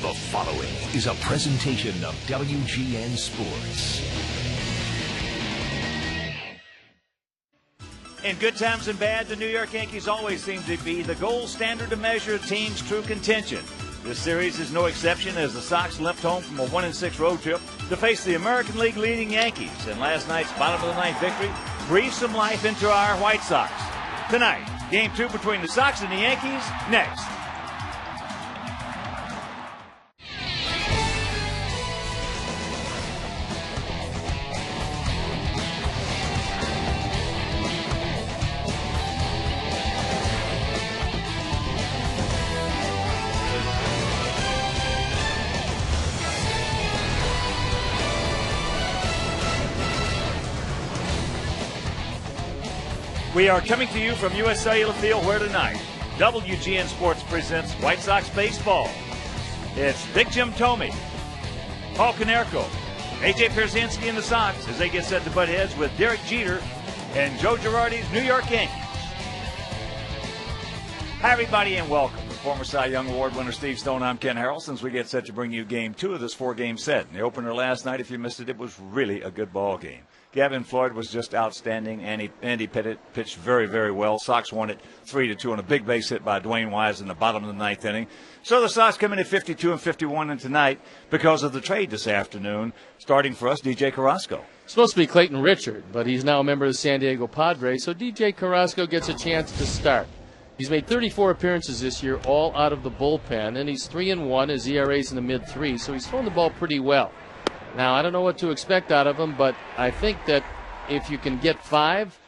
The following is a presentation of WGN Sports. In good times and bad, the New York Yankees always seem to be the gold standard to measure a team's true contention. This series is no exception as the Sox left home from a 1-6 road trip to face the American League leading Yankees. And last night's bottom-of-the-ninth victory breathed some life into our White Sox. Tonight, Game 2 between the Sox and the Yankees, next. We are coming to you from U.S. Cellular Field, where tonight WGN Sports presents White Sox baseball. It's Big Jim Thome, Paul Konerko, A.J. Pierzynski and the Sox as they get set to butt heads with Derek Jeter and Joe Girardi's New York Yankees. Hi, everybody, and welcome. Former Cy Young Award winner Steve Stone, I'm Ken Harrelson. We get set to bring you Game 2 of this 4-game set. And the opener last night, if you missed it, it was really a good ball game. Gavin Floyd was just outstanding. Andy Pettit pitched very, very well. Sox won it 3-2 on a big base hit by Dwayne Wise in the bottom of the ninth inning. So the Sox come in at 52 and 51 and tonight because of the trade this afternoon. Starting for us, DJ Carrasco. Supposed to be Clayton Richard, but he's now a member of the San Diego Padres, so DJ Carrasco gets a chance to start. He's made 34 appearances this year, all out of the bullpen, and he's 3-1. His ERA's in the mid-3s, so he's throwing the ball pretty well. Now, I don't know what to expect out of him, but I think that if you can get 5,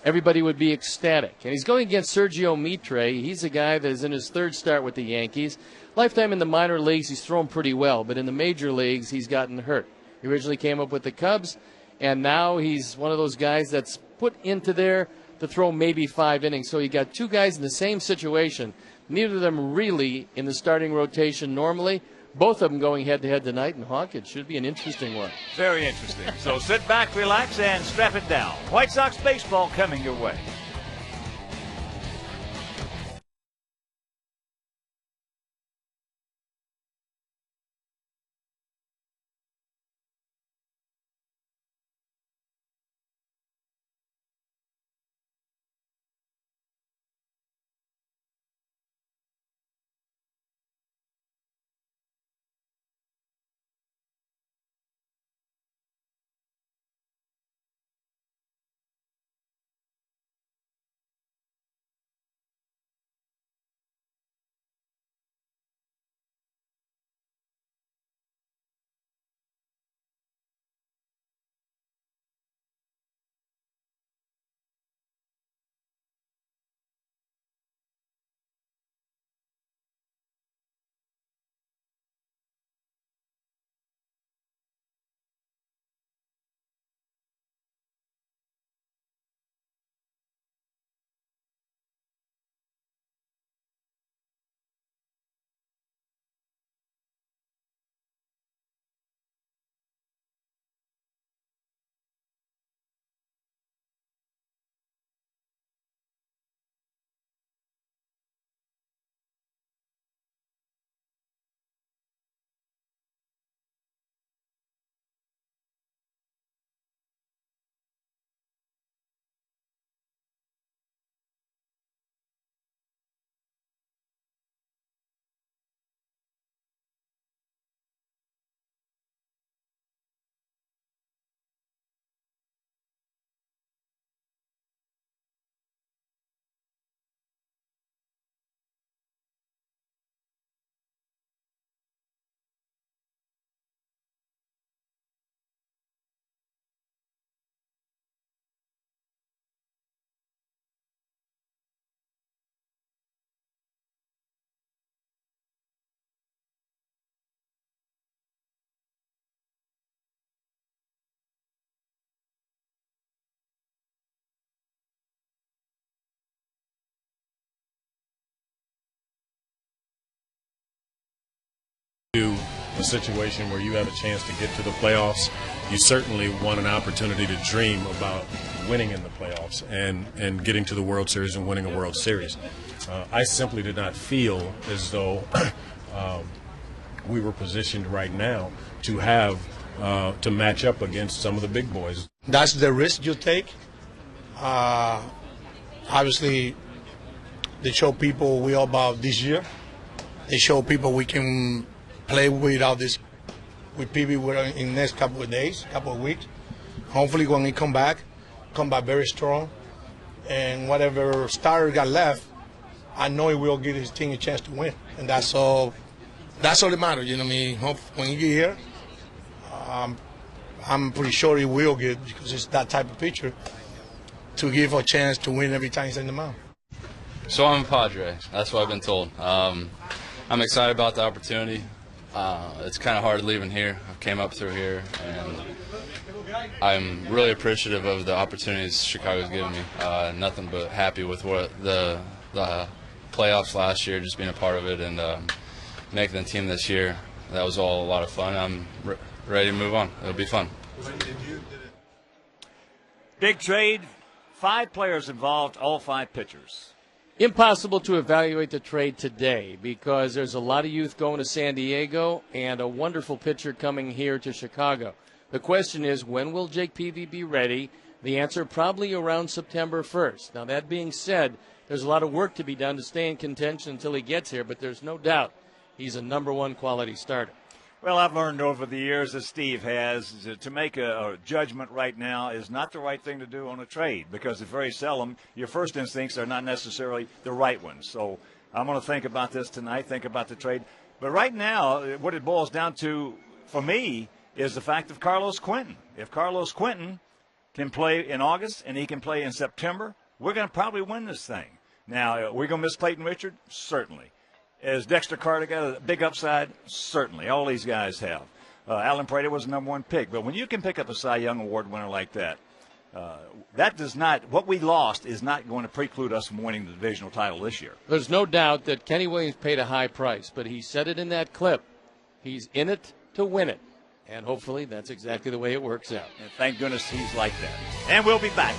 everybody would be ecstatic. And he's going against Sergio Mitre. He's a guy that is in his 3rd start with the Yankees. Lifetime in the minor leagues, he's thrown pretty well, but in the major leagues, he's gotten hurt. He originally came up with the Cubs, and now he's one of those guys that's put into there to throw maybe 5 innings. So you got 2 guys in the same situation, neither of them really in the starting rotation normally. Both of them going head-to-head tonight, and Hawk, it should be an interesting one. Very interesting. So sit back, relax, and strap it down. White Sox baseball coming your way. A situation where you have a chance to get to the playoffs, you certainly want an opportunity to dream about winning in the playoffs and getting to the World Series and winning a World Series. I simply did not feel as though we were positioned right now to have to match up against some of the big boys. That's the risk you take. Obviously, they show people we all about this year. They show people we can play without this, with PB in the next couple of days, couple of weeks. Hopefully, when he come back very strong, and whatever starter got left, I know he will give his team a chance to win, and that's all. That's all that matters. You know what I mean? When he get here, I'm pretty sure he will get, because it's that type of pitcher, to give a chance to win every time he's in the mound. So I'm a Padre. That's what I've been told. I'm excited about the opportunity. It's kind of hard leaving here. I came up through here, and I'm really appreciative of the opportunities Chicago's given me. Nothing but happy with what the playoffs last year, just being a part of it, and making the team this year. That was all a lot of fun. I'm ready to move on. It'll be fun. Big trade, 5 players involved, all 5 pitchers. Impossible to evaluate the trade today because there's a lot of youth going to San Diego and a wonderful pitcher coming here to Chicago. The question is, when will Jake Peavy be ready? The answer probably around September 1st. Now, that being said, there's a lot of work to be done to stay in contention until he gets here, but there's no doubt he's a number 1 quality starter. Well, I've learned over the years, as Steve has, to make a judgment right now is not the right thing to do on a trade, because it's very seldom your first instincts are not necessarily the right ones. So I'm going to think about this tonight, think about the trade. But right now, what it boils down to for me is the fact of Carlos Quentin. If Carlos Quentin can play in August and he can play in September, we're going to probably win this thing. Now, we're going to miss Clayton Richard? Certainly. Has Dexter Carter got a big upside? Certainly. All these guys have. Alan Prada was the number 1 pick. But when you can pick up a Cy Young Award winner like that, that does not – what we lost is not going to preclude us from winning the divisional title this year. There's no doubt that Kenny Williams paid a high price, but he said it in that clip. He's in it to win it. And hopefully that's exactly the way it works out. And thank goodness he's like that. And we'll be back.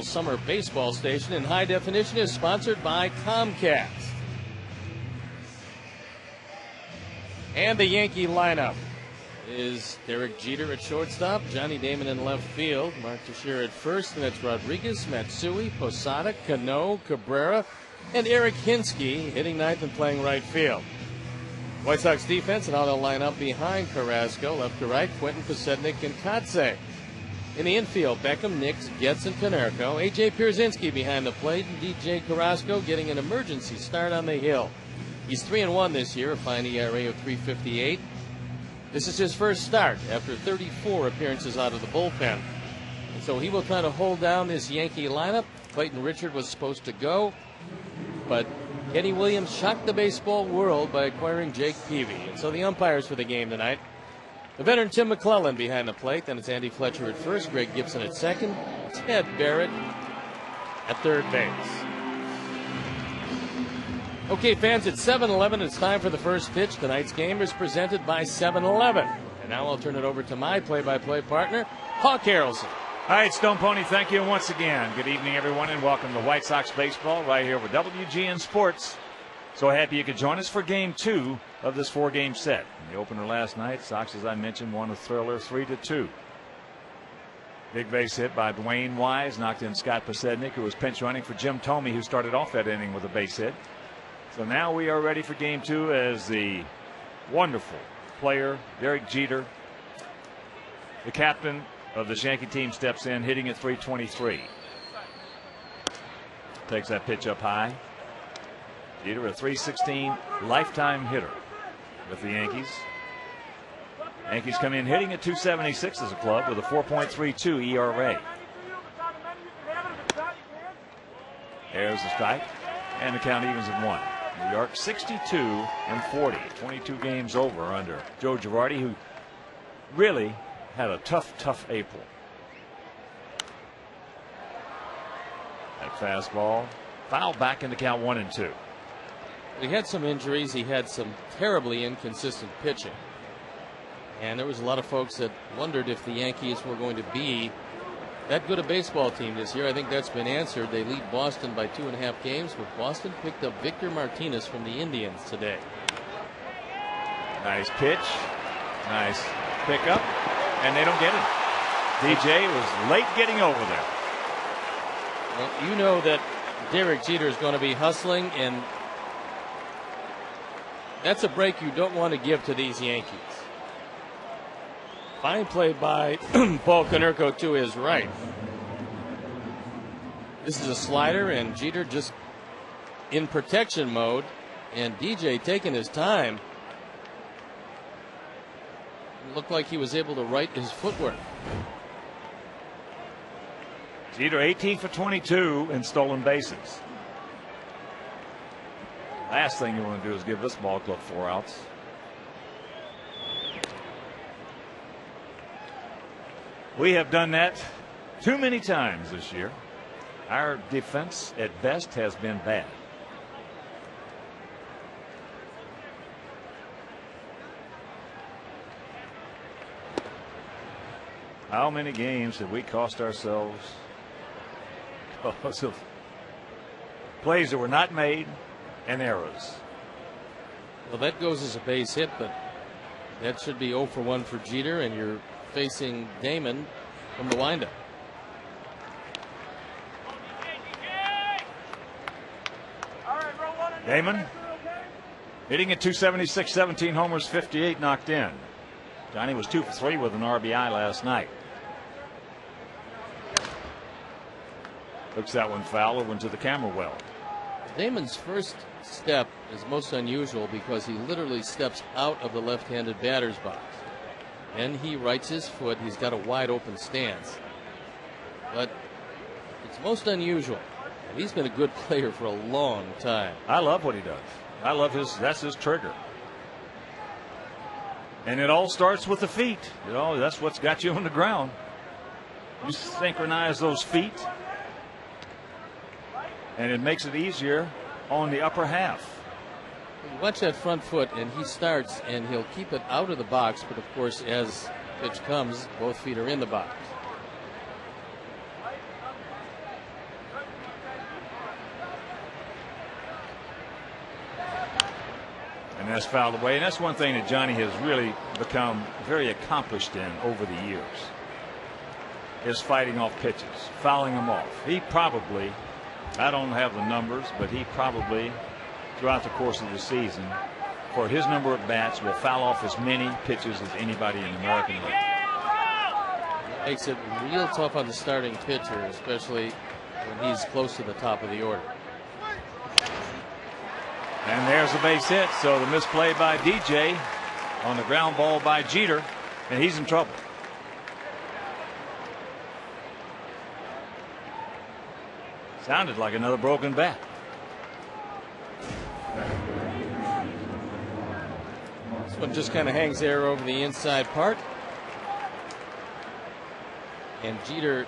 Summer baseball station in high definition is sponsored by Comcast. And the Yankee lineup is Derek Jeter at shortstop, Johnny Damon in left field, Mark Teixeira at first, and it's Rodriguez, Matsui, Posada, Cano, Cabrera, and Eric Hinsky hitting ninth and playing right field. White Sox defense and how they'll line up behind Carrasco, left to right, Quentin, Posednik, and Kotze. In the infield, Beckham, Nix, Getz, and Konerko. A.J. Pierzynski behind the plate, and D.J. Carrasco getting an emergency start on the hill. He's 3-1 this year, a fine ERA of 3.58. This is his first start after 34 appearances out of the bullpen. And so he will try to hold down this Yankee lineup. Clayton Richard was supposed to go, but Kenny Williams shocked the baseball world by acquiring Jake Peavy. And so the umpires for the game tonight: the veteran Tim McClellan behind the plate. Then it's Andy Fletcher at first, Greg Gibson at second, Ted Barrett at third base. Okay, fans, it's 7-11. It's time for the first pitch. Tonight's game is presented by 7-Eleven. And now I'll turn it over to my play-by-play partner, Hawk Harrelson. All right, Stone Pony, thank you once again. Good evening, everyone, and welcome to White Sox baseball right here with WGN Sports. So happy you could join us for Game 2 of this 4-game set. In the opener last night, Sox, as I mentioned, won a thriller 3-2. Big base hit by Dwayne Wise, knocked in Scott Posednik, who was pinch running for Jim Thome, who started off that inning with a base hit. So now we are ready for Game 2 as the wonderful player, Derek Jeter, the captain of this Yankee team, steps in, hitting at .323. Takes that pitch up high. Jeter, a .316 lifetime hitter with the Yankees. Yankees come in hitting at .276 as a club with a 4.32 ERA. There's the strike, and the count evens at 1. New York 62-40, 22 games over under Joe Girardi, who really had a tough April. That fastball fouled back into count 1-2. He had some injuries. He had some terribly inconsistent pitching. And there was a lot of folks that wondered if the Yankees were going to be that good a baseball team this year. I think that's been answered. They lead Boston by 2.5 games, but Boston picked up Victor Martinez from the Indians today. Nice pitch. Nice pickup. And they don't get it. DJ was late getting over there. Well, you know that Derek Jeter is going to be hustling, and that's a break you don't want to give to these Yankees. Fine play by Paul Konerko to his right. This is a slider, and Jeter just in protection mode, and DJ taking his time. It looked like he was able to right his footwork. Jeter 18 for 22 in stolen bases. Last thing you want to do is give this ball club 4 outs. We have done that too many times this year. Our defense at best has been bad. How many games have we cost ourselves because of plays that were not made and errors? Well, that goes as a base hit, but that should be 0 for 1 for Jeter, and you're facing Damon from the windup. Damon hitting at .276, 17 homers, 58 knocked in. Johnny was 2 for 3 with an RBI last night. Looks that one foul over into the camera well. Damon's first step is most unusual because he literally steps out of the left-handed batter's box. Then he rights his foot. He's got a wide open stance. But it's most unusual. And he's been a good player for a long time. I love what he does. I love that's his trigger. And it all starts with the feet. You know, that's what's got you on the ground. You synchronize those feet, and it makes it easier on the upper half. Watch that front foot, and he starts, and he'll keep it out of the box. But, of course, as pitch comes, both feet are in the box. And that's fouled away. And that's one thing that Johnny has really become very accomplished in over the years, is fighting off pitches, fouling them off. He probably, I don't have the numbers, but he probably, throughout the course of the season, for his number of bats, will foul off as many pitches as anybody in the American League. Makes it real tough on the starting pitcher, especially when he's close to the top of the order. And there's a base hit, so the misplay by DJ on the ground ball by Jeter, and he's in trouble. Sounded like another broken bat. This one just kind of hangs there over the inside part. And Jeter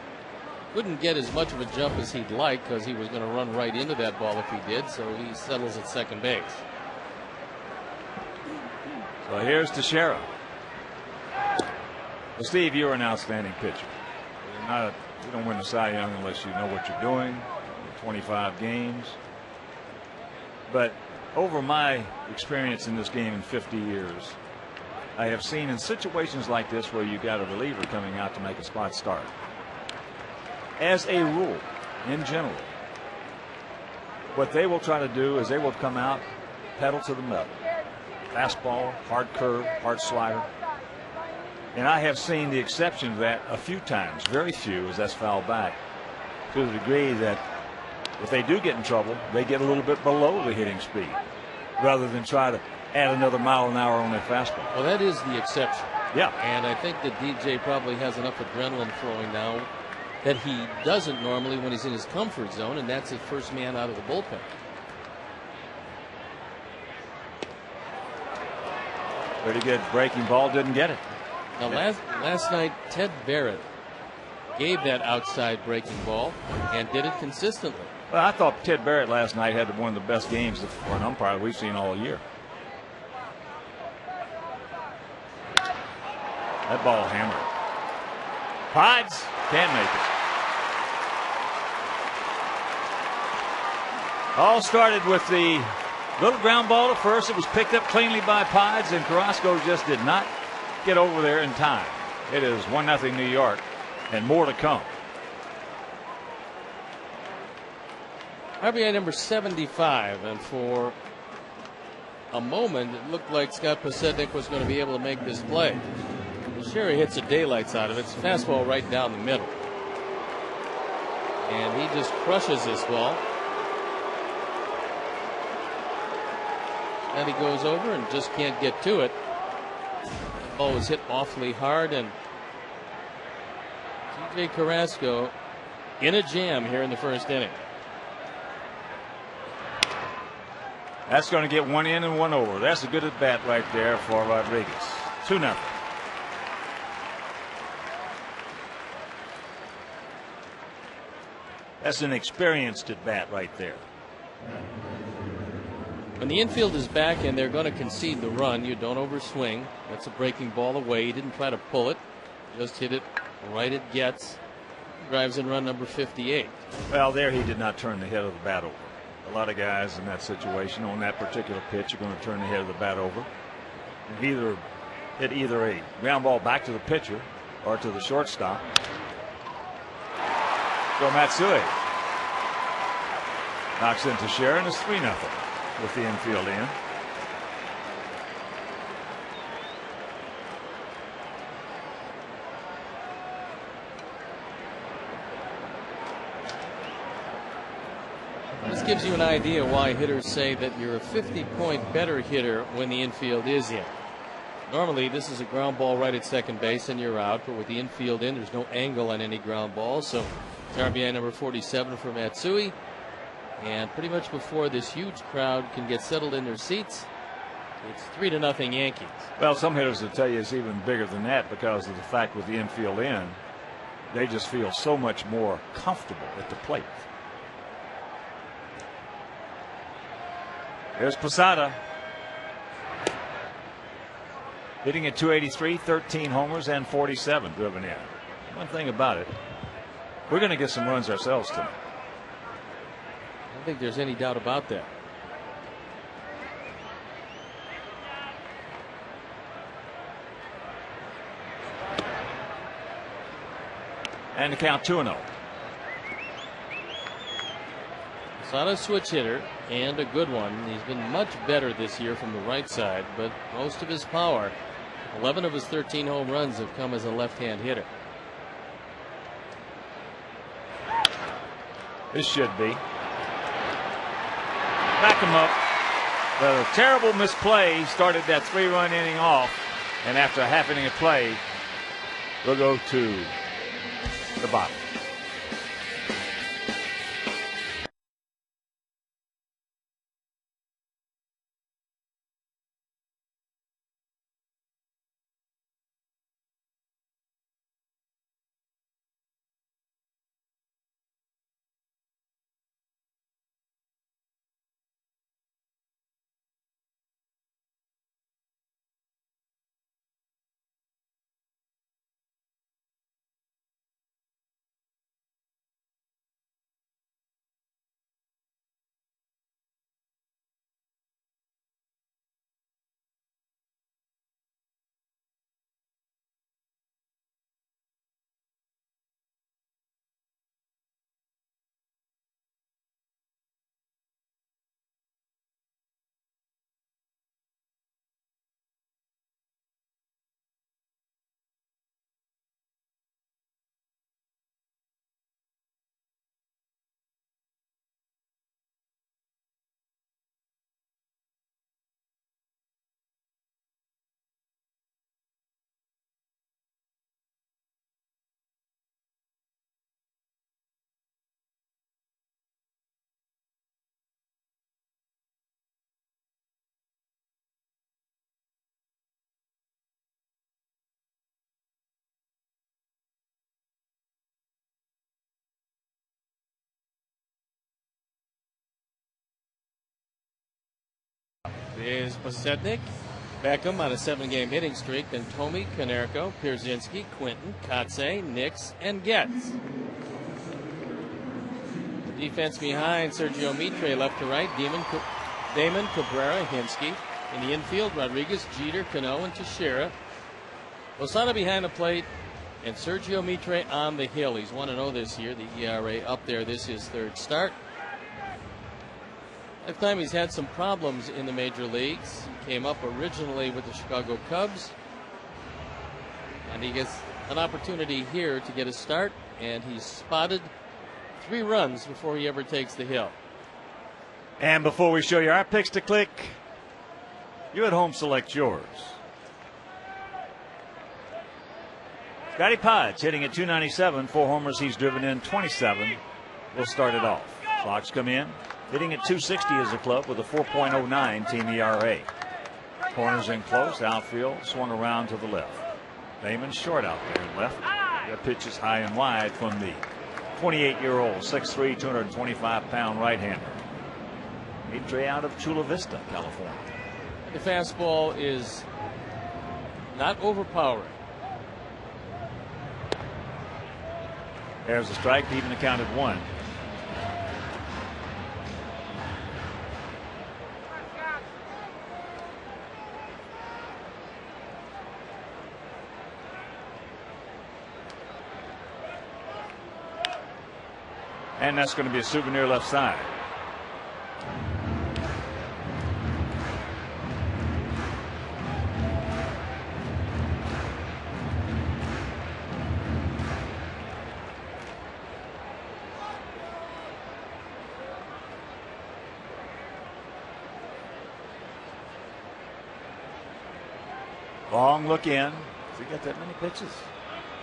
couldn't get as much of a jump as he'd like because he was going to run right into that ball if he did, so he settles at second base. So here's Teixeira. Well, Steve, you're an outstanding pitcher. You don't win the Cy Young unless you know what you're doing. 25 games. But over my experience in this game in 50 years, I have seen in situations like this where you got a reliever coming out to make a spot start, as a rule, in general, what they will try to do is they will come out, pedal to the metal. Fastball, hard curve, hard slider. And I have seen the exception to that a few times, very few, as that's fouled back, to the degree that if they do get in trouble, they get a little bit below the hitting speed rather than try to add another mile an hour on their fastball. Well, that is the exception. Yeah. And I think that DJ probably has enough adrenaline flowing now that he doesn't normally when he's in his comfort zone, and that's his first man out of the bullpen. Pretty good breaking ball, didn't get it. Now, last night, Ted Barrett gave that outside breaking ball and did it consistently. Well, I thought Ted Barrett last night had one of the best games for an umpire we've seen all year. That ball hammered. Pides can't make it. All started with the little ground ball to first. It was picked up cleanly by Pides, and Carrasco just did not get over there in time. It is 1-0 New York, and more to come. RBI number 75, and for a moment it looked like Scott Pasetnik was going to be able to make this play. Sherry hits the daylights out of it. It's a fastball right down the middle. And he just crushes this ball. And he goes over and just can't get to it. The ball was hit awfully hard, and TJ Carrasco in a jam here in the first inning. That's going to get one in and one over. That's a good at bat right there for Rodriguez. 2-0. That's an experienced at bat right there. When the infield is back and they're going to concede the run, you don't overswing. That's a breaking ball away. He didn't try to pull it, just hit it right at Getz. Drives in run number 58. Well, there he did not turn the head of the bat over. A lot of guys in that situation on that particular pitch are going to turn the head of the bat over. And hit either a ground ball back to the pitcher or to the shortstop. Go Matsui. Knocks into Sharon. It's 3-0 with the infield in. This gives you an idea why hitters say that you're a 50-point better hitter when the infield is in. Normally, this is a ground ball right at second base and you're out, but with the infield in, there's no angle on any ground ball. So it's RBI number 47 for Matsui. And pretty much before this huge crowd can get settled in their seats, it's 3-0 Yankees. Well, some hitters will tell you it's even bigger than that because of the fact with the infield in, they just feel so much more comfortable at the plate. There's Posada. Hitting at 283, 13 homers, and 47 driven in. One thing about it, we're going to get some runs ourselves tonight. I don't think there's any doubt about that. And the count 2-0. Posada switch hitter and a good one. He's been much better this year from the right side, but most of his power, 11 of his 13 home runs, have come as a left-hand hitter. This should be. Back him up. The terrible misplay started that 3-run inning off. And after a half inning of play, we'll go to the bottom. Is Posednik, Beckham on a 7-game hitting streak, then Tomey, Konerko, Pierzynski, Quinton, Kotze, Nix, and Getz. The defense behind Sergio Mitre, left to right, Damon, Cabrera, Hinsky. In the infield, Rodriguez, Jeter, Cano, and Teixeira. Losada behind the plate, and Sergio Mitre on the hill. He's 1-0 this year, the ERA up there. This is his third start. Lifetime, he's had some problems in the major leagues. He came up originally with the Chicago Cubs, and he gets an opportunity here to get a start, and he's spotted 3 runs before he ever takes the hill. And before we show you our picks to click, you at home select yours. Scotty Podge hitting at .297, 4 homers, he's driven in 27. We'll start it off. Sox come in. Hitting at .260 as a club with a 4.09 team ERA. Corners in close, outfield swung around to the left. Damon short out there and left. That pitch is high and wide from the 28-year-old, 6'3", 225-pound right-hander. Mitre out of Chula Vista, California. The fastball is not overpowering. There's a strike, even the count at 1. And that's going to be a souvenir left side. Long look in. Does he get that many pitches?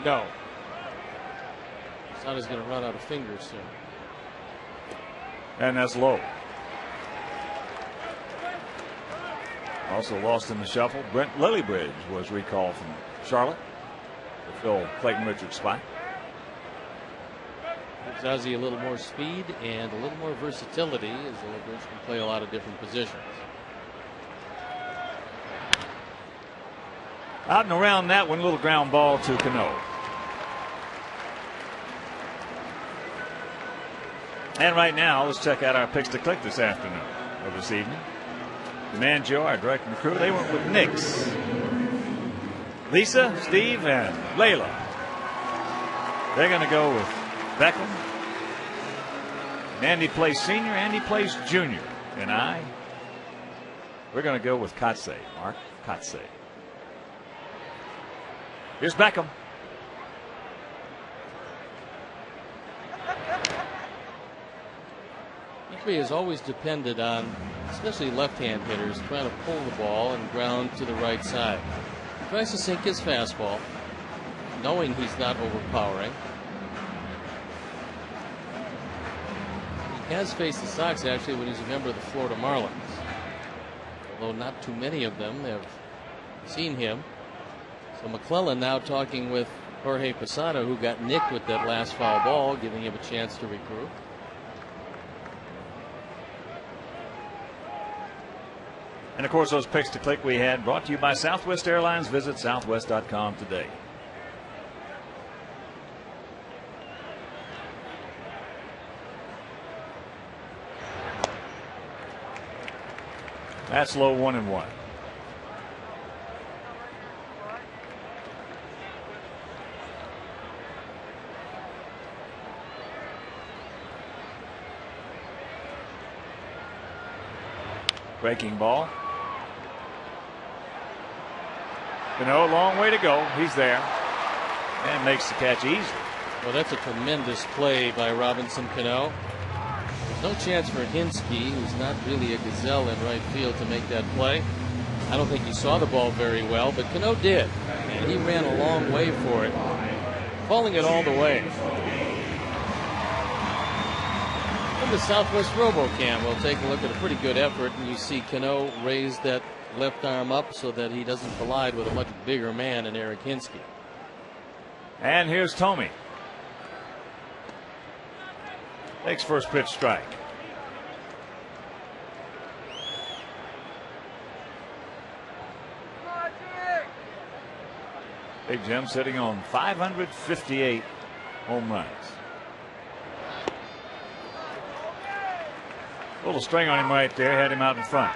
No. Losada's going to run out of fingers soon. And that's low. Also lost in the shuffle, Brent Lillybridge was recalled from Charlotte to fill Clayton Richards' spot. Gives Ozzie a little more speed and a little more versatility, as Lillybridge can play a lot of different positions. Out and around that one, little ground ball to Cano. And right now, let's check out our picks to click this afternoon or this evening. Manjo, our director and crew, they went with Nix, Lisa, Steve, and Layla. They're going to go with Beckham, Andy Place Sr., Andy Place Jr., and we're going to go with Kotze, Mark Kotze. Here's Beckham. He has always depended on, especially left-hand hitters, trying to pull the ball and ground to the right side. tries to sink his fastball, knowing he's not overpowering. He has faced the Sox actually when he's a member of the Florida Marlins, although not too many of them have seen him. So McClellan now talking with Jorge Posada, who got nicked with that last foul ball, giving him a chance to regroup. And of course, those picks to click we had brought to you by Southwest Airlines. Visit southwest.com today. That's low, 1-1. Breaking ball. Cano, a long way to go. He's there and makes the catch easily. Well, that's a tremendous play by Robinson Cano. There's no chance for Hinsky, who's not really a gazelle in right field, to make that play. I don't think he saw the ball very well, but Cano did, and he ran a long way for it, calling it all the way. From the Southwest RoboCam, we'll take a look at a pretty good effort, and you see Cano raise that left arm up so that he doesn't collide with a much bigger man in Eric Hinsky. And here's Tomey. Takes first pitch strike. Big Jim sitting on 558 home runs. A little string on him right there, had him out in front.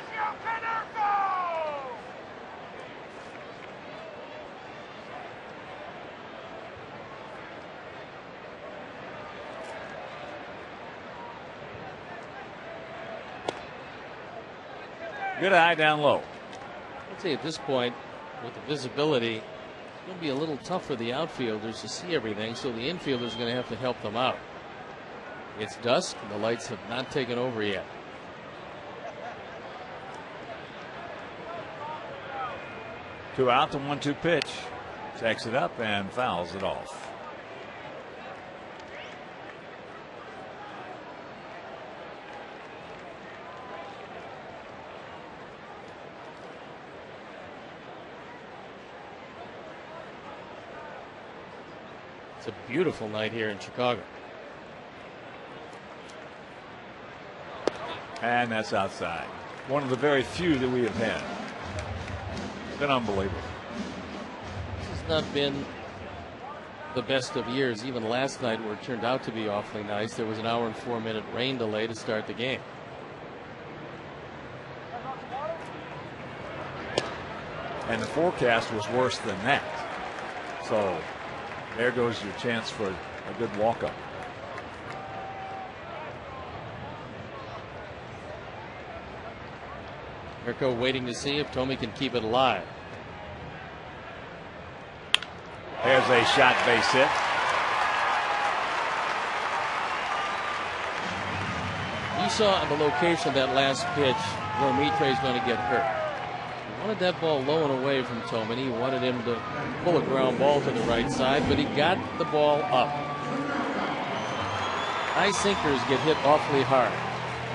Good eye down low. I'd say at this point, with the visibility, it's going to be a little tough for the outfielders to see everything, so the infielders are going to have to help them out. It's dusk, and the lights have not taken over yet. Two out, the 1-2 pitch. Checks it up and fouls it off. It's a beautiful night here in Chicago. And that's outside. One of the very few that we have had. It's been unbelievable. This has not been the best of years. Even last night, where it turned out to be awfully nice, there was an 1 hour and 4 minute rain delay to start the game. And the forecast was worse than that. So there goes your chance for a good walk-up. Mirko waiting to see if Tomey can keep it alive. There's a shot base hit. You saw on the location of that last pitch where Mitre's going to get hurt. He wanted that ball low and away from Tomey. He wanted him to pull a ground ball to the right side, but he got the ball up. High sinkers get hit awfully hard.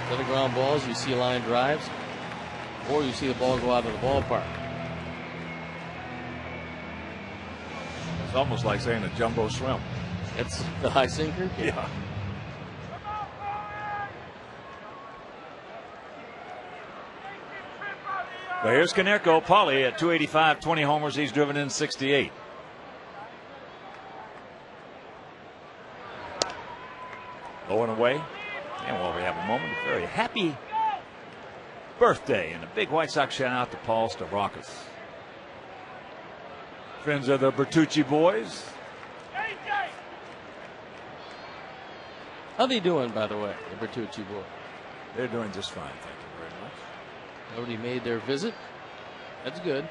Instead of ground balls, you see line drives, or you see the ball go out of the ballpark. It's almost like saying a jumbo shrimp. It's the high sinker? Yeah. But here's Konerko. Pauly at 285, 20 homers. He's driven in 68. Low and away. And while we have a moment, a very happy birthday and a big White Sox shout out to Paul Stavrakis. Friends of the Bertucci boys. How they doing, by the way, the Bertucci boys? They're doing just fine, thank you very much. Nobody made their visit. That's good.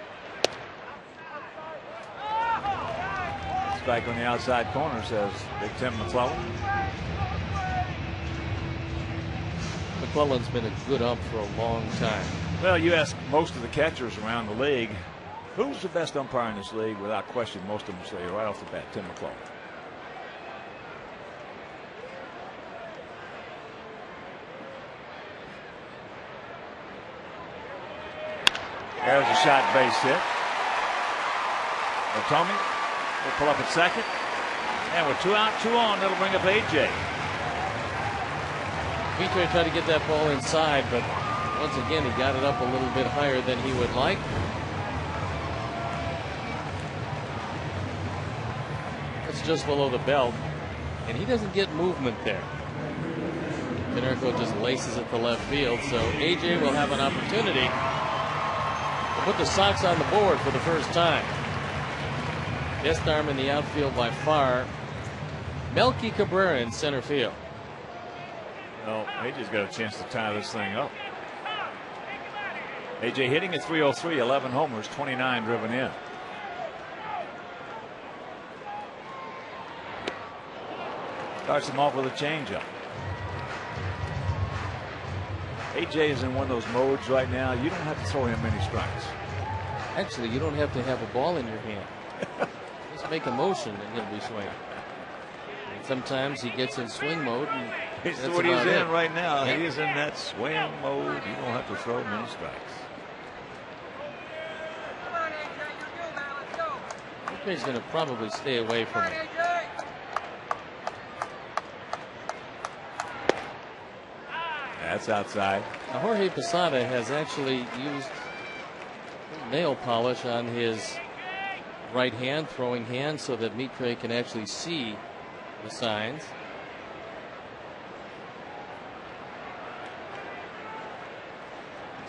Strike on the outside corner, says Big Tim McClellan. McClellan's been a good ump for a long time. Well, you ask most of the catchers around the league, Who's the best umpire in this league? Without question, most of them say right off the bat, Tim McClellan. There's a shot base hit. Ohtani will pull up at second. And with 2 out, 2 on, that'll bring up A.J. Vitre tried to get that ball inside, but once again, he got it up a little bit higher than he would like. It's just below the belt, and he doesn't get movement there. Canerco just laces it to left field, so A.J. will have an opportunity to put the Sox on the board for the first time. Best arm in the outfield by far. Melky Cabrera in center field. Well, A.J.'s got a chance to tie this thing up. A.J. hitting at 303, 11 homers, 29 driven in. Starts him off with a changeup. A.J. is in one of those modes right now. You don't have to throw him many strikes. Actually, you don't have to have a ball in your hand. Just make a motion and he'll be swinging. And sometimes he gets in swing mode. And it's that's what he's in it. right now. Yeah. He is in that swing mode. You don't have to throw many strikes. He's going to probably stay away from it. That's outside. Now, Jorge Posada has actually used nail polish on his right hand, throwing hand, so that Mitre can actually see the signs.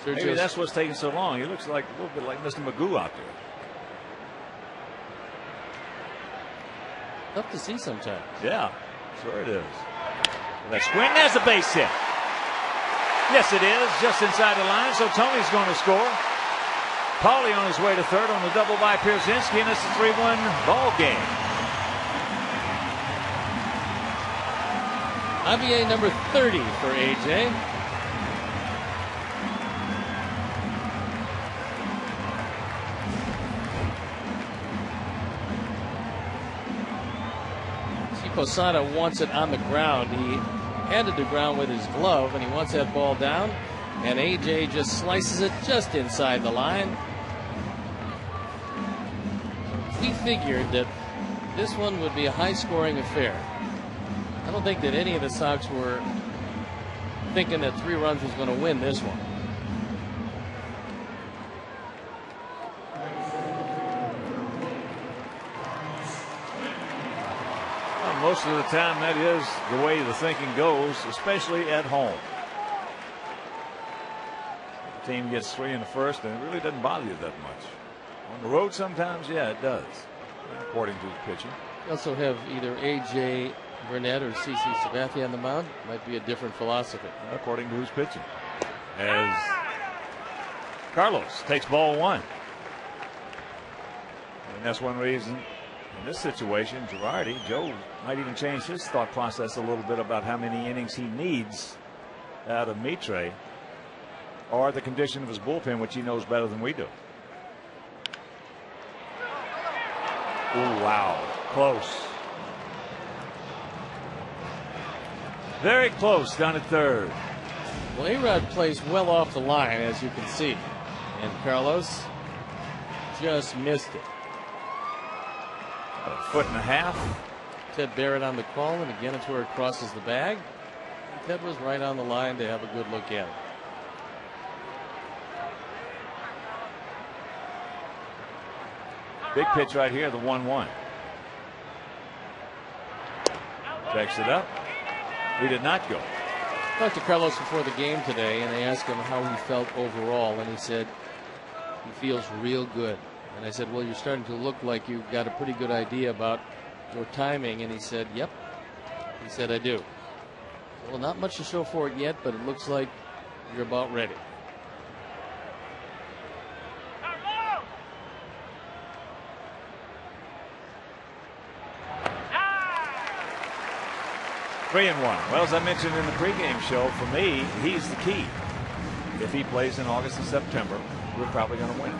Maybe that's what's taking so long. He looks like a little bit like Mr. Magoo out there. Tough to see sometimes. Yeah, sure it is. That swing, there's a base hit. Yes, it is, just inside the line, so Tony's going to score. Paulie on his way to third on the double by Pierzynski, and it's a 3-1 ball game. Javier number 30 for A.J. Posada wants it on the ground. He handed the ground with his glove, and he wants that ball down. And A.J. just slices it just inside the line. He figured that this one would be a high-scoring affair. I don't think that any of the Sox were thinking that 3 runs was going to win this one. Most of the time, that is the way the thinking goes, especially at home. The team gets 3 in the first, and it really doesn't bother you that much. On the road, sometimes, yeah, it does, according to the pitching. You also have either A.J. Burnett or C.C. Sabathia on the mound. Might be a different philosophy. According to who's pitching. As Carlos takes ball 1. And that's one reason. In this situation, Joe might even change his thought process a little bit about how many innings he needs out of Mitre, or the condition of his bullpen, which he knows better than we do. Oh, wow. Close. Very close down at third. Well, A-Rod plays well off the line, as you can see. And Carlos just missed it. A foot and a half. Ted Barrett on the call, and again it's where it crosses the bag. And Ted was right on the line to have a good look at it. Big pitch right here, the 1-1. Checks it up. He did not go. I talked to Carlos before the game today, and they asked him how he felt overall, and he said he feels real good. And I said, well, you're starting to look like you've got a pretty good idea about your timing. And he said, yep. He said, I do. Well, not much to show for it yet, but it looks like you're about ready. Three and 1. Well, as I mentioned in the pregame show, for me, he's the key. If he plays in August and September, we're probably going to win.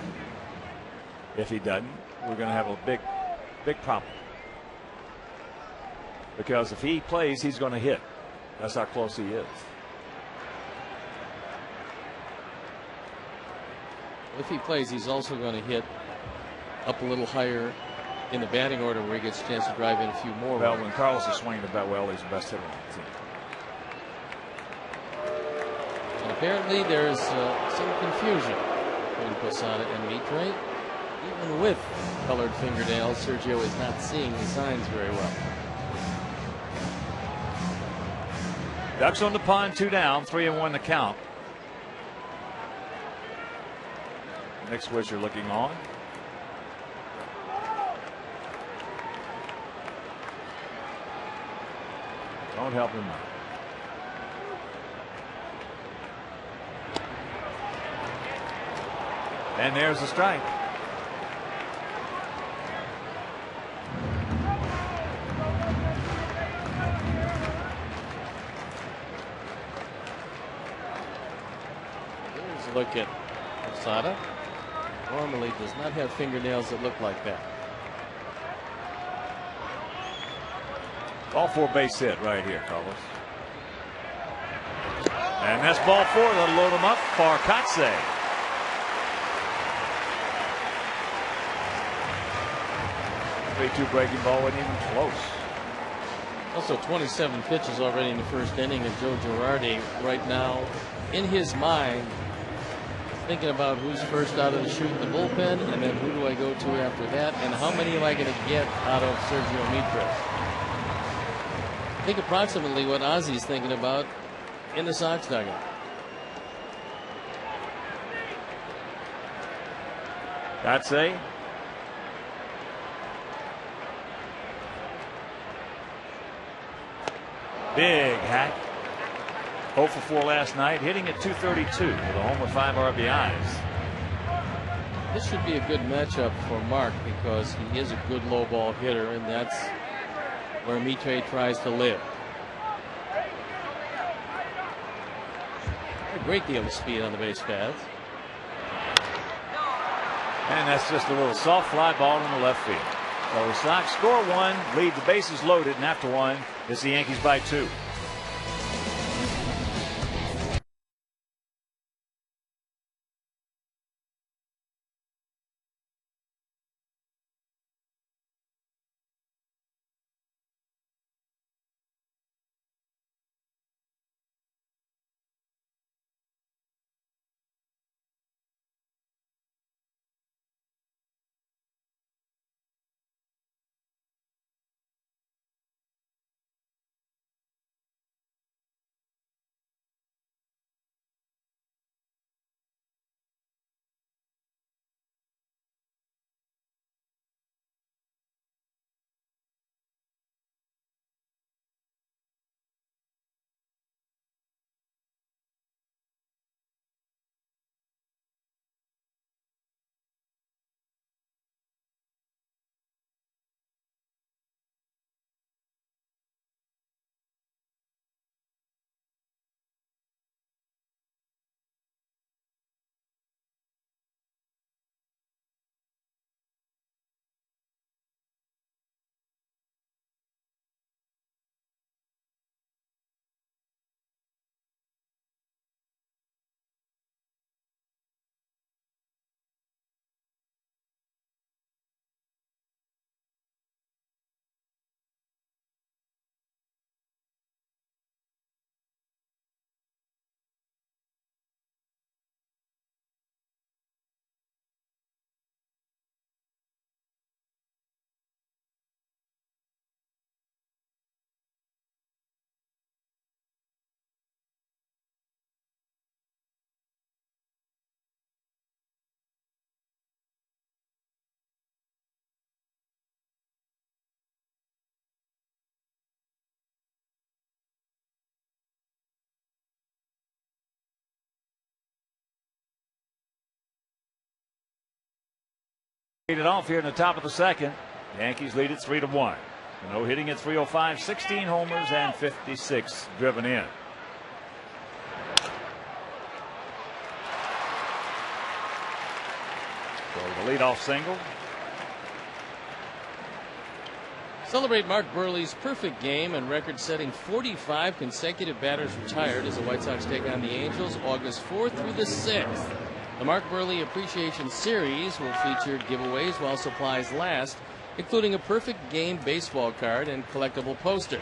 If he doesn't, we're going to have a big problem. Because if he plays, he's going to hit. That's how close he is. If he plays, he's also going to hit up a little higher in the batting order where he gets a chance to drive in a few more. Well, when Carlos is swinging the bat well, he's the best hitter on the team. And apparently there's some confusion between Posada and Mitre. Even with colored fingernails, Sergio is not seeing the signs very well. Ducks on the pond, 2 down, 3-1 to count. Nick Swisher looking on. Don't help him out. And there's the strike. Here's a look at Posada. Normally does not have fingernails that look like that. Ball 4 base hit right here, Carlos. And that's ball 4. They'll load him up for Kotze. Three-two breaking ball wasn't even close. Also 27 pitches already in the first inning, and Joe Girardi right now in his mind thinking about who's first out of the chute in the bullpen, and then who do I go to after that, and how many am I going to get out of Sergio Mitre. I think approximately what Ozzy's thinking about in the Sox dugout. That's a big hack. 0 for 4 last night, hitting at .232 with a home with 5 RBIs. This should be a good matchup for Mark because he is a good low ball hitter, and that's where Mitre tries to live. A great deal of speed on the base paths. And that's just a little soft fly ball in the left field. So the Sox score 1, lead the bases loaded, and after 1, it's the Yankees by 2. Lead it off here in the top of the second. Yankees lead it 3-1. No hitting at 305, 16 homers and 56 driven in. leadoff single. Celebrate Mark Burley's perfect game and record-setting 45 consecutive batters retired as the White Sox take on the Angels August 4th through the 6th. The Mark Burley Appreciation Series will feature giveaways while supplies last, including a perfect game baseball card and collectible poster.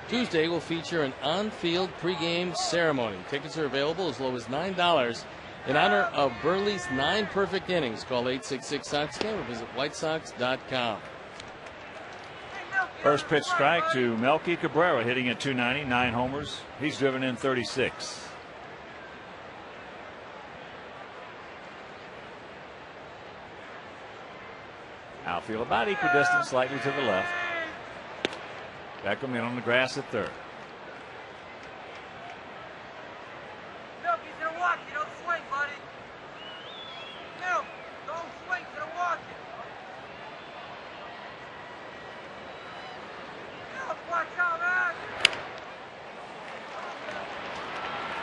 Tuesday will feature an on-field pregame ceremony. Tickets are available as low as $9 in honor of Burley's 9 perfect innings. Call 866-SOX-GAME or visit whitesox.com. First pitch strike to Melky Cabrera, hitting at 290, 9 homers. He's driven in 36. Outfield about equidistant, slightly to the left. Beckham in on the grass at third. Milk, he's gonna walk you. Don't swing, buddy. Milk, don't swing. He's gonna walk you. Milk, watch out, man.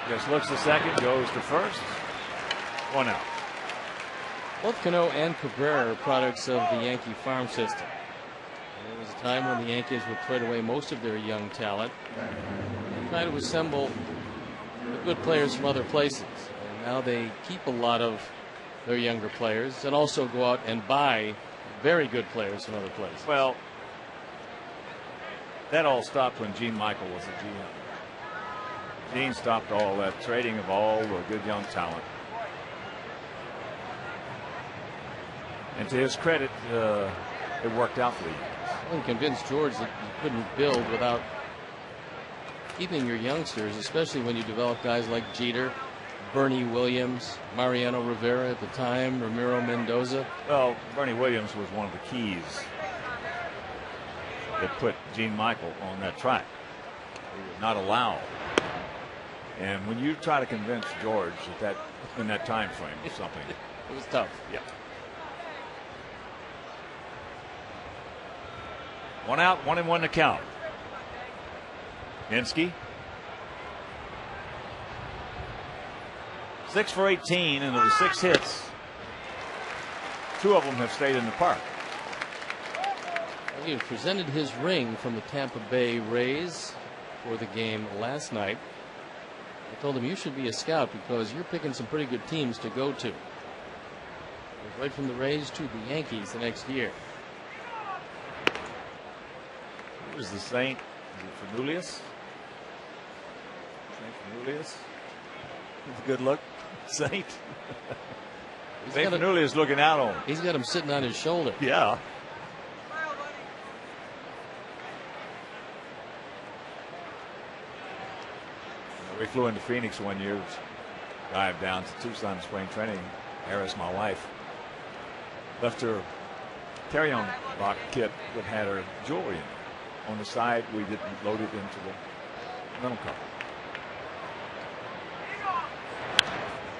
Just looks to second, goes to first. 1 out. Both Cano and Cabrera are products of the Yankee farm system. There was a time when the Yankees would trade away most of their young talent and try to assemble the good players from other places. And now they keep a lot of their younger players and also go out and buy very good players from other places. Well, that all stopped when Gene Michael was the GM. Gene stopped all that trading of all the good young talent. And to his credit, it worked out for the Yankees. I'm convinced, George, that you couldn't build without keeping your youngsters, especially when you develop guys like Jeter, Bernie Williams, Mariano Rivera at the time, Ramiro Mendoza. Well, Bernie Williams was one of the keys that put Gene Michael on that track. He would not allow. And when you try to convince George that in that time frame or something, it was tough. Yeah. 1 out, 1-1 to count. Minsky. 6 for 18, and of the 6 hits, 2 of them have stayed in the park. He presented his ring from the Tampa Bay Rays for the game last night. I told him, you should be a scout because you're picking some pretty good teams to go to. Right from the Rays to the Yankees the next year. Here's the Saint. Is it Fernoulias? Saint Fernoulias. Good look. Saint. Saint Fernoulias looking out on him. He's got him sitting on his shoulder. Yeah. We flew into Phoenix one year, dived down to Tucson spring training. Harris, my wife, left her carry-on rock kit that had her jewelry in it. On the side, we didn't load it into the rental car.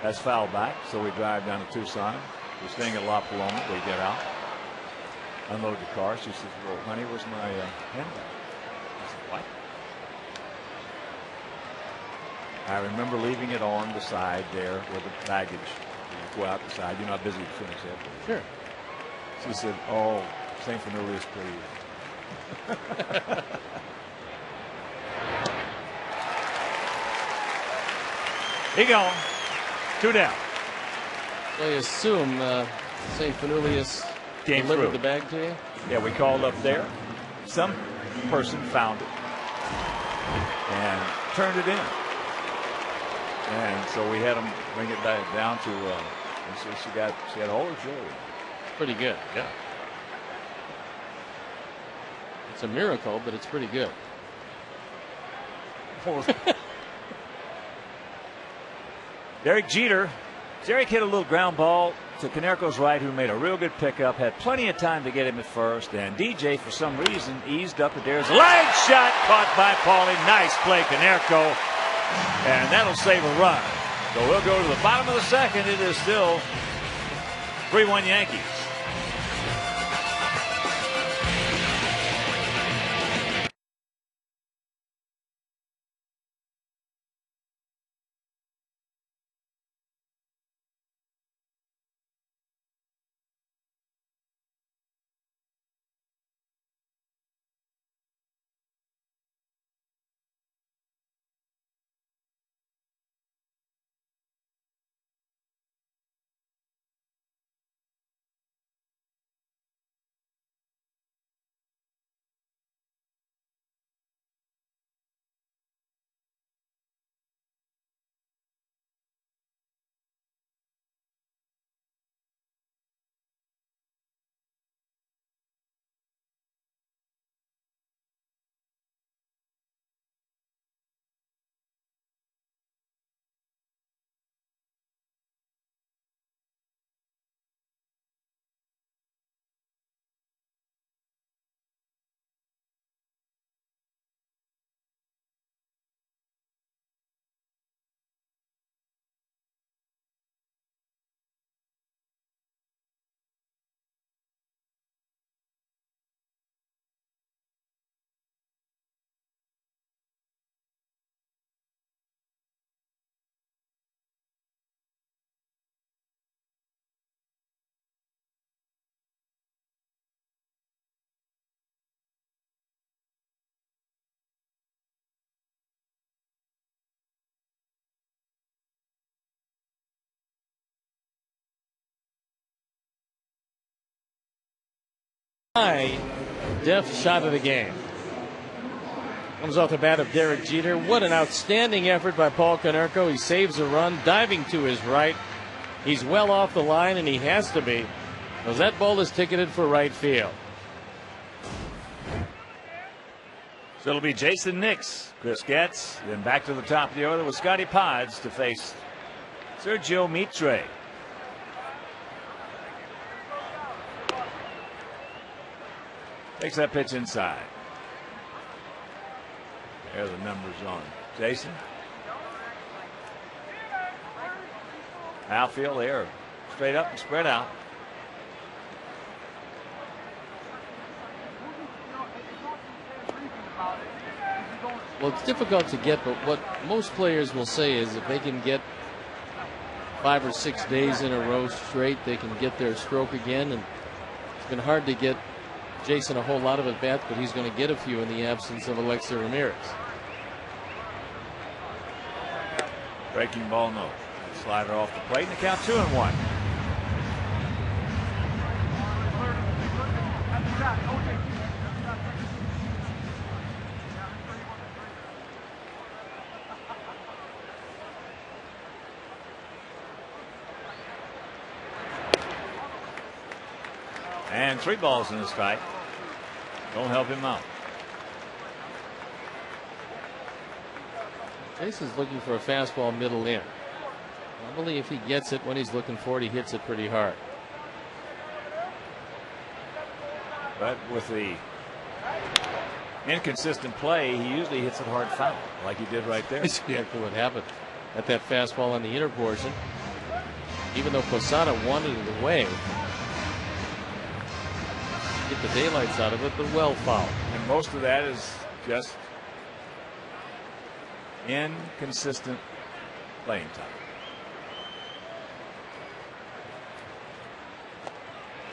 That's foul back, so we drive down to Tucson. We're staying at La Paloma. We get out, unload the car. She says, well, honey, where's my handbag? I said, what? I remember leaving it on the side there with the baggage. You go out the side. You're not busy at Phoenix Airport. Sure. She said, oh, St. Fernoulias, please. He gone. 2 down. I assume St. Fernoulias Came delivered through. the bag to you? Yeah, we called up there. Some person found it and turned it in. And so we had him bring it back down to, and so she had all her jewelry. Pretty good. Yeah. It's a miracle, but it's pretty good. Derek Jeter. Derek hit a little ground ball to Canerco's right, who made a real good pickup. Had plenty of time to get him at first. And DJ, for some reason, eased up. There's a leg shot caught by Paulie. Nice play, Canerco. And that'll save a run. So we'll go to the bottom of the second. It is still 3-1 Yankees. high def shot of the game. Comes off the bat of Derek Jeter. What an outstanding effort by Paul Konerko. He saves a run, diving to his right. He's well off the line, and he has to be, because that ball is ticketed for right field. So it'll be Jason Nix, Chris Getz, then back to the top of the order with Scotty Pods to face Sergio Mitre. Takes that pitch inside. There are the numbers on Jason. Outfield there, straight up and spread out. Well, it's difficult to get, but what most players will say is if they can get 5 or 6 days in a row straight, they can get their stroke again. And it's been hard to get Jason a whole lot of at-bats, but he's going to get a few in the absence of Alexei Ramirez. Breaking ball, no. Slider off the plate, and the count 2-1. And 3 balls in the strike. Don't help him out. Jason's looking for a fastball middle in. Normally, if he gets it when he's looking for it, he hits it pretty hard. But with the inconsistent play, he usually hits it hard foul, like he did right there. That's exactly what happened at that fastball on the inner portion. Even though Posada wanted it away, get the daylights out of it, but well fouled. And most of that is just inconsistent playing time.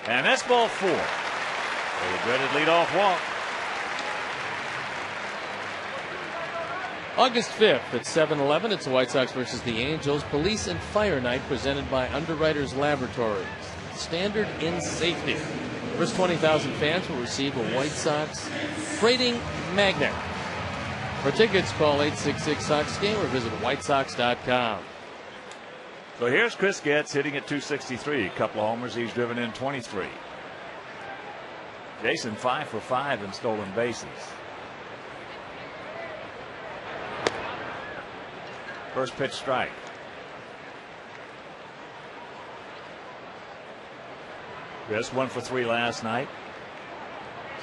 And that's ball 4. The dreaded leadoff walk. August 5th at 7-11, it's the White Sox versus the Angels. Police and Fire Night presented by Underwriters Laboratories. Standard in safety. First 20,000 fans will receive a White Sox trading magnet. For tickets, call 866-SOX-GAME or visit whitesox.com. So here's Chris Getz hitting at 263. A couple of homers. He's driven in 23. Jason 5 for 5 in stolen bases. First pitch strike. Chris 1 for 3 last night.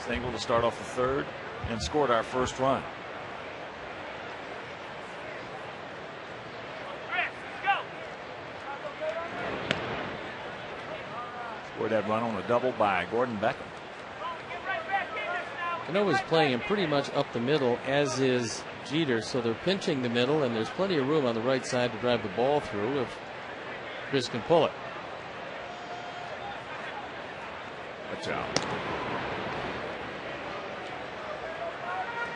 Single to start off the third and scored our first run. Scored that run on a double by Gordon Beckham. Canoa's playing him pretty much up the middle, as is Jeter, so they're pinching the middle, and there's plenty of room on the right side to drive the ball through if Chris can pull it. Watch out.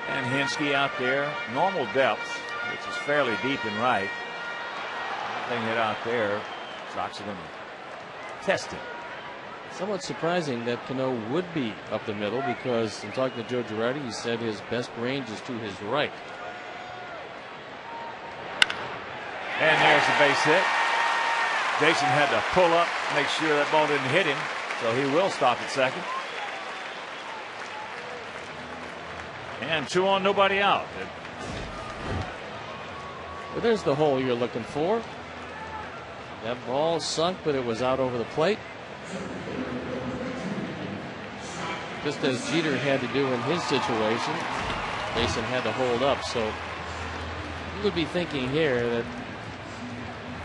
And Hensky out there, normal depth, which is fairly deep and right. Anything hit out there, Sox are going to test it. Somewhat surprising that Cano would be up the middle, because in talking to Joe Girardi, he said his best range is to his right. And there's the base hit. Jason had to pull up, make sure that ball didn't hit him, so he will stop at second. And 2 on, nobody out. Well, there's the hole you're looking for. That ball sunk, but it was out over the plate. Just as Jeter had to do in his situation, Jason had to hold up. So you would be thinking here that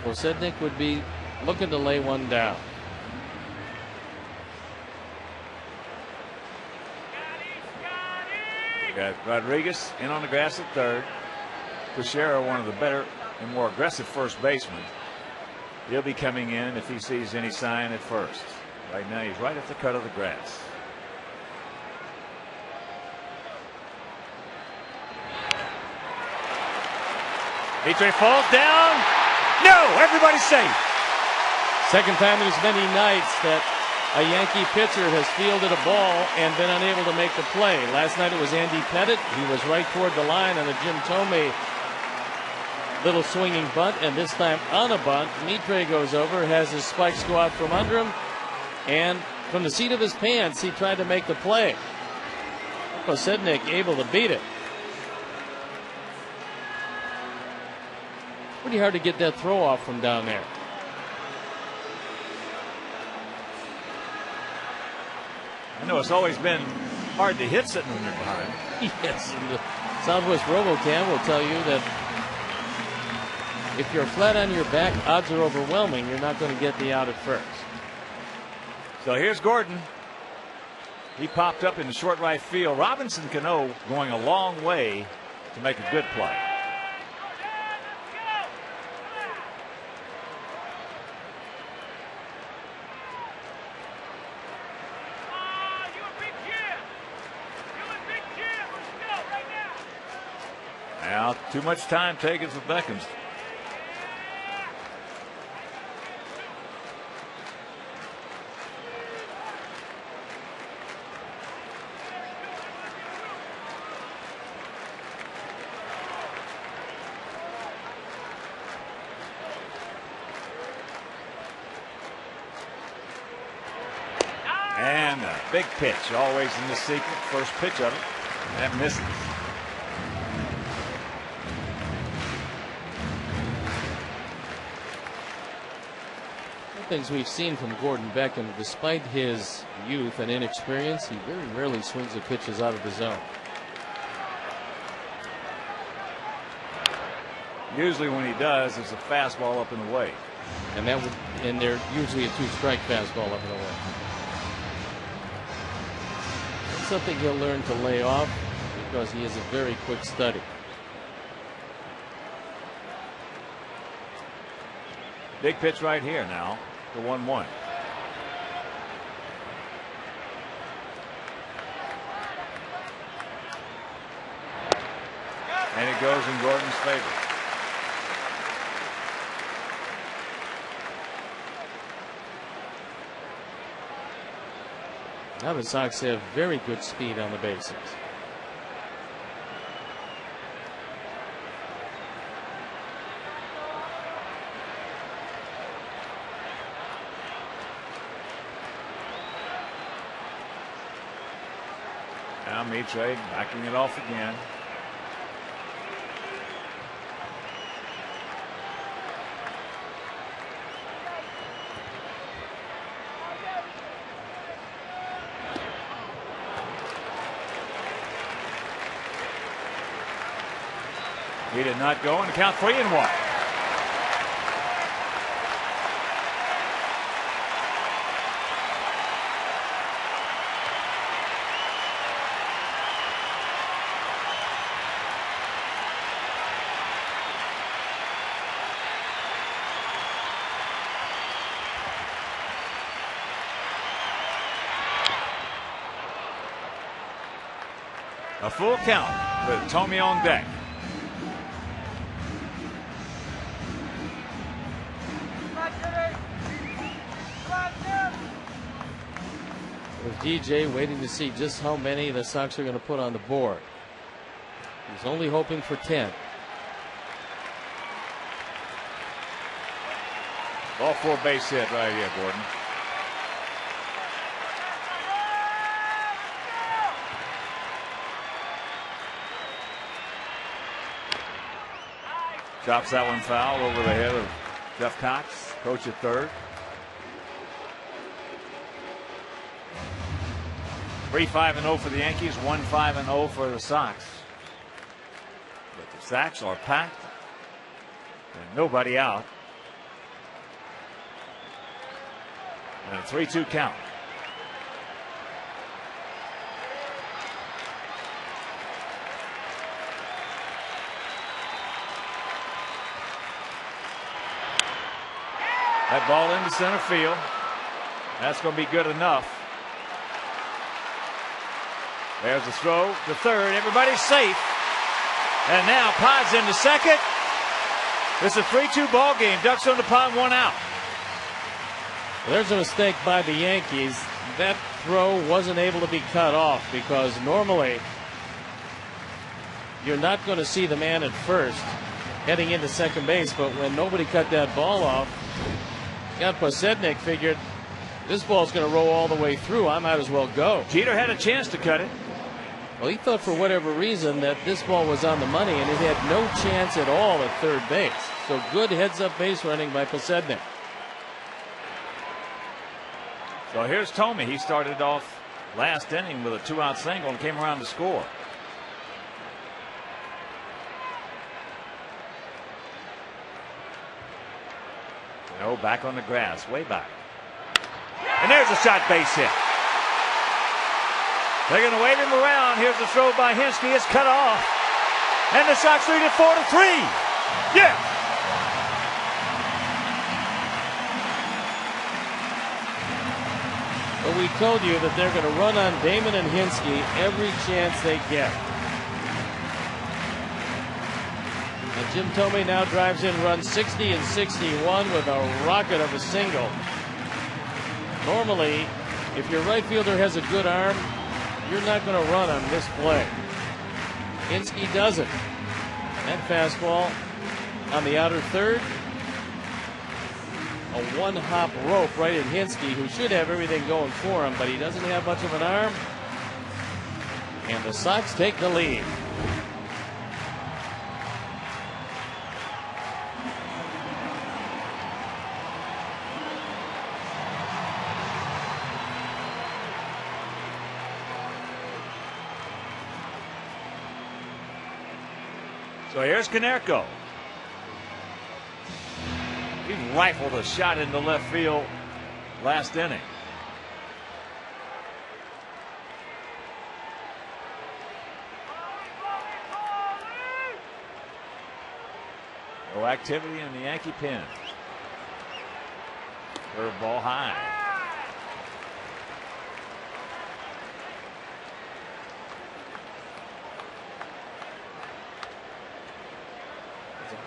Posednik would be looking to lay one down. Got Rodriguez in on the grass at third. Teixeira, one of the better and more aggressive first basemen. He'll be coming in if he sees any sign at first. Right now he's right at the cut of the grass. Mitre falls down. No, everybody's safe. Second time in as many nights that a Yankee pitcher has fielded a ball and been unable to make the play. Last night it was Andy Pettit. He was right toward the line on a Jim Tomei little swinging bunt, and this time on a bunt, Mitre goes over, has his spikes go out from under him, and from the seat of his pants, he tried to make the play. Posednik able to beat it. Pretty hard to get that throw off from down there. I know it's always been hard to hit sitting when you're behind. Yes, and the Southwest RoboCam will tell you that if you're flat on your back, odds are overwhelming. You're not going to get the out at first. So here's Gordon. He popped up in the short right field. Robinson Cano going a long way to make a good play. Now, too much time taken for Beckham's. And a big pitch, always in the sequence. First pitch of it. That misses. Things we've seen from Gordon Beckham, despite his youth and inexperience, he very rarely swings the pitches out of the zone. Usually when he does, it's a fastball up and away. And they're usually a 2-strike fastball up and away. That's something he'll learn to lay off because he is a very quick study. Big pitch right here now. The 1-1. And it goes in Gordon's favor. Now the Sox have very good speed on the bases. Now Mitre backing it off again. He did not go, and count 3-1. A full count with Tomei on deck. With DJ waiting to see just how many the Sox are going to put on the board. He's only hoping for 10. Ball 4 base hit right here, Gordon. Chops that one foul over the head of Jeff Cox, coach at third. 3-5-0 for the Yankees, 1-5-0 for the Sox. But the sacks are packed and nobody out. And a 3-2 count. That ball into center field. That's going to be good enough. There's the throw to third. Everybody's safe. And now Pod's into second. It's a 3-2 ball game. Ducks on the pond, 1 out. There's a mistake by the Yankees. That throw wasn't able to be cut off because normally you're not going to see the man at first heading into second base, but when nobody cut that ball off, Posednik figured this ball's going to roll all the way through. I might as well go. Jeter had a chance to cut it. Well, he thought for whatever reason that this ball was on the money, and it had no chance at all at third base. So good heads-up base running by Posednik. So here's Tomey. He started off last inning with a 2-out single and came around to score. No, back on the grass, way back. And there's a shot base hit. They're going to wave him around. Here's the throw by Hinske. It's cut off. And the Sox lead it 4-3. Yeah. But we told you that they're going to run on Damon and Hinske every chance they get. And Jim Tomey now drives in runs 60 and 61 with a rocket of a single. Normally, if your right fielder has a good arm, you're not going to run on this play. Hinske doesn't. That fastball on the outer third. A one-hop rope right at Hinske, who should have everything going for him, but he doesn't have much of an arm. And the Sox take the lead. So here's Konerko. He rifled a shot into left field last inning. No activity in the Yankee pen. Curveball high.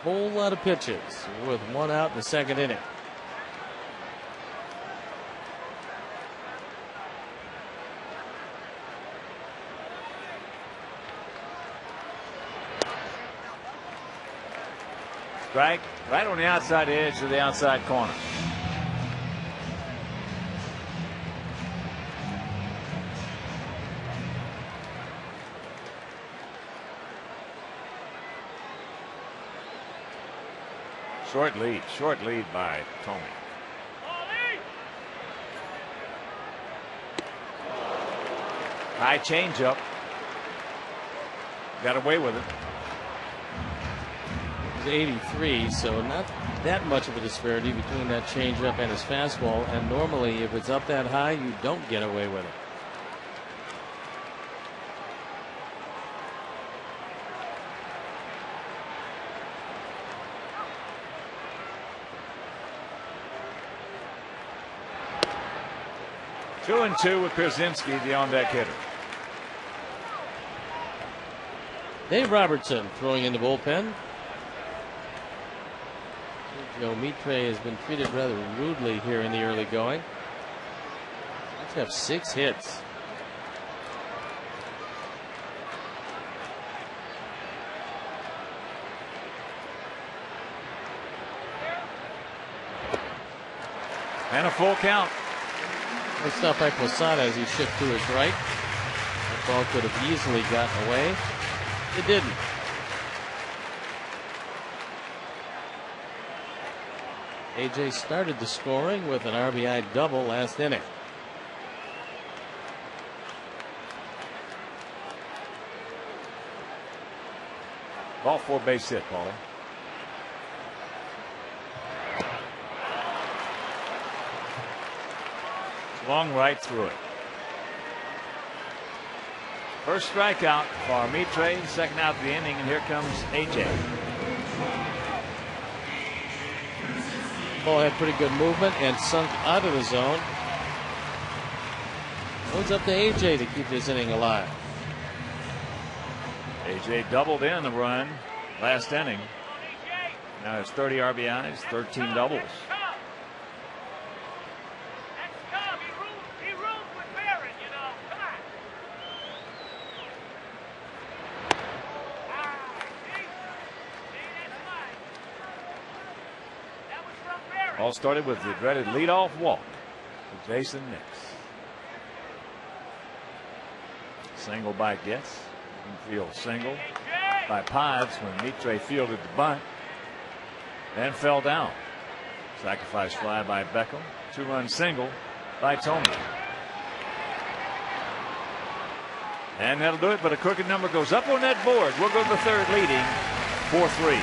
Whole lot of pitches with one out in the second inning. Strike right on the outside edge of the outside corner. Short lead by Tomey. High changeup. Got away with it. He's 83, so not that much of a disparity between that changeup and his fastball. And normally, if it's up that high, you don't get away with it. Two and two with Pierzynski, the on-deck hitter. Dave Robertson throwing in the bullpen. Joe Mitre has been treated rather rudely here in the early going. Let's have 6 hits. And a full count. Nice stop by Posada as he shifted to his right. That ball could have easily gotten away. It didn't. AJ started the scoring with an RBI double last inning. Ball 4 base hit, Paulie. Long right through it. First strikeout for Mitre, second out of the inning, and here comes AJ. Ball had pretty good movement and sunk out of the zone. It's up to AJ to keep this inning alive. AJ doubled in the run last inning. Now it's 30 RBIs, 13 doubles. All started with the dreaded leadoff walk to Jason Nix. Single by Getz. Infield single by Pods when Mitre fielded the bunt and fell down. Sacrifice fly by Beckham. 2-run single by Tony. And that'll do it, but a crooked number goes up on that board. We'll go to the third, leading 4-3.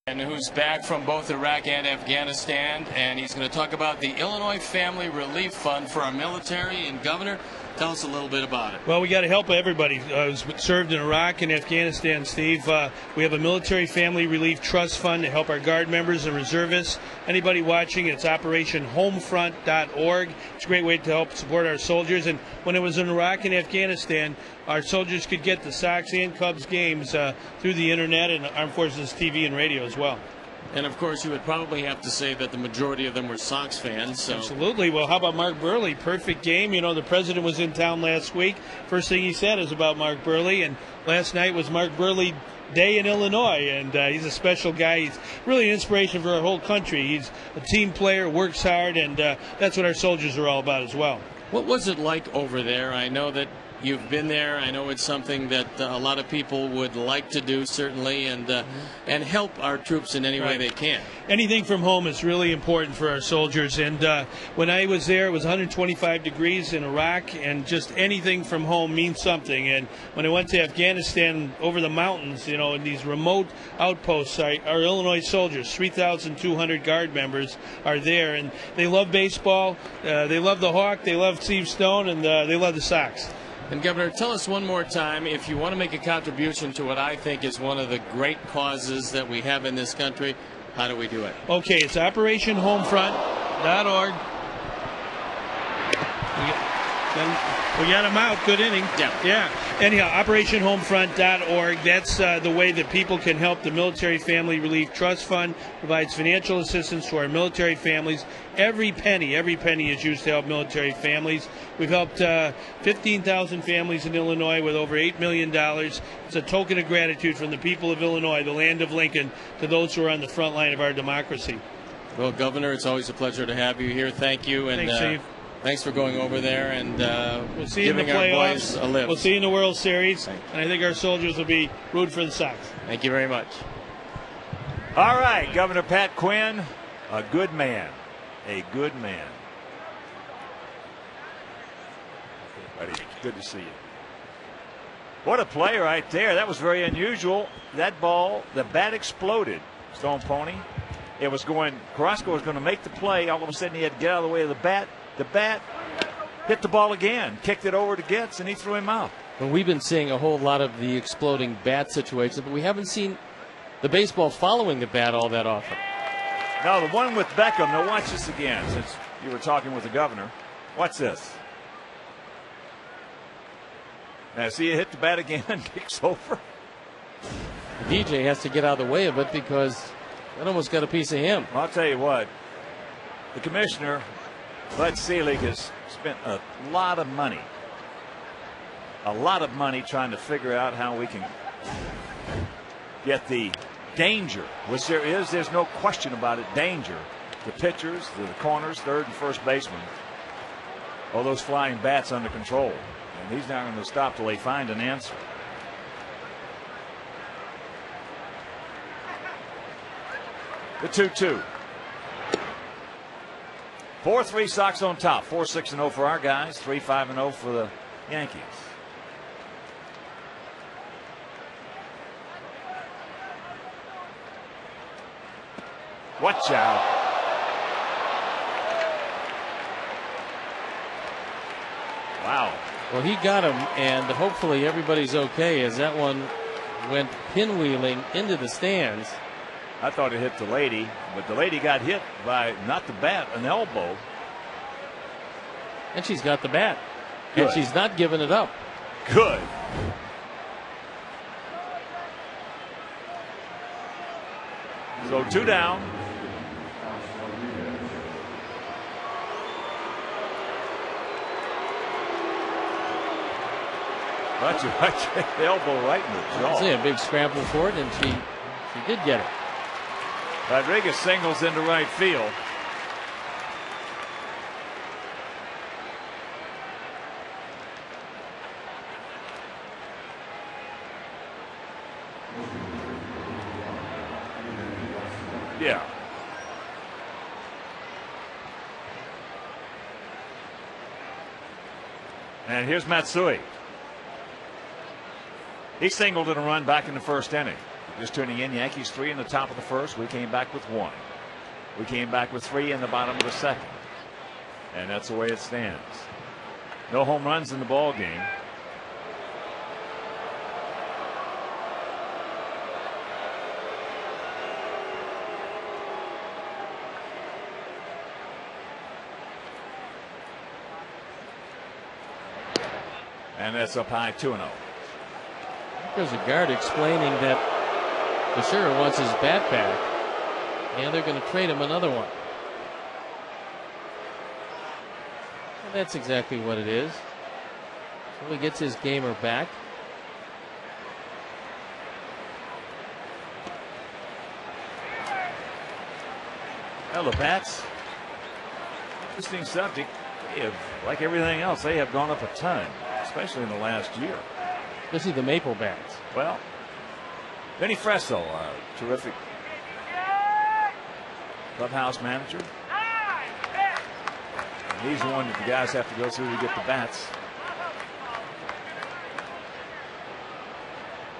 And who's back from both Iraq and Afghanistan, and he's going to talk about the Illinois Family Relief Fund for our military. And Governor, tell us a little bit about it. Well, we got to help everybody who's served in Iraq and Afghanistan, Steve. We have a military family relief trust fund to help our guard members and reservists. Anybody watching, it's operationhomefront.org. It's a great way to help support our soldiers. And when it was in Iraq and Afghanistan, our soldiers could get the Sox and Cubs games through the internet and Armed Forces TV and radio as well. And of course, you would probably have to say that the majority of them were Sox fans. So. Absolutely. Well, how about Mark Burley? Perfect game. You know, the president was in town last week. First thing he said is about Mark Burley, and last night was Mark Burley Day in Illinois, and he's a special guy. He's really an inspiration for our whole country. He's a team player, works hard, and that's what our soldiers are all about as well. What was it like over there? I know that you've been there. I know it's something that a lot of people would like to do, certainly, and help our troops in any way they can. Anything from home is really important for our soldiers. And when I was there, it was 125 degrees in Iraq, and just anything from home means something. And when I went to Afghanistan, over the mountains, you know, in these remote outposts, our Illinois soldiers, 3,200 guard members, are there, and they love baseball. They love the Hawk. They love Steve Stone, and they love the Sox. And Governor, tell us one more time, if you want to make a contribution to what I think is one of the great causes that we have in this country, how do we do it? Okay, it's operationhomefront.org. We got him out. Good inning. Yeah. Anyhow, operationhomefront.org. That's the way that people can help the Military Family Relief Trust Fund. Provides financial assistance to our military families. Every penny is used to help military families. We've helped 15,000 families in Illinois with over $8 million. It's a token of gratitude from the people of Illinois, the land of Lincoln, to those who are on the front line of our democracy. Well, Governor, it's always a pleasure to have you here. Thank you. And, thanks, Steve. Thanks for going over there and we'll see you in the playoffs. Our boys a lift. We'll see you in the World Series, and I think our soldiers will be rooting for the Sox. Thank you very much. All right, Governor Pat Quinn, a good man. A good man. Okay, buddy, good to see you. What a play right there. That was very unusual. That ball, the bat exploded. Stone Pony. It was going, Carrasco was going to make the play. All of a sudden he had to get out of the way of the bat. The bat hit the ball again, kicked it over to Getz, and he threw him out. Well, we've been seeing a whole lot of the exploding bat situations, but we haven't seen the baseball following the bat all that often. Now, the one with Beckham, now watch this again, since you were talking with the governor. Watch this. Now, see it hit the bat again and kicks over. DJ has to get out of the way of it because it almost got a piece of him. I'll tell you what, the commissioner, Bud Selig, has spent a lot of money trying to figure out how we can get the danger, which there is, there's no question about it, danger. The pitchers, the corners, third and first baseman, all those flying bats under control. And he's not going to stop till they find an answer. The 2-2. 4-3 Sox on top. 4-6-0 for our guys. 3-5-0 for the Yankees. Watch out. Wow. Well, he got him, and hopefully everybody's okay as that one went pinwheeling into the stands. I thought it hit the lady, but the lady got hit by not the bat, an elbow. And she's got the bat. Good. And she's not giving it up. Good. So 2 down. Watch the elbow right in the jaw. See a big scramble for it, and she did get it. Rodriguez singles into right field. Yeah. And here's Matsui. He singled in a run back in the first inning. Just tuning in, Yankees 3 in the top of the first. We came back with 1. We came back with 3 in the bottom of the second. And that's the way it stands. No home runs in the ball game. And that's up high 2-0. There's a guard explaining that Bashir wants his bat back, and they're going to trade him another one. And that's exactly what it is. So he gets his gamer back. Well, the bats, interesting subject. They have, like everything else, they have gone up a ton, especially in the last year. Especially the maple bats. Well, Vinny Fresso, terrific clubhouse manager. And he's the one that the guys have to go through to get the bats.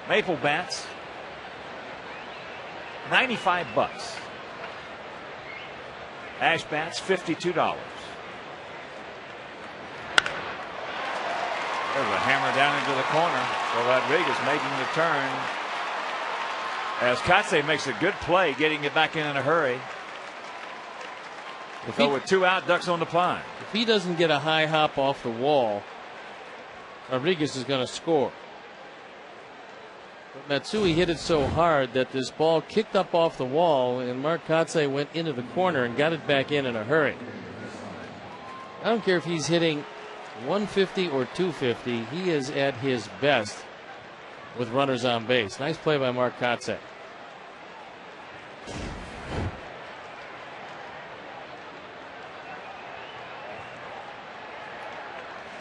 Maple bats, $95. Ash bats, $52. There's a hammer down into the corner for Rodriguez making the turn. As Katse makes a good play, getting it back in a hurry. So with 2 out, ducks on the pond. If he doesn't get a high hop off the wall, Rodriguez is going to score. But Matsui hit it so hard that this ball kicked up off the wall, and Mark Katse went into the corner and got it back in a hurry. I don't care if he's hitting 150 or 250, he is at his best with runners on base. Nice play by Mark Katse.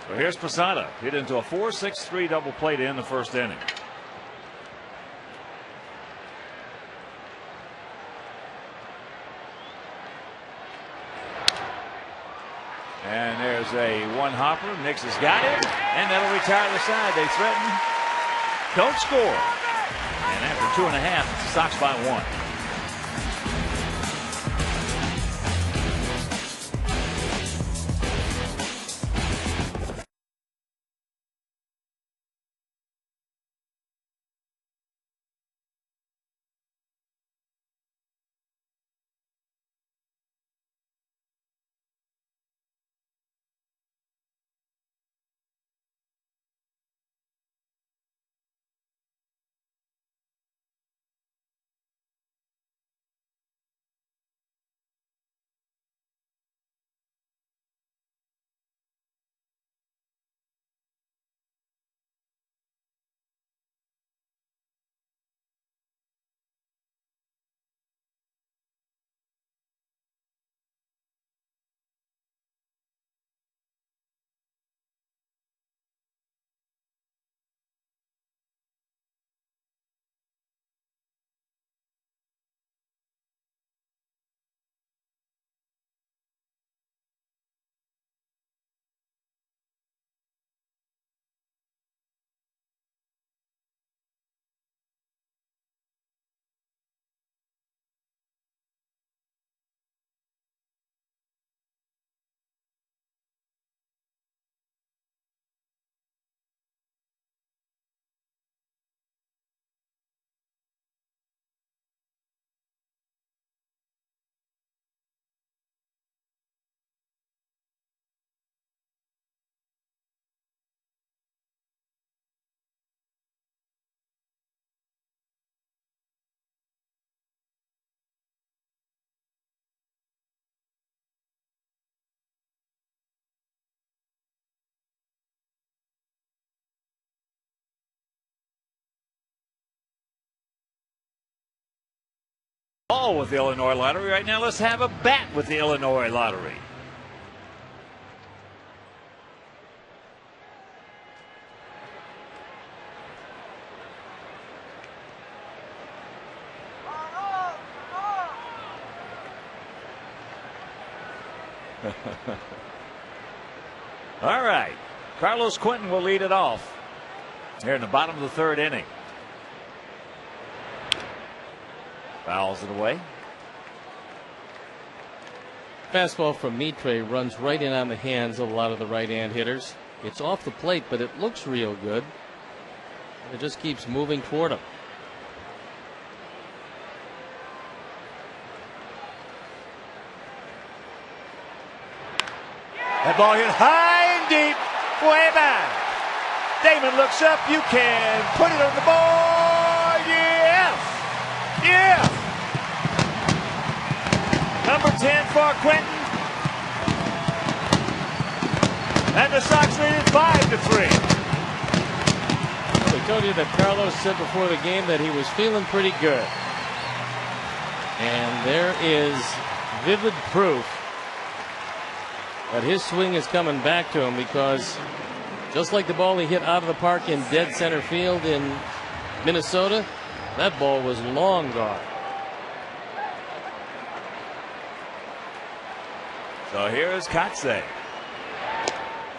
So here's Posada, hit into a 4-6-3 double play to end the first inning. And there's a one hopper. Nix has got it, and that'll retire the side. They threaten. don't score. And after 2.5, the Sox by 1. Ball with the Illinois Lottery right now. Let's have a bat with the Illinois Lottery. All right. Carlos Quentin will lead it off here in the bottom of the third inning. Fouls it away. Fastball from Mitre runs right in on the hands of a lot of the right-hand hitters. It's off the plate, but it looks real good. It just keeps moving toward him. That ball hit high and deep, way back. Damon looks up. You can put it on the board. Yes. Yeah. Number 10 for Quentin. And the Sox lead it 5-3. I told you that Carlos said before the game that he was feeling pretty good. And there is vivid proof that his swing is coming back to him, because just like the ball he hit out of the park in dead center field in Minnesota, that ball was long gone. So here is Kotsay.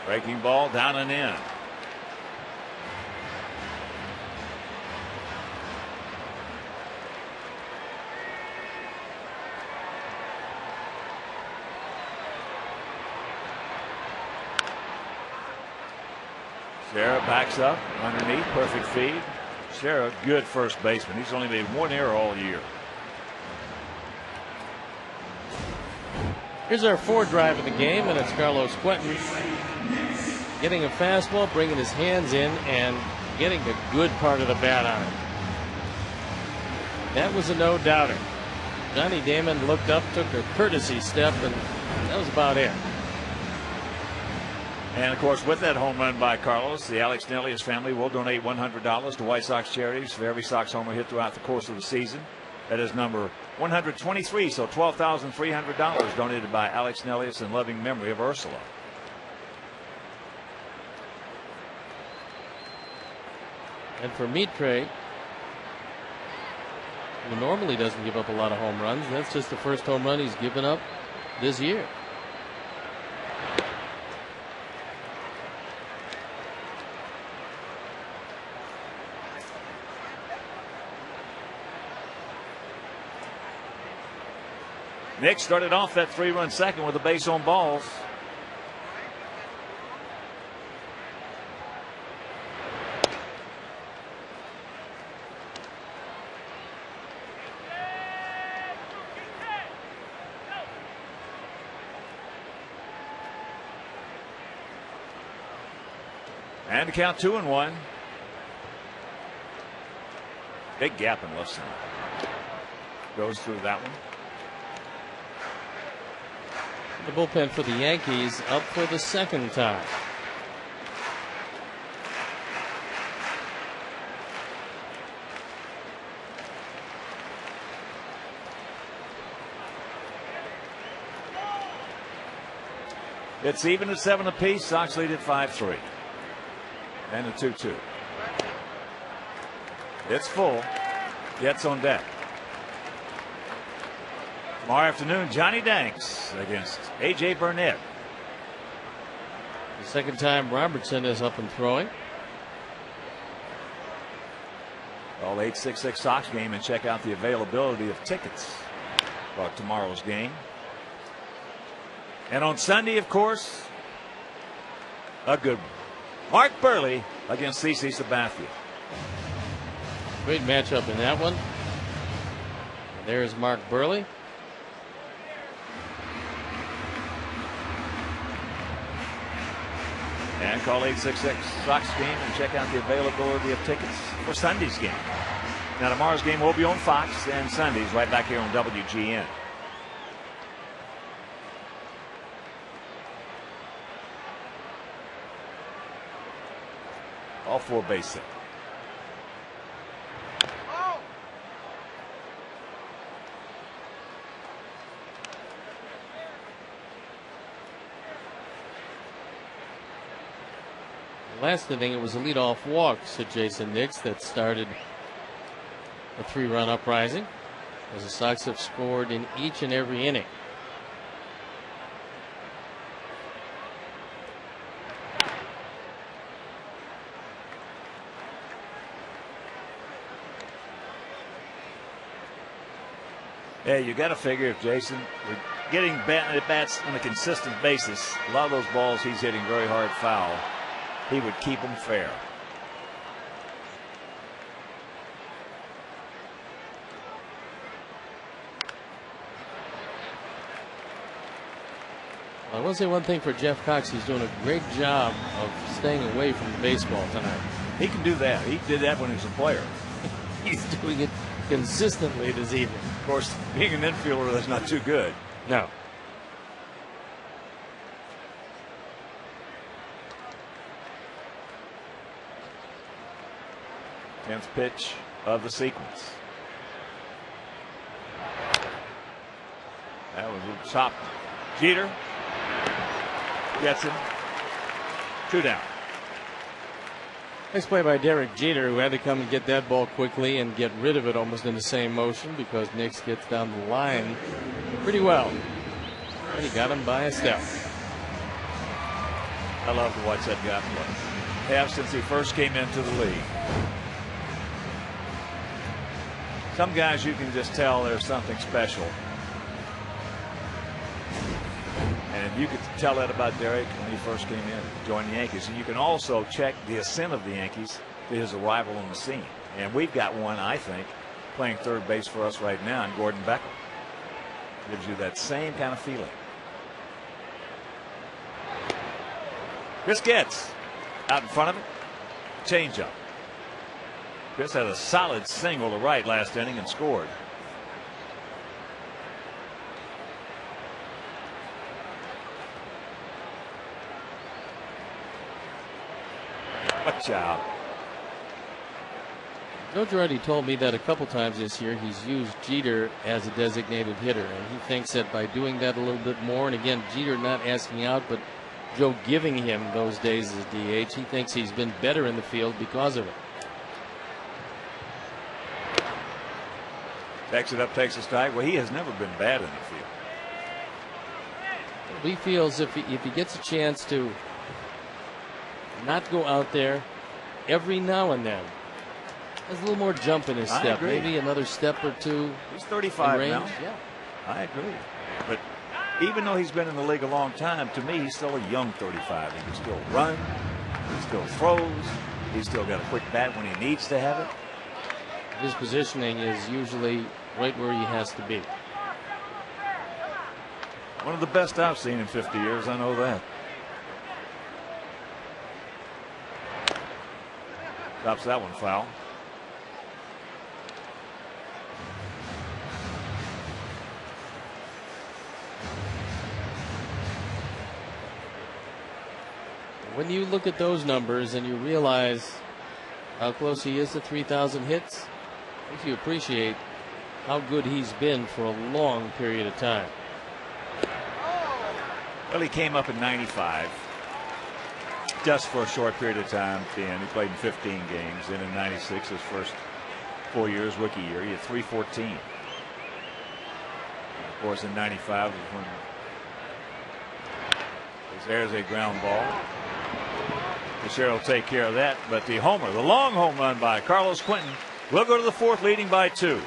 Breaking ball down and in. Shera backs up underneath, perfect feed. Shera, good first baseman. He's only made one error all year. Here's our fourth drive of the game, and it's Carlos Quentin getting a fastball, bringing his hands in, and getting a good part of the bat on it. That was a no-doubter. Johnny Damon looked up, took a courtesy step, and that was about it. And, of course, with that home run by Carlos, the Alex Nelius family will donate $100 to White Sox charities for every Sox homer hit throughout the course of the season. That is number 123, so $12,300 donated by Alex Nelius in loving memory of Ursula. And for Mitre, who normally doesn't give up a lot of home runs, that's just the first home run he's given up this year. Nick started off that 3-run second with a base on balls. And to count 2-1. Big gap in left center. Goes through that one. The bullpen for the Yankees up for the second time. It's even at 7 apiece. Sox lead at 5-3. And a 2-2. It's full. Jets on deck. Tomorrow afternoon, Johnny Danks against A.J. Burnett. The second time Robertson is up and throwing. All 866 Sox game, and check out the availability of tickets for tomorrow's game. And on Sunday, of course, a good one. Mark Burley against CC Sabathia. Great matchup in that one. And there's Mark Burley. And call 866 Sox game and check out the availability of tickets for Sunday's game. Now tomorrow's game will be on Fox, and Sunday's right back here on WGN. All 4 base hit. Last inning, it was a leadoff walk to Jason Nix that started a 3-run uprising, as the Sox have scored in each and every inning. Yeah, you got to figure if Jason were getting bats on a consistent basis, a lot of those balls he's hitting very hard foul, he would keep them fair. I will say one thing for Jeff Cox. He's doing a great job of staying away from the baseball tonight. He can do that. He did that when he was a player. He's doing it consistently this evening. Of course, being an infielder, that's not too good. No. Tenth pitch of the sequence. That was a chop. Jeter gets him. 2 down. Nice play by Derek Jeter, who had to come and get that ball quickly and get rid of it almost in the same motion, because Nix gets down the line pretty well. And he got him by a step. I love to watch that guy play. Have since he first came into the league. Some guys you can just tell there's something special. And you could tell that about Derek when he first came in, joined the Yankees. And you can also check the ascent of the Yankees to his arrival on the scene. And we've got one, I think, playing third base for us right now, in Gordon Beckham. Gives you that same kind of feeling. Chris Getz out in front of it. Changeup. Chris had a solid single to right last inning and scored. Watch out. Joe Girardi told me that a couple times this year he's used Jeter as a designated hitter, and he thinks that by doing that a little bit more, and again, Jeter not asking out, but Joe giving him those days as DH, he thinks he's been better in the field because of it. Backs it up, takes a strike. Well, he has never been bad in the field. He feels if he gets a chance to not go out there every now and then, there's a little more jump in his step. Maybe another step or two. He's 35 in range. now. Yeah, I agree. But even though he's been in the league a long time, to me, he's still a young 35. He can still run. He still throws. He's still got a quick bat when he needs to have it. His positioning is usually right where he has to be. One of the best I've seen in 50 years, I know that. Drops that one foul. When you look at those numbers and you realize how close he is to 3,000 hits, makes you appreciate how good he's been for a long period of time. Well, he came up in 95, just for a short period of time. He played in 15 games. Then in 96, his first 4 years, rookie year, he had 314. Of course, in 95 was when there's a ground ball. Teixeira will take care of that, but the homer, the long home run by Carlos Quentin, will go to the fourth, leading by 2.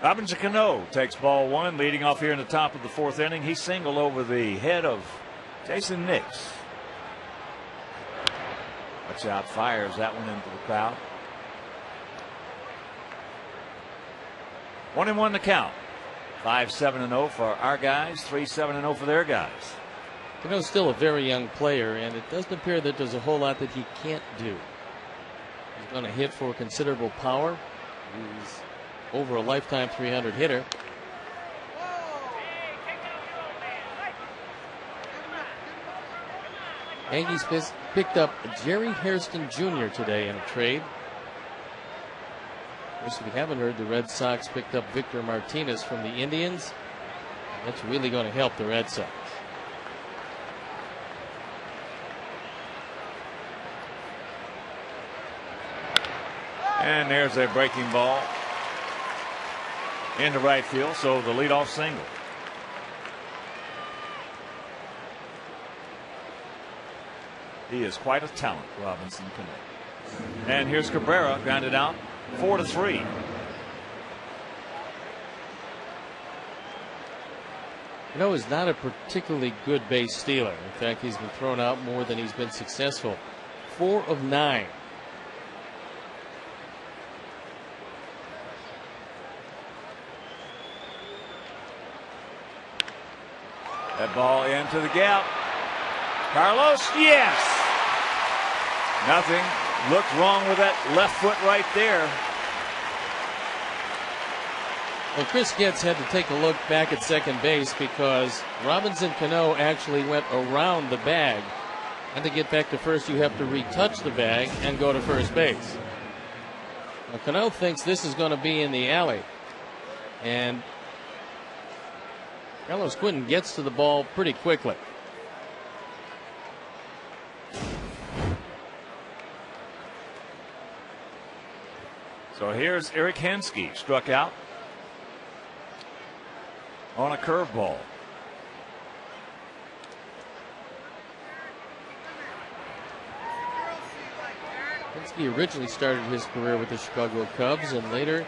Robinson Cano takes ball 1, leading off here in the top of the 4th inning. He singled over the head of Jason Nix. Watch out, fires that one into the crowd. 1-1 the count. 5-7-0 for our guys, 3-7-0 for their guys. Cano's still a very young player, and it doesn't appear that there's a whole lot that he can't do. He's going to hit for considerable power. He's over a lifetime 300 hitter. Yankees picked up Jerry Hairston Jr. today in a trade. Of course, if you haven't heard, the Red Sox picked up Victor Martinez from the Indians. That's really going to help the Red Sox. And there's a breaking ball into right field, so the leadoff single. He is quite a talent, Robinson Cano. And here's Cabrera, grounded out, 4-3. Cano is not a particularly good base stealer. In fact, he's been thrown out more than he's been successful. 4 of 9. That ball into the gap. Carlos, yes. Nothing looked wrong with that left foot right there. Well, Chris Getz had to take a look back at second base because Robinson Cano actually went around the bag. And to get back to first, you have to retouch the bag and go to first base. Now, Cano thinks this is going to be in the alley. And Carlos Quinton gets to the ball pretty quickly. So here's Eric Hensky, struck out on a curveball. Hensky originally started his career with the Chicago Cubs and later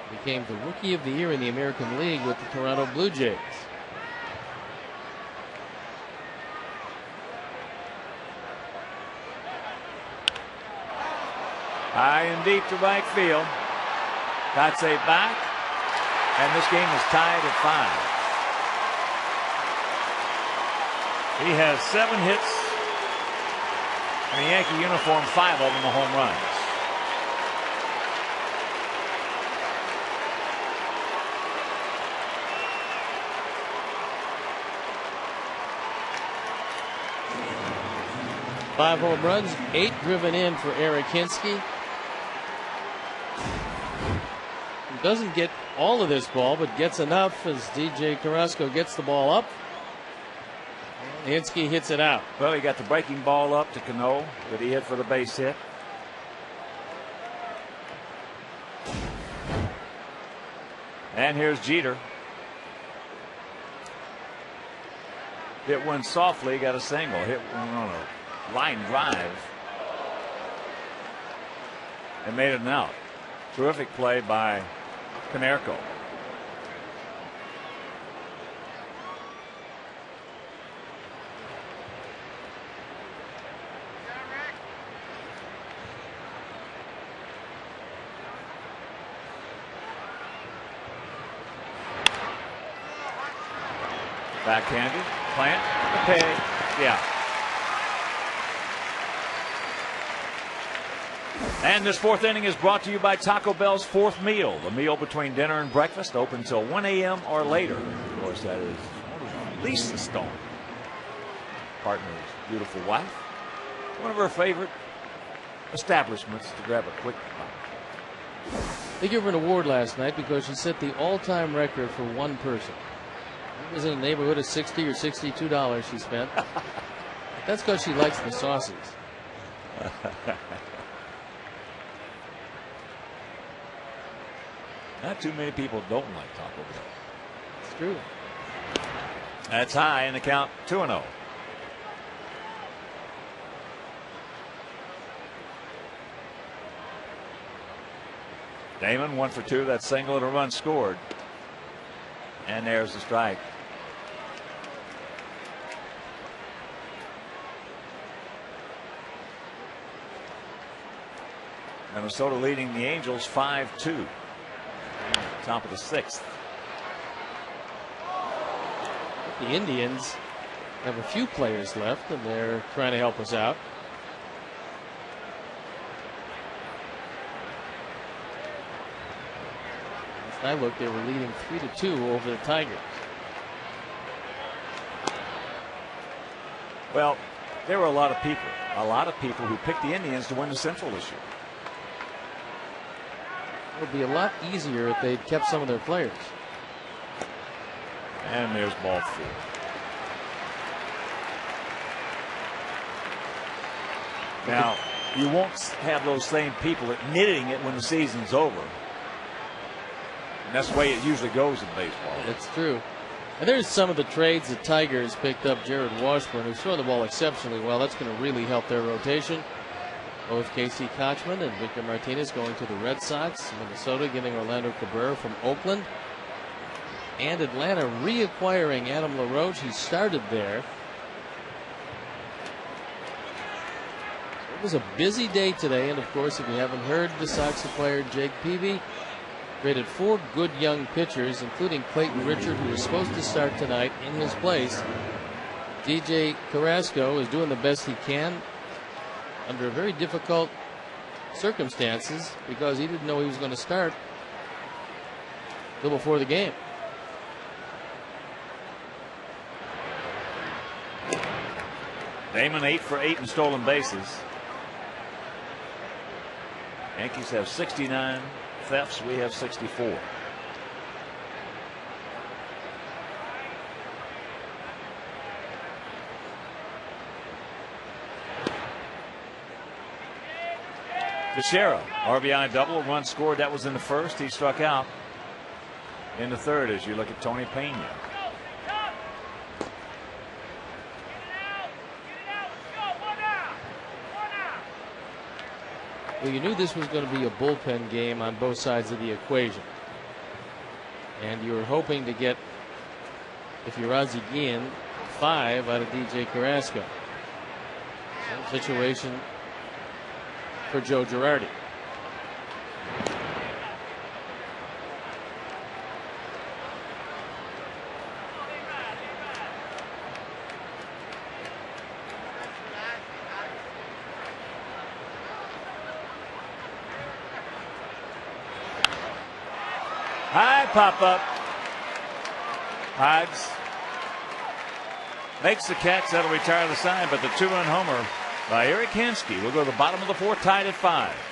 became the Rookie of the Year in the American League with the Toronto Blue Jays. High and deep to right field. Kotsay back. And this game is tied at 5. He has 7 hits. In a Yankee uniform, 5 of them are home runs. Five home runs, 8 driven in for Eric Hensky. He doesn't get all of this ball, but gets enough as DJ Carrasco gets the ball up. Hensky hits it out. Well, he got the breaking ball up to Cano that he hit for the base hit. And here's Jeter. Hit one softly, got a single. Hit one on a line drive and made it an out. Terrific play by Konerko. Backhanded, plant, the peg, yeah. And this fourth inning is brought to you by Taco Bell's Fourth Meal, the meal between dinner and breakfast, open until 1 a.m. or later. Of course, that is Lisa Stone, partner's beautiful wife. One of her favorite establishments to grab a quick bite. They gave her an award last night because she set the all-time record for one person. It was in the neighborhood of $60 or $62 she spent. That's because she likes the sauces. Not too many people don't like Taco Bell. It's true. That's high in the count, 2-0. Damon 1 for 2. That single and a run scored. And there's the strike. Minnesota leading the Angels 5-2. Top of the 6th. The Indians have a few players left, and they're trying to help us out. Last I looked, they were leading 3-2 over the Tigers. Well, there were a lot of people who picked the Indians to win the Central this year. It would be a lot easier if they'd kept some of their players. And there's ball 4. Now, you won't have those same people admitting it when the season's over. And that's the way it usually goes in baseball. That's true. And there's some of the trades the Tigers picked up. Jared Washburn, who's throwing the ball exceptionally well. That's going to really help their rotation. Both Casey Kochman and Victor Martinez going to the Red Sox. Minnesota getting Orlando Cabrera from Oakland. And Atlanta reacquiring Adam LaRoche. He started there. It was a busy day today. And of course, if you haven't heard, the Sox acquired Jake Peavy Traded 4 good young pitchers, including Clayton Richard, who was supposed to start tonight in his place. DJ Carrasco is doing the best he can under very difficult circumstances because he didn't know he was going to start until before the game. Damon 8 for 8 in stolen bases. Yankees have 69 thefts. We have 64. Teixeira, RBI double, run scored. That was in the first. He struck out in the third as you look at Tony Pena. Well, you knew this was going to be a bullpen game on both sides of the equation. And you were hoping to get, if you're Ozzie Guillen, 5 out of DJ Carrasco. Same situation for Joe Girardi. High pop up. Hodges makes the catch. That'll retire the side, but the 2-run homer by Eric Hansky will go to the bottom of the 4th, tied at 5.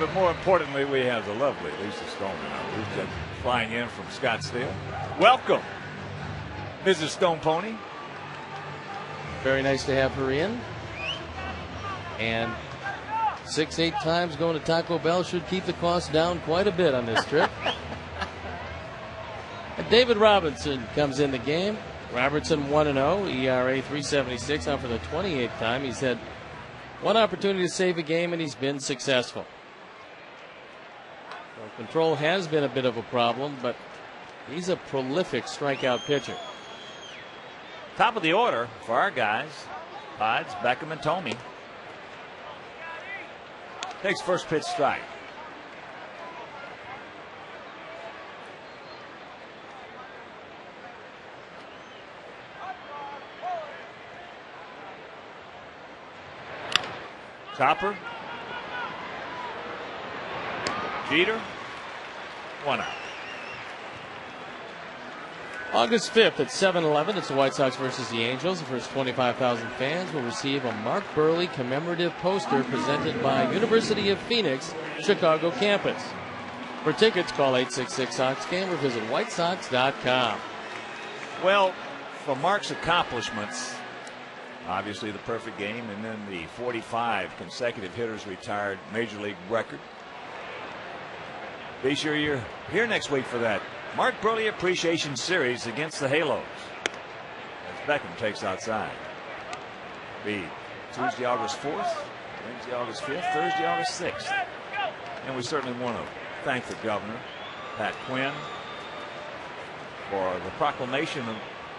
But more importantly, we have the lovely Lisa Stone, who's just flying in from Scottsdale. Welcome, Mrs. Stone Pony. Very nice to have her in. And 6-8 times going to Taco Bell should keep the cost down quite a bit on this trip. And David Robinson comes in the game. Robertson 1-0, ERA 3.76. Now for the 28th time, he's had one opportunity to save a game, and he's been successful. Control has been a bit of a problem, but he's a prolific strikeout pitcher. Top of the order for our guys, Hodges, Beckham, and Tomey. Takes first pitch strike. Chopper. Jeter. 1 out. August 5th at 7-Eleven, it's the White Sox versus the Angels. The first 25,000 fans will receive a Mark Burley commemorative poster presented by University of Phoenix, Chicago campus. For tickets, call 866-SOX-GAME or visit whitesox.com. Well, for Mark's accomplishments, obviously the perfect game, and then the 45 consecutive hitters retired Major League record. Be sure you're here next week for that Mark Burley Appreciation Series against the Halos. As Beckham takes outside. Be Tuesday, August 4th, Wednesday, August 5th, Thursday, August 6th. And we certainly want to thank the governor, Pat Quinn, for the proclamation of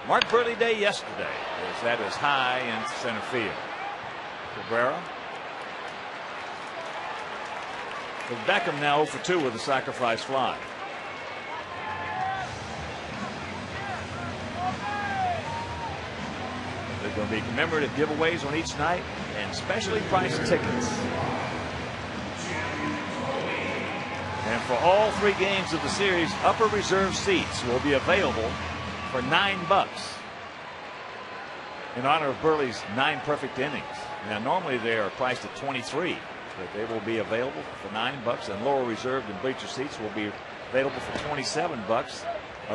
Mark Burley Day yesterday, as that is high in center field. Cabrera. With Beckham now 0 for 2 with a sacrifice fly. There's going to be commemorative giveaways on each night and specially priced tickets. And for all 3 games of the series, upper reserve seats will be available for $9 in honor of Burley's 9 perfect innings. Now, normally they are priced at $23, but they will be available for $9, and lower reserved and bleacher seats will be available for $27,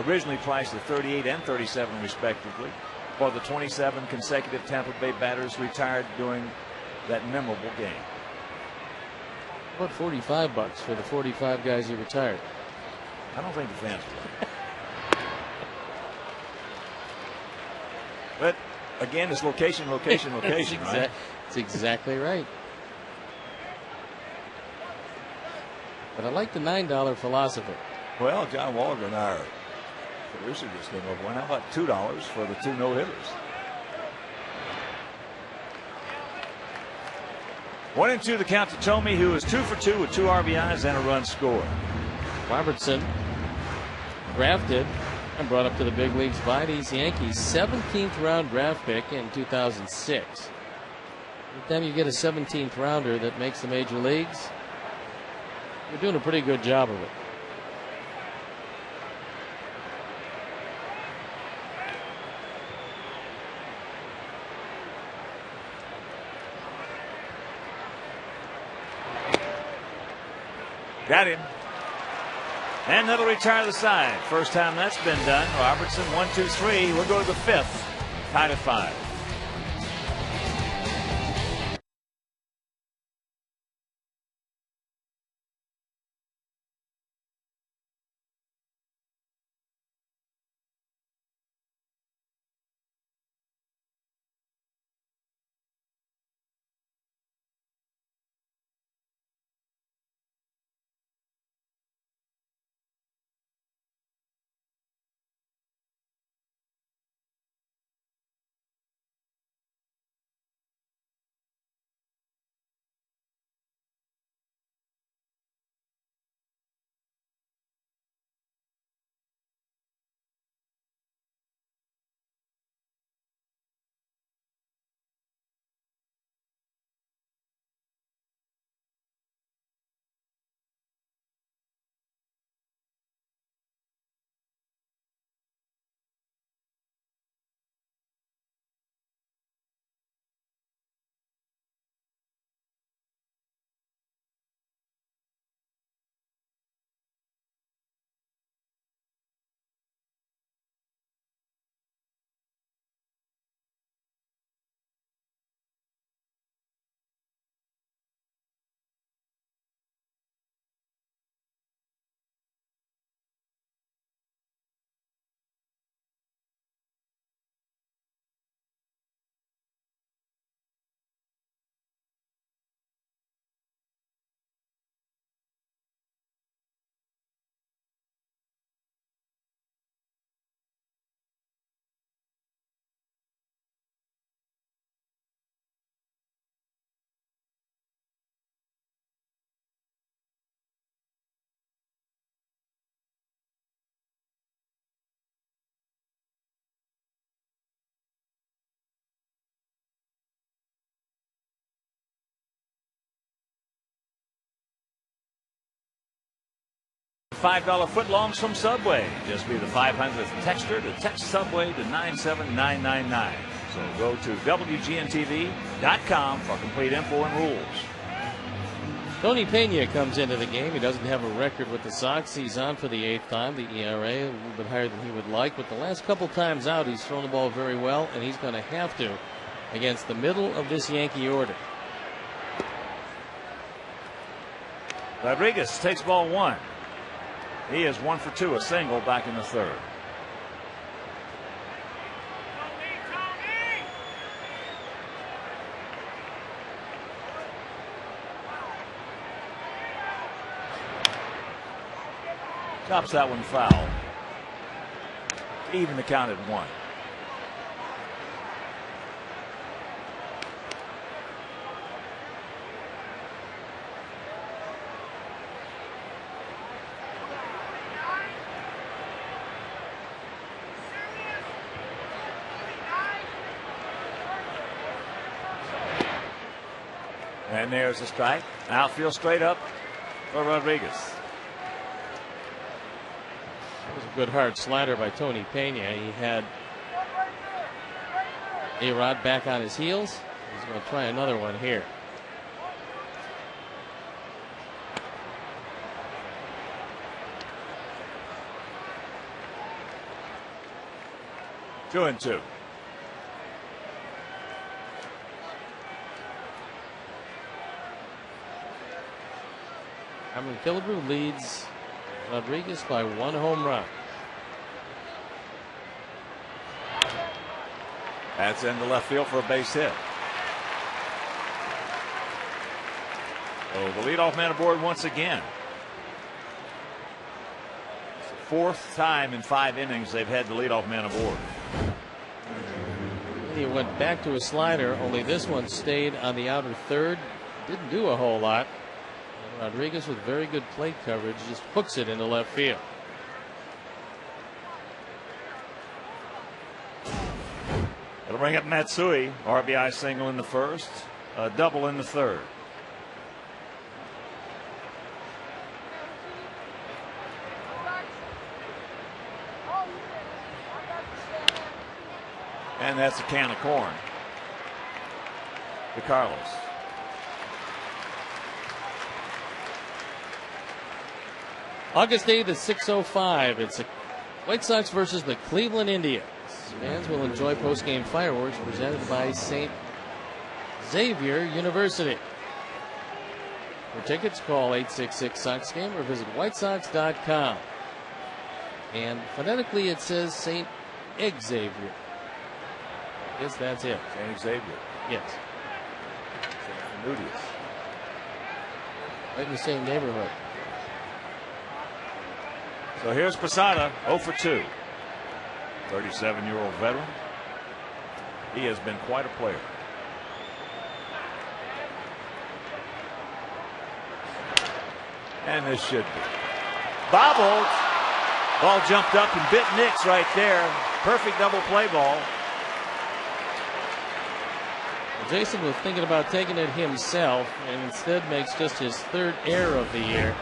originally priced at $38 and $37 respectively, for the 27 consecutive Tampa Bay batters retired during that memorable game. About $45 for the 45 guys who retired. I don't think the fans will. But again, it's location, location, location. Right? That's exactly right. But I like the $9 philosophy. Well, John Waldron, our producer, just came up with one. How about $2 for the 2 no-hitters? 1-2 the count to Tomey, who is 2 for 2 with 2 RBIs and a run scored. Robertson, drafted and brought up to the big leagues by these Yankees. 17th round draft pick in 2006. Every time you get a 17th rounder that makes the major leagues, you're doing a pretty good job of it. Got him. And that'll retire the side. First time that's been done. Robertson, 1, 2, 3. We'll go to the 5th. Tied at 5. $5 footlongs from Subway. Just be the 500th texter to text Subway to 97999. So go to WGNTV.com for complete info and rules. Tony Pena comes into the game. He doesn't have a record with the Sox. He's on for the 8th time. The ERA a little bit higher than he would like, but the last couple times out, he's thrown the ball very well, and he's going to have to against the middle of this Yankee order. Rodriguez takes ball 1. He is 1 for 2, a single back in the 3rd. Chops that one foul. Even the count at 1. And there's a strike. Outfield straight up for Rodriguez. That was a good hard slider by Tony Pena. He had A-Rod back on his heels. He's going to try another one here. Two and two. Cameron Killebrew leads Rodriguez by 1 home run. That's into left field for a base hit. So the leadoff man aboard once again. It's the 4th time in 5 innings they've had the leadoff man aboard. He went back to a slider, only this one stayed on the outer 3rd. Didn't do a whole lot. Rodriguez with very good plate coverage just hooks it into left field. It'll bring up Matsui. RBI single in the 1st, a double in the 3rd. And that's a can of corn to Carlos. August 8th at 6:05. It's the White Sox versus the Cleveland Indians. Fans will enjoy post-game fireworks presented by St. Xavier University. For tickets, call 866-SOX-GAME or visit whitesox.com. And phonetically, it says St. Xavier. I guess that's it. St. Xavier. Yes. St. Nudius. Right in the same neighborhood. So here's Posada, 0 for 2. 37-year-old veteran. He has been quite a player. And this should be. Bobbled. Ball jumped up and bit Nix right there. Perfect double play ball. Well, Jason was thinking about taking it himself and instead makes just his 3rd error of the year.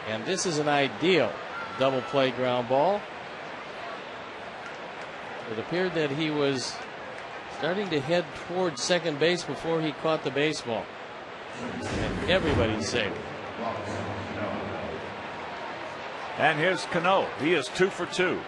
And this is an ideal double play ground ball. It appeared that he was starting to head towards second base before he caught the baseball. And everybody's safe. And here's Cano. He is 2 for 2.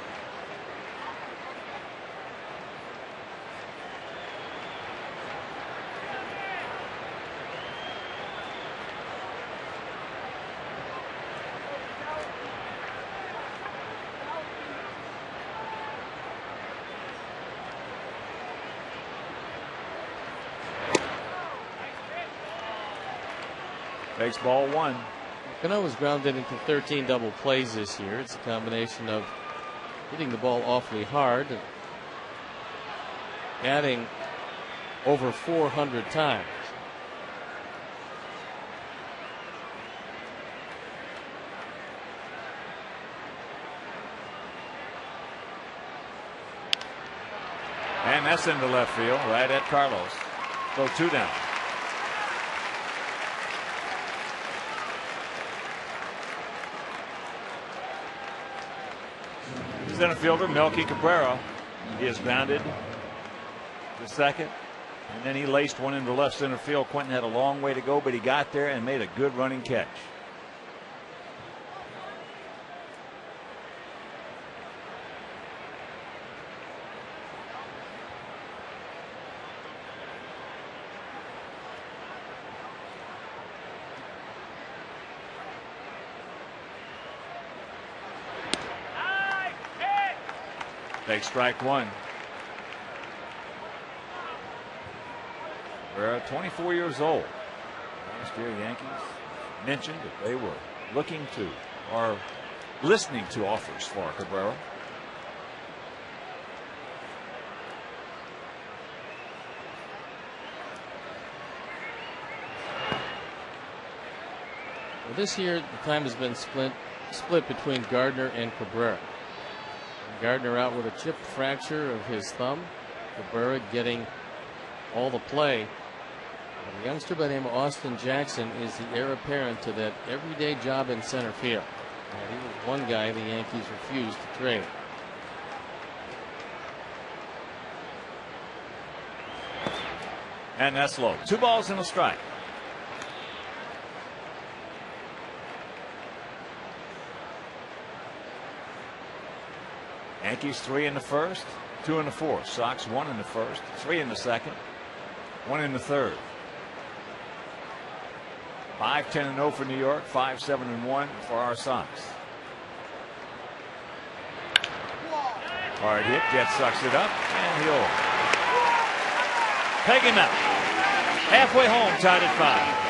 Takes ball 1. Cano was grounded into 13 double plays this year. It's a combination of hitting the ball awfully hard and adding over 400 times. And that's into left field, right at Carlos. So 2 down. Center fielder Melky Cabrera. He is grounded to second. And then he laced one into left center field. Quentin had a long way to go, but he got there and made a good running catch. Take strike one. We're 24 years old. Last year, Yankees mentioned that they were looking to or listening to offers for Cabrera. Well, this year, the time has been split between Gardner and Cabrera. Gardner out with a chipped fracture of his thumb. Cabrera getting all the play. A youngster by the name of Austin Jackson is the heir apparent to that everyday job in center field. And he was one guy the Yankees refused to trade. And that's low. 2 balls and a strike. Yankees 3 in the first, 2 in the fourth. Sox 1 in the first, 3 in the second, 1 in the third. 5-10-0 for New York, 5-7-1 for our Sox. Hard hit, Jet sucks it up, and he'll peg him out. Halfway home, tied at 5.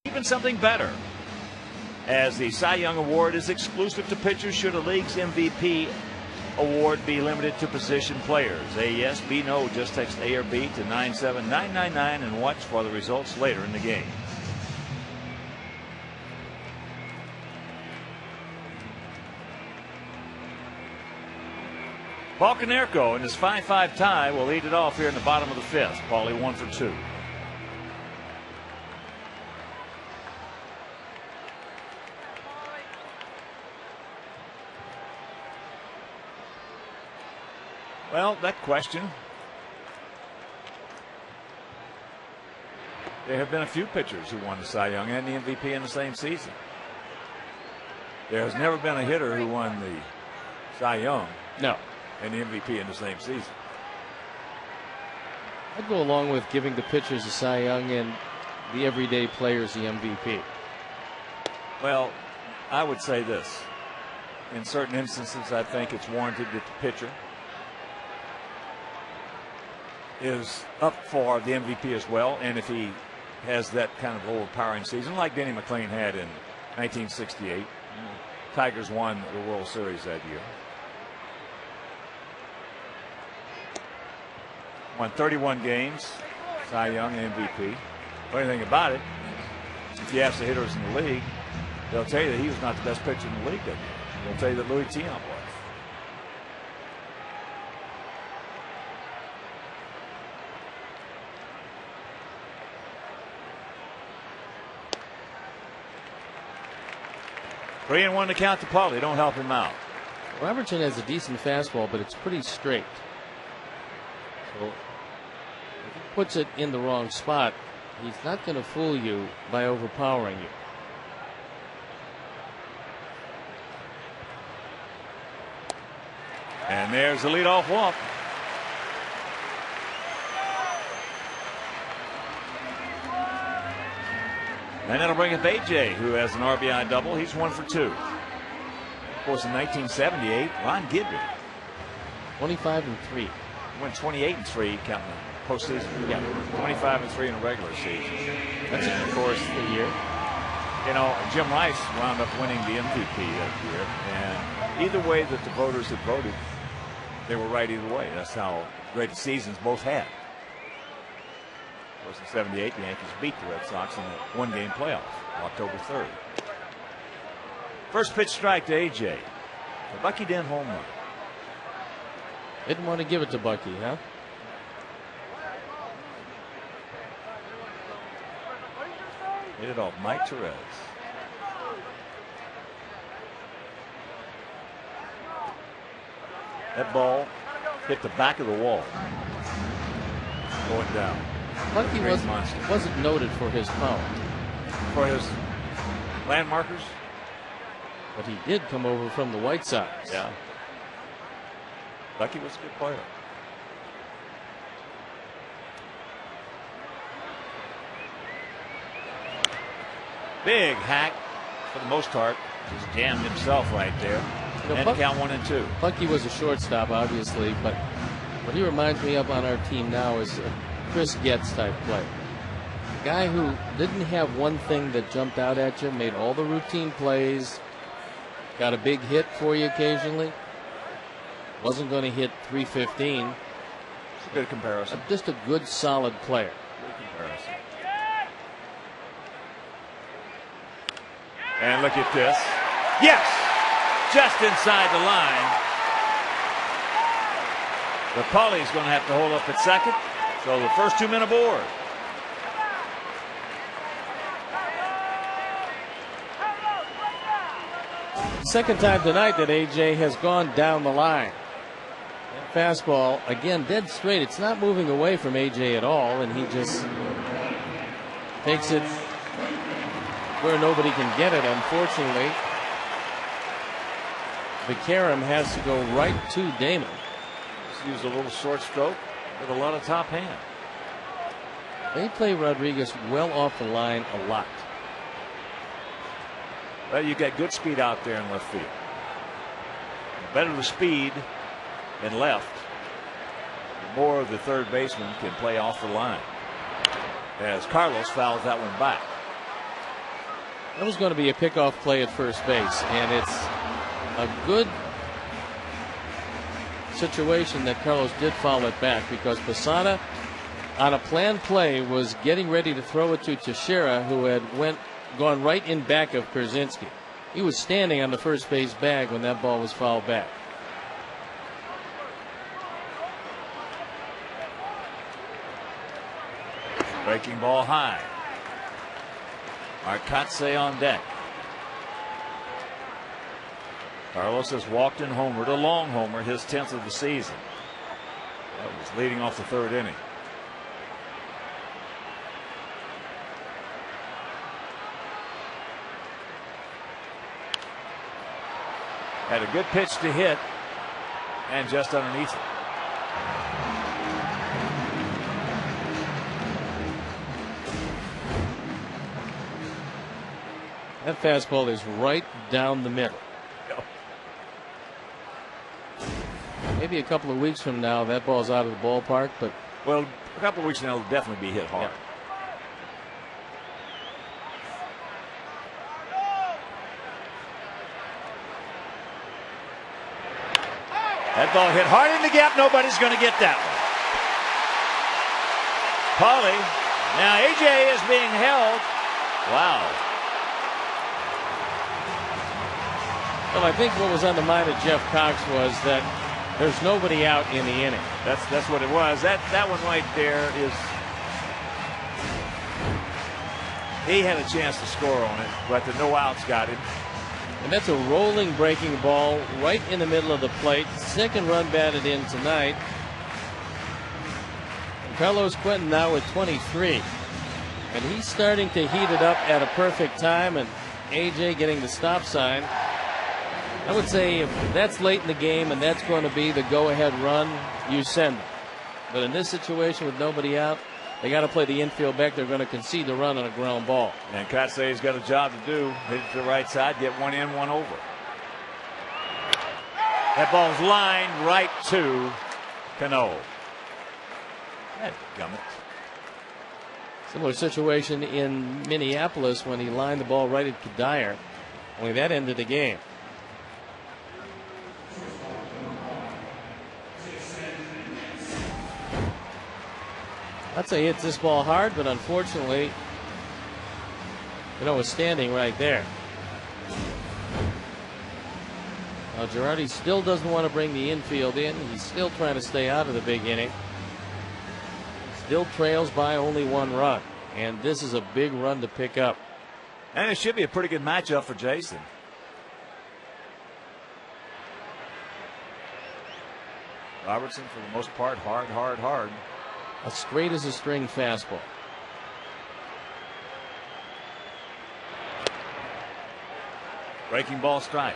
Even something better, as the Cy Young Award is exclusive to pitchers should a league's MVP award be limited to position players. A yes, B no. Just text A or B to 97999 and watch for the results later in the game. Balcanerco in his 5-5 tie will lead it off here in the bottom of the fifth. Paulie 1 for 2. Well, that question. There have been a few pitchers who won the Cy Young and the MVP in the same season. There has never been a hitter who won the Cy Young and the MVP in the same season. I'd go along with giving the pitchers the Cy Young and the everyday players the MVP. Well, I would say this. in certain instances, I think it's warranted that the pitcher is up for the MVP as well. And if he has that kind of overpowering season, like Denny McClain had in 1968, Tigers won the World Series that year. Won 31 games, Cy Young MVP. Funny thing about it, if you ask the hitters in the league, they'll tell you that he was not the best pitcher in the league that year. They'll tell you that Louis Tiant was. Three and one to count to Paulie. Don't help him out. Robertson has a decent fastball, but it's pretty straight. So if he puts it in the wrong spot, he's not going to fool you by overpowering you. And there's the leadoff walk. And that'll bring up AJ, who has an RBI double. He's 1 for 2. Of course, in 1978, Ron Guidry 25-3. went 28-3 counting the postseason. Yeah, 25-3 in a regular season. That's of course the year. You know, Jim Rice wound up winning the MVP that year, and either way that the voters had voted, they were right either way. That's how great the seasons both had. Of course, in '78, the Yankees beat the Red Sox in a one-game playoff, October 3rd. First pitch strike to AJ. The Bucky Dent home run. Didn't want to give it to Bucky, huh? Hit it off Mike Torres. That ball hit the back of the wall. Going down. Bucky wasn't noted for his power. For his landmarkers? But he did come over from the White Sox. Yeah. Bucky was a good player. Big hack for the most part. Just jammed himself right there. You know, and count 1 and 2. Bucky was a shortstop, obviously, but what he reminds me of on our team now is a Chris Getz type player. A guy who didn't have one thing that jumped out at you, made all the routine plays, got a big hit for you occasionally. Wasn't going to hit 315. It's a good comparison. Just a good, solid player. Good comparison. And look at this. Yes! Just inside the line. But Paulie's going to have to hold up at second. So the first 2 men aboard. Second time tonight that AJ has gone down the line. That fastball, again, dead straight. It's not moving away from AJ at all, and he just takes it where nobody can get it, unfortunately. Vikaram has to go right to Damon. Just use a little short stroke with a lot of top hand. They play Rodriguez well off the line a lot. Well, you got good speed out there in left field. The better the speed in left, the more the third baseman can play off the line. As Carlos fouls that one back. That was going to be a pickoff play at first base, and it's a good situation that Carlos did foul it back, because Posada, on a planned play, was getting ready to throw it to Teixeira, who had gone right in back of Kerzinski. He was standing on the first base bag when that ball was fouled back. Breaking ball high. Arcatse on deck. Carlos has walked and homered, a long homer, his 10th of the season. That was leading off the third inning. Had a good pitch to hit, and just underneath it. That fastball is right down the middle. maybe a couple of weeks from now, that ball's out of the ballpark. But well, a couple of weeks from now, it'll definitely be hit hard. Yeah. That ball hit hard in the gap. Nobody's going to get that one. Pauly. Now A.J. is being held. Wow. Well, I think what was on the mind of Jeff Cox was that there's nobody out in the inning. That's what it was. That one right there is. He had a chance to score on it, but the no outs got him. And that's a rolling breaking ball right in the middle of the plate. Second run batted in tonight. And Carlos Quentin now with 23. And he's starting to heat it up at a perfect time. And A.J. getting the stop sign. I would say if that's late in the game and that's going to be the go-ahead run, you send them. But in this situation with nobody out, they got to play the infield back. They're going to concede the run on a ground ball. And Kotsay's got a job to do. Hit it to the right side, get one in, one over. That ball's lined right to Cano. Dadgummit. Similar situation in Minneapolis when he lined the ball right at Kadire. Only that ended the game. I'd say hits this ball hard, but unfortunately, was standing right there. Now Girardi still doesn't want to bring the infield in. He's still trying to stay out of the big inning. Still trails by only one run, and this is a big run to pick up. And it should be a pretty good matchup for Jason. Robertson, for the most part, hard. As straight as a string fastball. Breaking ball strike.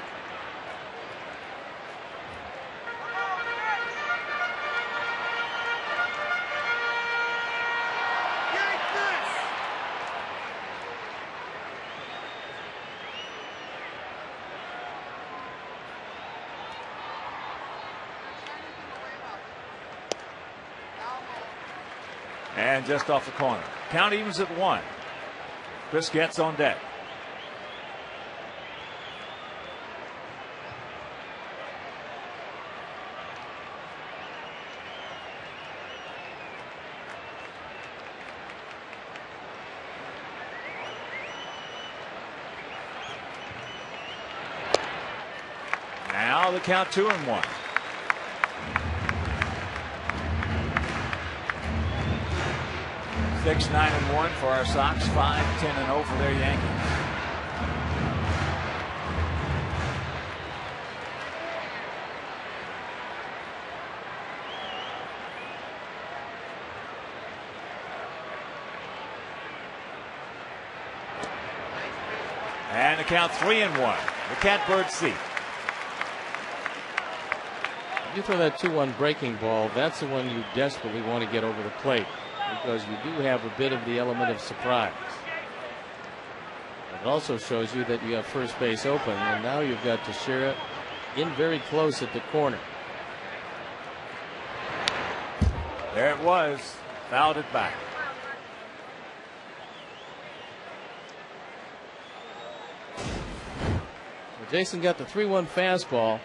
And just off the corner. Count evens at 1. Chris gets on deck. Now the count 2-1. 6-9-1 for our Sox, 5-10-0 for their Yankees. And the count 3-1. The catbird seat. You throw that 2-1 breaking ball, that's the one you desperately want to get over the plate, because you do have a bit of the element of surprise. It also shows you that you have first base open, and now you've got Teixeira in very close at the corner. There it was. Fouled it back. Well, Jason got the 3-1 fastball.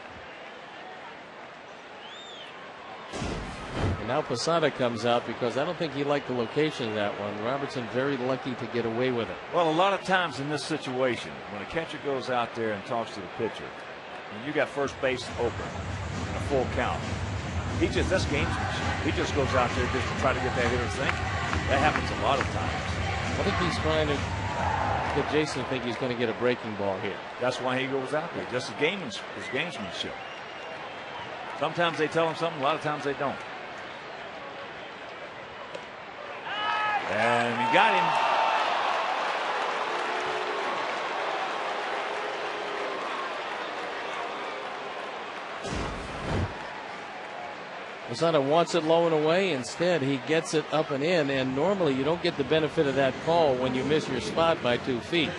Now Posada comes out because I don't think he liked the location of that one. Robertson very lucky to get away with it. Well, a lot of times in this situation, when a catcher goes out there and talks to the pitcher, when you got first base open in a full count, that's gamesmanship. He just goes out there just to try to get that hitter thinking. That happens a lot of times. I think he's trying to get Jason to think he's going to get a breaking ball here. That's why he goes out there. Just his gamesmanship. Sometimes they tell him something, a lot of times they don't. And he got him. Posada wants it low and away. Instead, he gets it up and in. And normally, you don't get the benefit of that call when you miss your spot by 2 feet.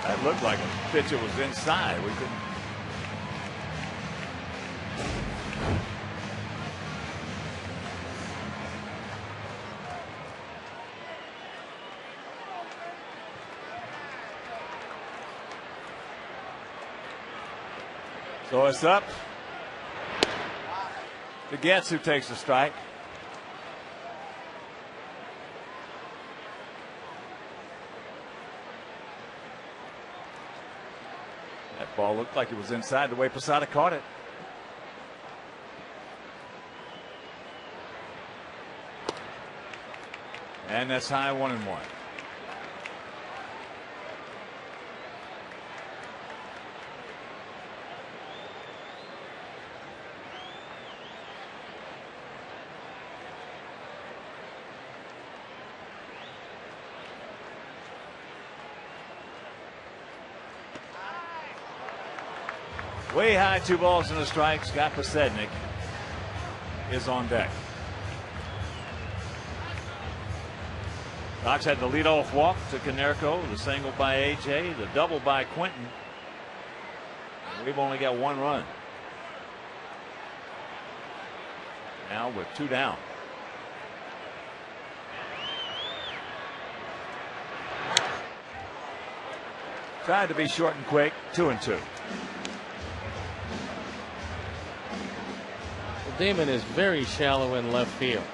That looked like a pitcher was inside. We couldn't. So it's up to Getz, who takes the strike. That ball looked like it was inside the way Posada caught it. And that's high, 1-1. Way high, 2 balls and a strike. Scott Posednik is on deck. Sox had the leadoff walk to Konerko, the single by A.J., the double by Quinton. And we've only got 1 run. Now with 2 down. Tried to be short and quick, 2-2. Damon is very shallow in left field.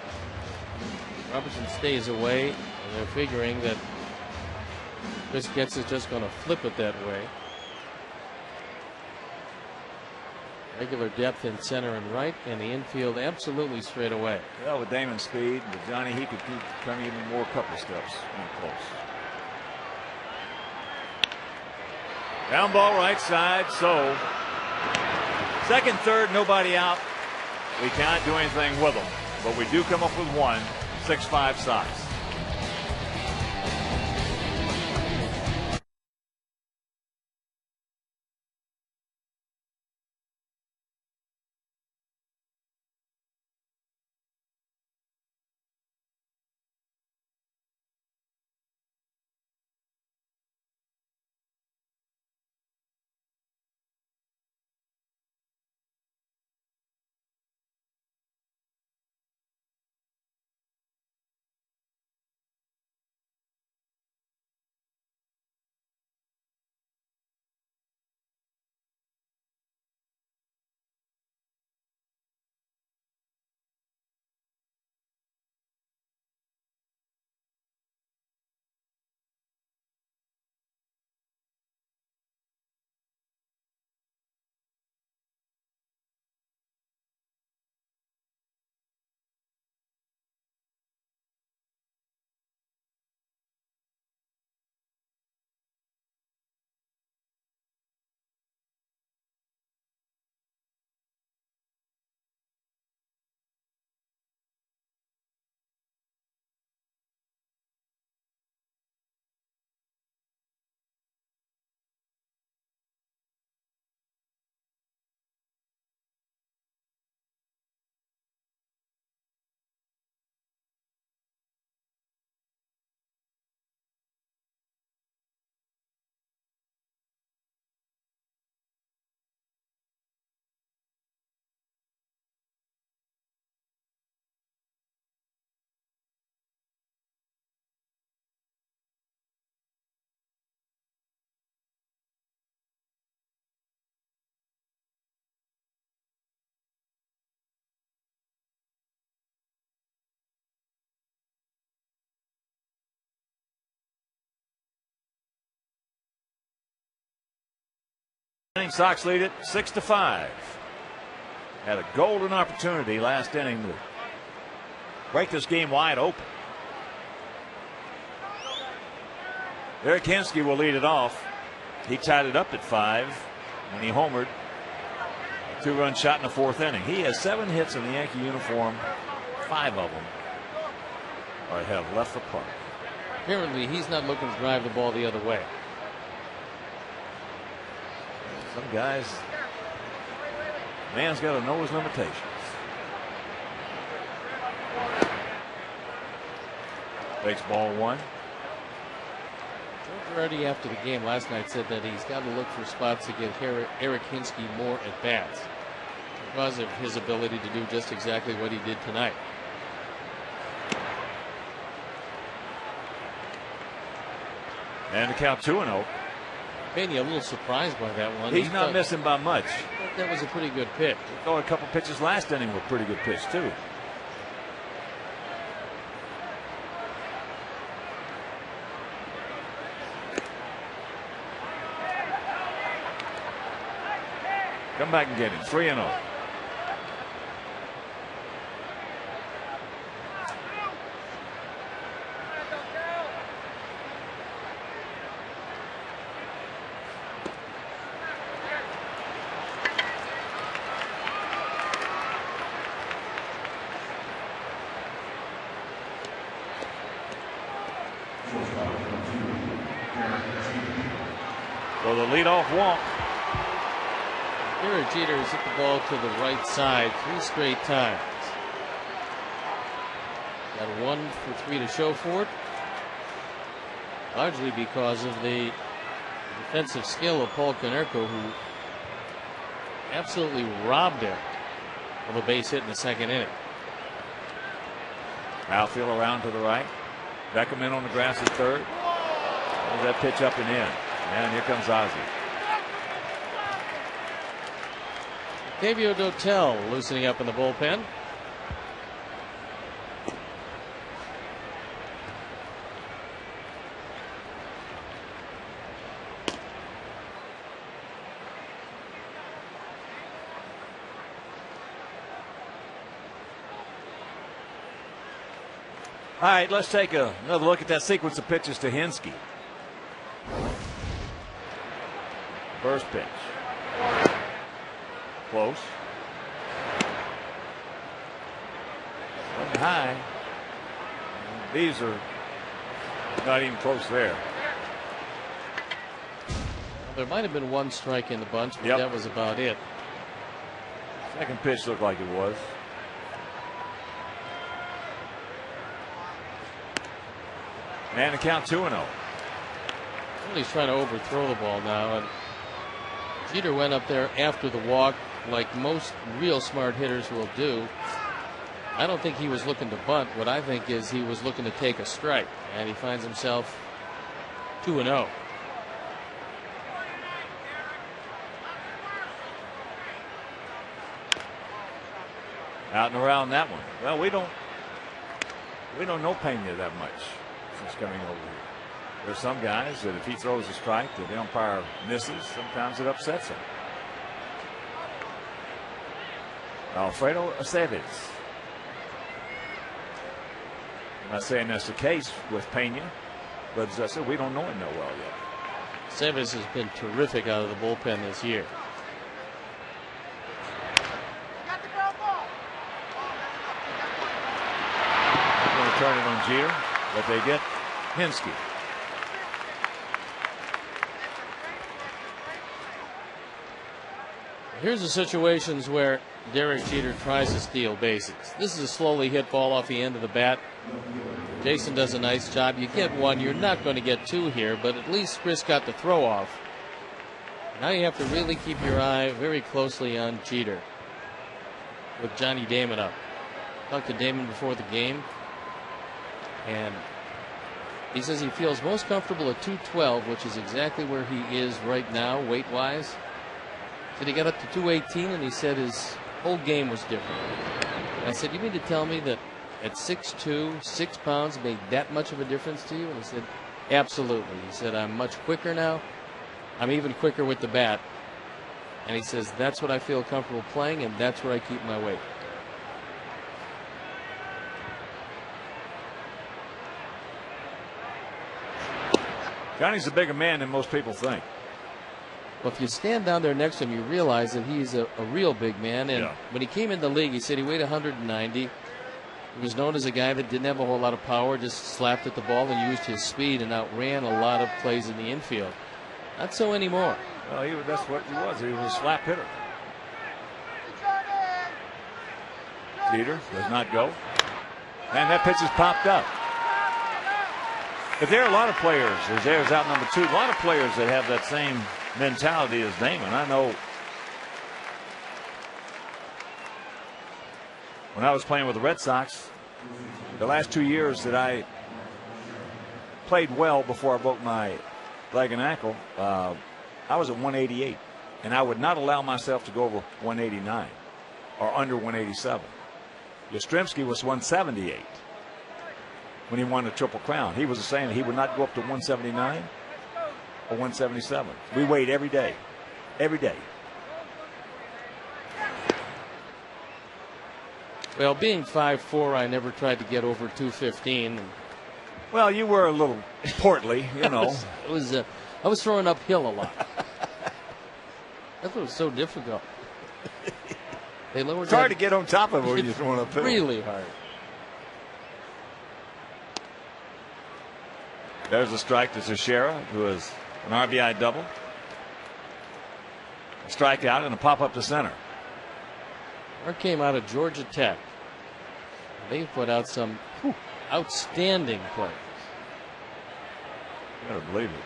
Robertson stays away, and they're figuring that Chris Getz is just going to flip it that way. Regular depth in center and right, and the infield absolutely straight away. Well, with Damon's speed, with Johnny, he could come even more, couple steps close. Down ball right side, so second, third, nobody out. We can't do anything with them, but we do come up with 1. 6-5 Sox. Sox lead it 6-5. Had a golden opportunity last inning to break this game wide open. Eric Hinske will lead it off. He tied it up at 5 when he homered. A 2-run shot in the 4th inning. He has 7 hits in the Yankee uniform. 5 of them have left the park. Apparently, he's not looking to drive the ball the other way. Some guys, man's got to know his limitations. Takes ball 1. Joe Girardi, after the game last night, said that he's got to look for spots to give Eric Hinske more at bats because of his ability to do just exactly what he did tonight. And the count 2-0. Pena a little surprised by that one. He's not missing by much. That was a pretty good pitch. Throw a couple pitches last inning were pretty good pitch too. Come back and get him. 3-0. So the leadoff walk. Derek Jeter has hit the ball to the right side 3 straight times. Got 1 for 3 to show for it. Largely because of the defensive skill of Paul Konerko, who absolutely robbed him of a base hit in the second inning. Outfield around to the right. Beckham in on the grass at third. There's that pitch up and in. And here comes Ozzie. Octavio Dotel loosening up in the bullpen. All right, let's take another look at that sequence of pitches to Hensky. First pitch. Close. High. These are not even close there. There might have been 1 strike in the bunch, but that was about it. Second pitch looked like it was. And the count 2-0. Well, he's trying to overthrow the ball now, and Jeter went up there after the walk like most real smart hitters will do. I don't think he was looking to bunt. What I think is he was looking to take a strike, and he finds himself 2-0. Out and around that one. Well, we don't know Pena that much since coming over here. There's some guys that if he throws a strike that the umpire misses, sometimes it upsets him. Alfredo Aceves. I'm not saying that's the case with Pena, but as I said, we don't know him that well yet. Aceves has been terrific out of the bullpen this year. They're going to turn it on Jeter, but they get Hensky. Here's the situations where Derek Jeter tries to steal bases. This is a slowly hit ball off the end of the bat. Jason does a nice job. You get 1. You're not going to get 2 here, but at least Chris got the throw off. Now you have to really keep your eye very closely on Jeter with Johnny Damon up. Talked to Damon before the game, and he says he feels most comfortable at 212, which is exactly where he is right now, weight-wise. Said he got up to 218, and he said his whole game was different. And I said, you mean to tell me that at 6'2", 6 pounds made that much of a difference to you? And he said, absolutely. He said, I'm much quicker now. I'm even quicker with the bat. And he says, that's what I feel comfortable playing, and that's where I keep my weight. Johnny's a bigger man than most people think. Well, if you stand down there next to him, you realize that he's a real big man. And when he came in the league, he said he weighed 190. He was known as a guy that didn't have a whole lot of power, just slapped at the ball and used his speed and outran a lot of plays in the infield. Not so anymore. Well, that's what he was. He was a slap hitter. Jeter does not go. And that pitch is popped up. But there are a lot of players, as there's out number 2, a lot of players that have that same mentality as Damon. I know when I was playing with the Red Sox, the last 2 years that I played well before I broke my leg and ankle, I was at 188, and I would not allow myself to go over 189 or under 187. Yastrzemski was 178 when he won the Triple Crown. He was saying he would not go up to 179 or 177. We weighed every day. Every day. Well, being 5'4", I never tried to get over 215. Well, you were a little portly, you know. I was throwing uphill a lot. That's what was so difficult. It's hard to get on top of it when you're throwing uphill. Really hard. There's a strike to Teixeira, who is an RBI double. A strikeout and a pop up to center. Mark came out of Georgia Tech. They put out some outstanding plays. You gotta believe it.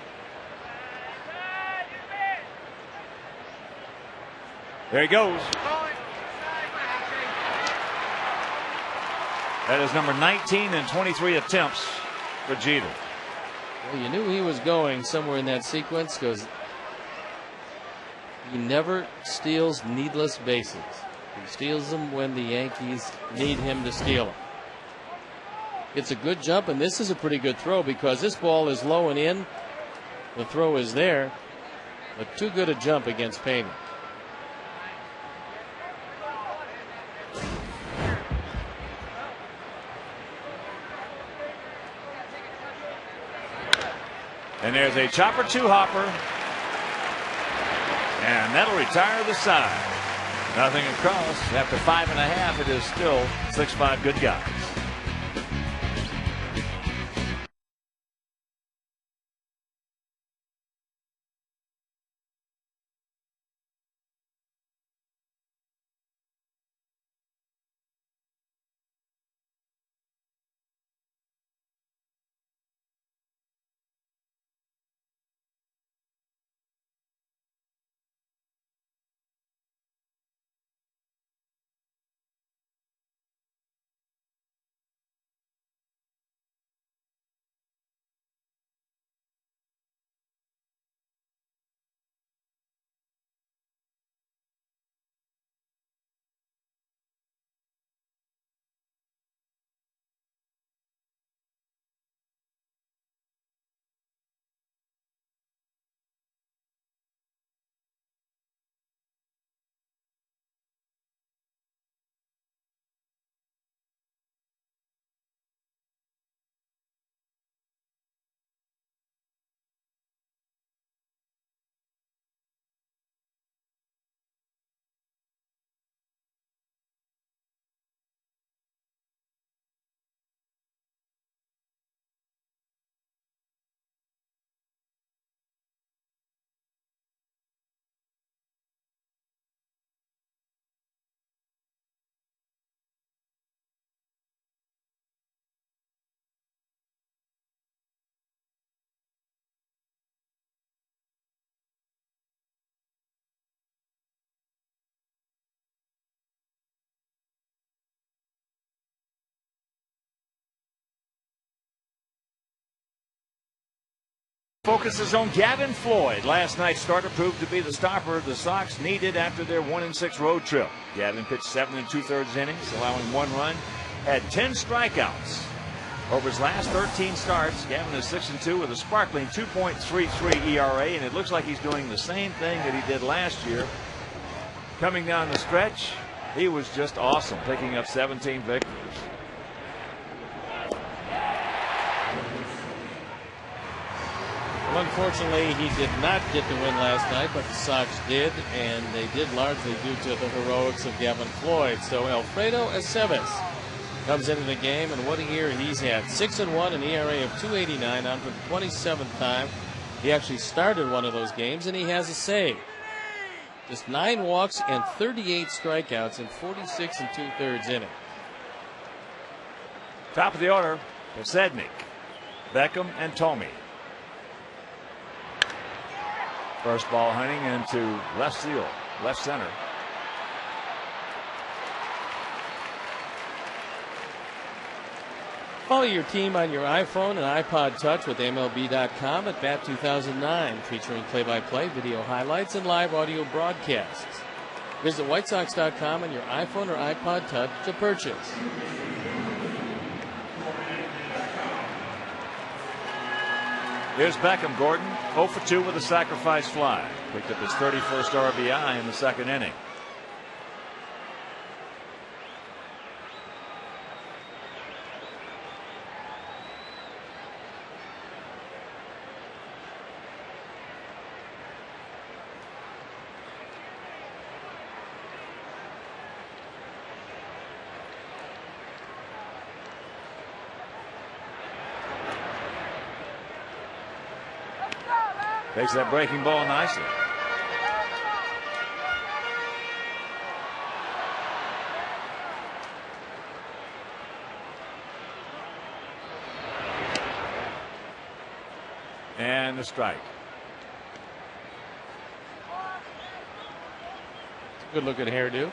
There he goes. That is number 19 in 23 attempts for Jeter. Well, you knew he was going somewhere in that sequence because he never steals needless bases. He steals them when the Yankees need him to steal them. It's a good jump, and this is a pretty good throw because this ball is low and in. The throw is there, but too good a jump against Pena. And there's a chopper two-hopper. And that'll retire the side. Nothing across. After 5.5, it is still 6-5 good guys. Focus is on Gavin Floyd. Last night's starter proved to be the stopper the Sox needed after their 1-6 road trip. Gavin pitched 7 2/3 innings, allowing 1 run, had 10 strikeouts. Over his last 13 starts, Gavin is 6-2 with a sparkling 2.33 ERA, and it looks like he's doing the same thing that he did last year. Coming down the stretch, he was just awesome, picking up 17 victories. Well, unfortunately, he did not get the win last night, but the Sox did, and they did largely due to the heroics of Gavin Floyd. So Alfredo Aceves comes into the game, and what a year he's had. 6-1, an ERA of 2.89 on for the 27th time. He actually started one of those games, and he has a save. Just 9 walks and 38 strikeouts in 46 2/3 innings. Top of the order, Posednik, Beckham, and Tomey. First ball hunting into left field, left center. Follow your team on your iPhone and iPod Touch with MLB.com at Bat 2009, featuring play-by-play, video highlights, and live audio broadcasts. Visit WhiteSox.com on your iPhone or iPod Touch to purchase. Here's Beckham Gordon, 0 for 2 with a sacrifice fly. Picked up his 31st RBI in the second inning. Takes that breaking ball nicely. And a strike. Good looking hairdo.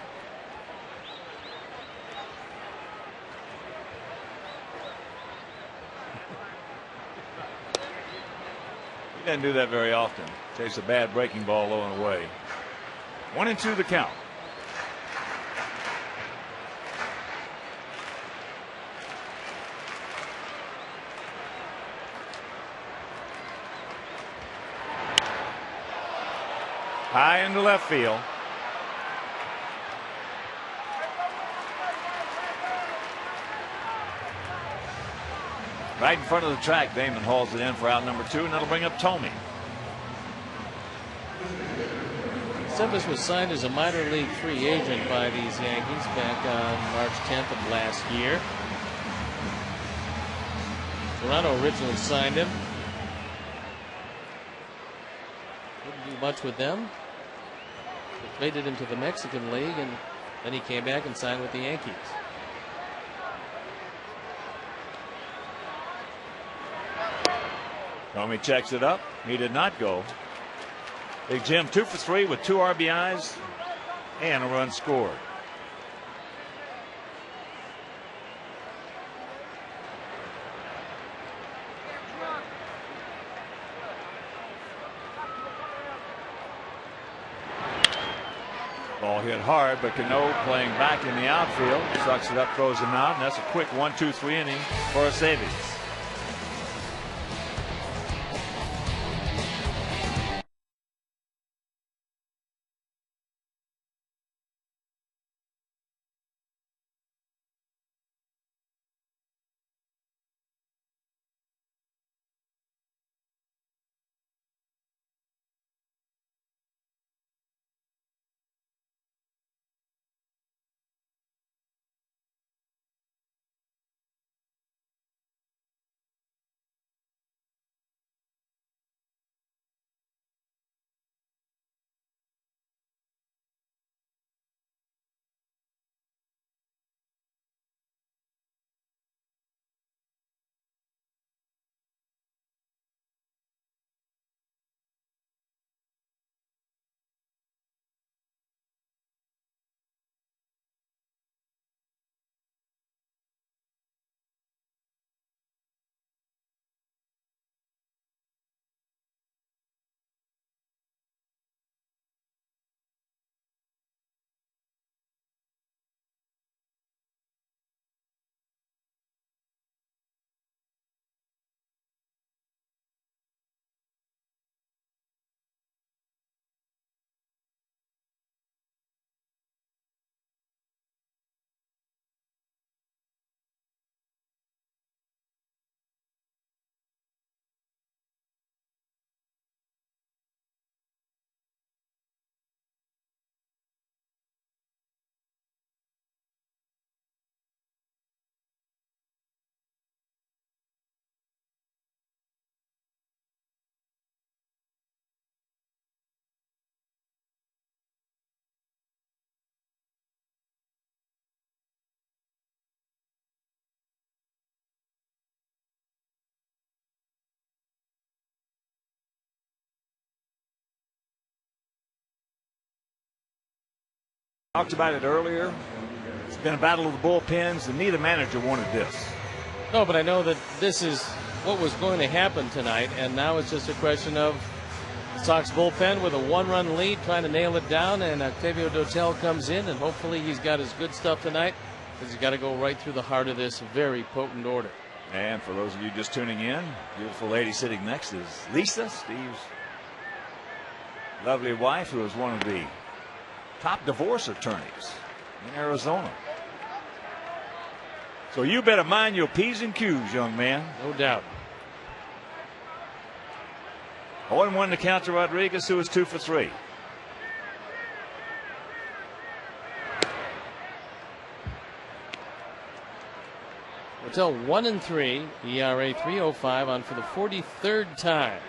He doesn't do that very often. Takes a bad breaking ball low and away. 1-2 the count. High into left field. Right in front of the track, Damon hauls it in for out number 2, and that'll bring up Tomey. Cephas was signed as a minor league free agent by these Yankees back on March 10th of last year. Toronto originally signed him. Didn't do much with them. They traded him to the Mexican League, and then he came back and signed with the Yankees. Tomey checks it up. He did not go. Big Jim 2 for 3 with 2 RBIs and a run scored. Ball hit hard, but Cano playing back in the outfield. Sucks it up, throws him out, and that's a quick 1-2-3 inning for Aceves. Talked about it earlier. It's been a battle of the bullpens, and neither manager wanted this. No, but I know that this is what was going to happen tonight, and now it's just a question of the Sox bullpen with a 1-run lead, trying to nail it down, and Octavio Dotel comes in, and hopefully he's got his good stuff tonight, because he's got to go right through the heart of this very potent order. And for those of you just tuning in, beautiful lady sitting next is Lisa, Steve's lovely wife, who is one of the top divorce attorneys in Arizona. So you better mind your P's and Q's, young man. No doubt. 0-1 to count to Rodriguez, who is 2 for 3. Hotel 1-3, ERA 3.05, on for the 43rd time.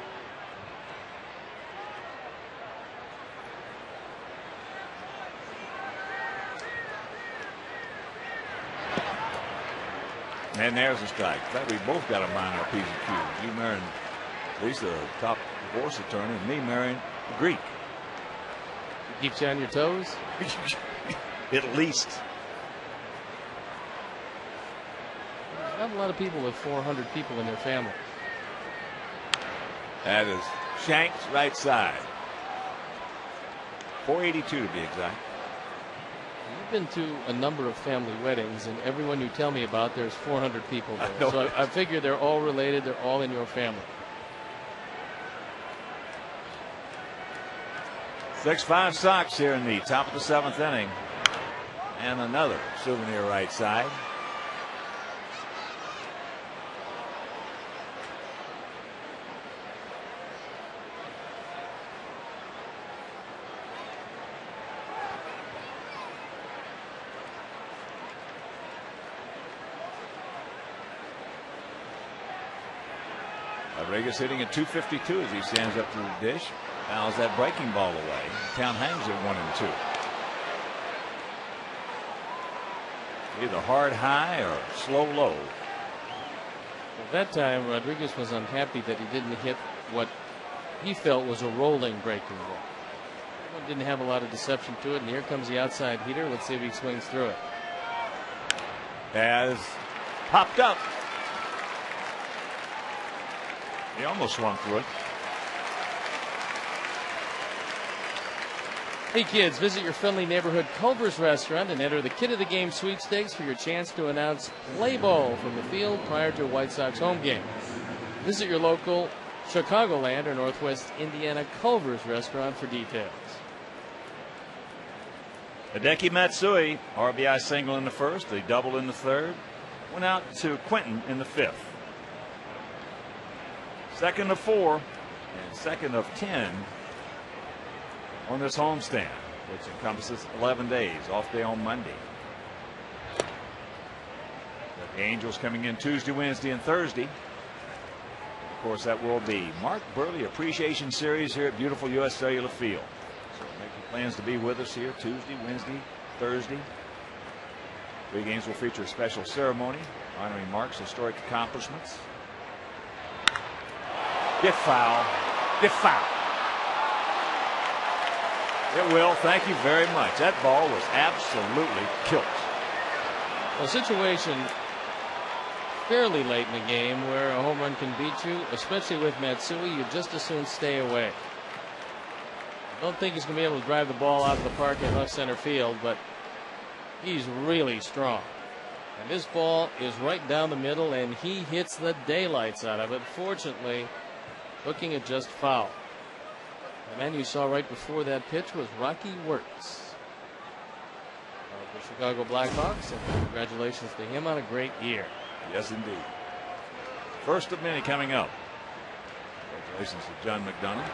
And there's a strike. In fact, we both got to mind our P's and Q's. You marrying Lisa, the top divorce attorney, and me marrying a Greek. Keeps you on your toes? At least. There's not a lot of people with 400 people in their family. That is Shank's right side. 482 to be exact. You've been to a number of family weddings, and everyone you tell me about, there's 400 people there. So I figure they're all related. They're all in your family. 6-5 Sox here in the top of the 7th inning. And another souvenir right side. Rodriguez hitting at 252 as he stands up to the dish. Fouls that breaking ball away. Count hangs at 1-2. Either hard high or slow low. At that time, Rodriguez was unhappy that he didn't hit what he felt was a rolling breaking ball. It didn't have a lot of deception to it, and here comes the outside heater. Let's see if he swings through it. Has popped up. He almost swung through it. Hey kids, visit your friendly neighborhood Culver's restaurant and enter the Kid of the Game sweepstakes for your chance to announce play ball from the field prior to a White Sox home game. Visit your local Chicagoland or Northwest Indiana Culver's restaurant for details. Hideki Matsui, RBI single in the first, a double in the third. Went out to Quentin in the 5th. Second of 4 and second of 10 on this homestand, which encompasses 11 days, off day on Monday. The Angels coming in Tuesday, Wednesday, and Thursday. Of course, that will be Mark Burley Appreciation Series here at beautiful U.S. Cellular Field. So make your plans to be with us here Tuesday, Wednesday, Thursday. 3 games will feature a special ceremony honoring Mark's historic accomplishments. Get foul. Get foul. It will. Thank you very much. That ball was absolutely killed. A situation fairly late in the game where a home run can beat you, especially with Matsui, you just as soon stay away. I don't think he's going to be able to drive the ball out of the park in left center field, but he's really strong. And this ball is right down the middle, and he hits the daylights out of it. Fortunately, looking at just foul. The man you saw right before that pitch was Rocky Wirtz of the Chicago Blackhawks, and congratulations to him on a great year. Yes, indeed. First of many coming up. Congratulations to John McDonough.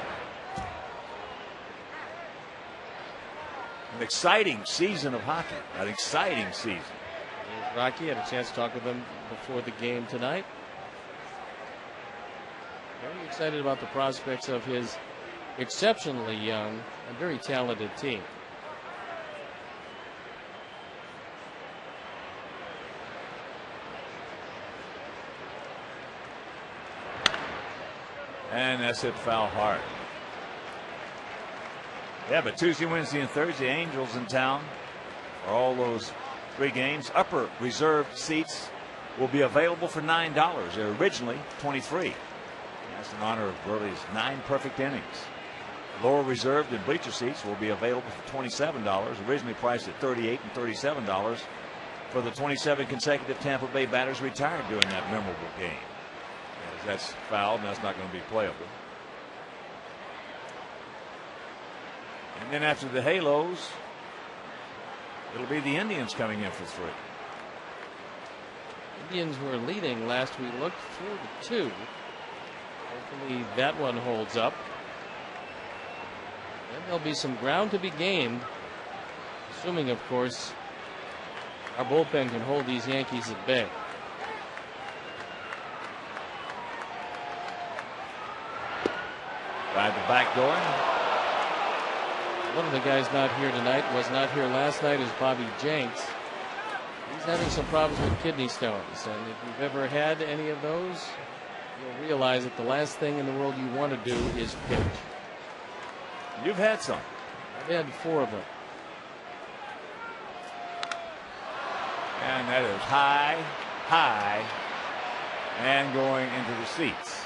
An exciting season of hockey. An exciting season. Here's Rocky. Had a chance to talk with him before the game tonight. Very excited about the prospects of his exceptionally young and very talented team. And that's hit foul hard. Yeah, but Tuesday, Wednesday, and Thursday, Angels in town for all those 3 games. Upper reserved seats will be available for $9. They're originally $23. That's in honor of Burley's 9 perfect innings. Lower reserved and bleacher seats will be available for $27, originally priced at $38 and $37 for the 27 consecutive Tampa Bay batters retired during that memorable game. As that's fouled, and that's not going to be playable. And then after the Halos, it'll be the Indians coming in for 3. Indians were leading last we looked 4-2. Hopefully that one holds up. Then there'll be some ground to be gained, assuming, of course, our bullpen can hold these Yankees at bay. Drive the back door. One of the guys not here tonight, was not here last night, is Bobby Jenks. He's having some problems with kidney stones, and if you've ever had any of those, you'll realize that the last thing in the world you want to do is pitch. You've had some. I've had 4 of them. And that is high, high, and going into the seats.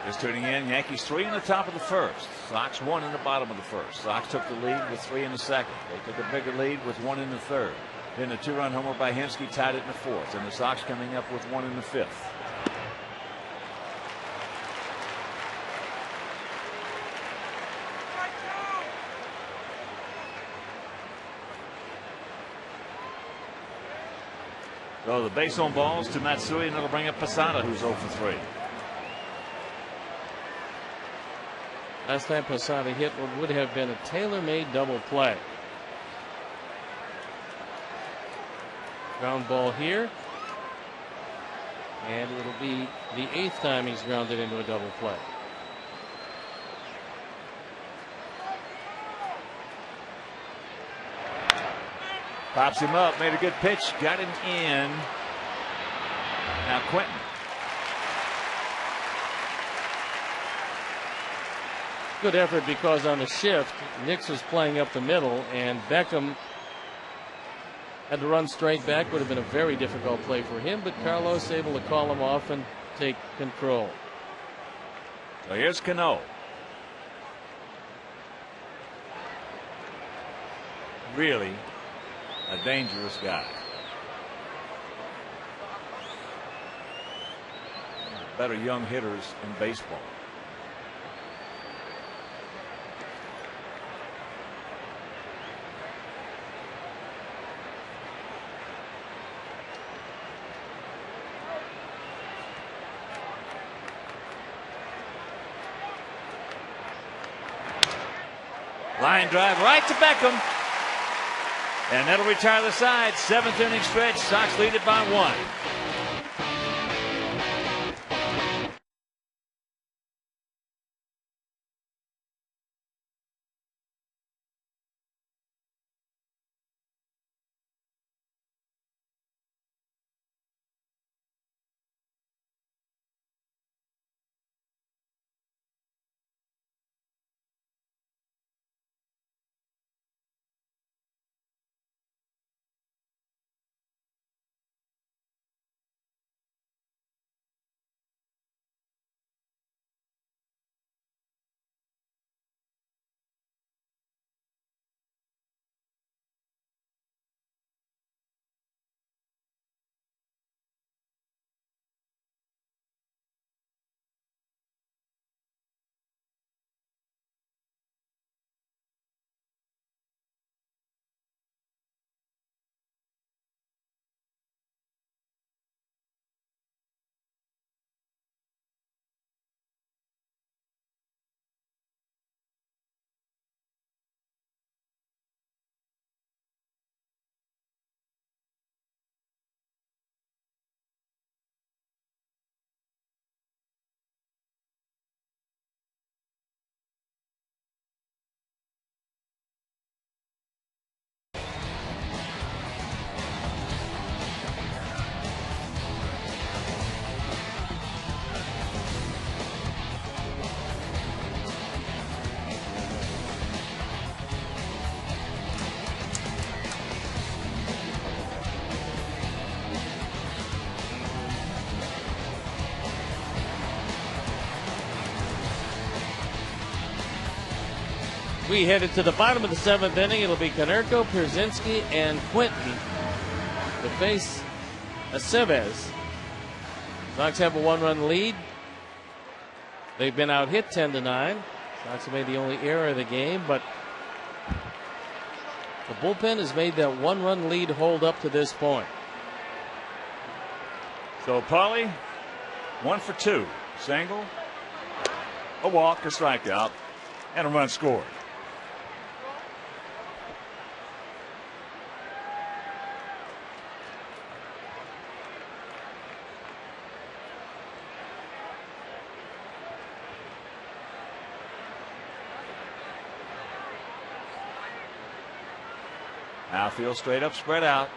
Just tuning in, Yankees 3 in the top of the first. Sox 1 in the bottom of the first. Sox took the lead with 3 in the second. They took a bigger lead with 1 in the third. Then a 2-run homer by Hensky tied it in the fourth. And the Sox coming up with 1 in the fifth. So the base on balls to Matsui, and it'll bring up Posada, who's 0 for 3. Last time Posada hit what would have been a tailor-made double play. Ground ball here. And it'll be the 8th time he's grounded into a double play. Pops him up, made a good pitch, got him in. Now Quentin. Good effort, because on the shift, Nix was playing up the middle, and Beckham had to run straight back. Would have been a very difficult play for him, but Carlos able to call him off and take control. So here's Cano. Really a dangerous guy. Better young hitters in baseball. Line drive right to Beckham. And that'll retire the side. 7th inning stretch. Sox lead it by 1. We headed to the bottom of the 7th inning. It'll be Konerko, Pierzynski, and Quinton to face Aceves. Sox have a 1-run lead. They've been out hit 10-9. Sox have made the only error of the game, but the bullpen has made that 1-run lead hold up to this point. So Pauly, 1 for 2. Single, a walk, a strikeout, and a run scored. Outfield straight up, spread out.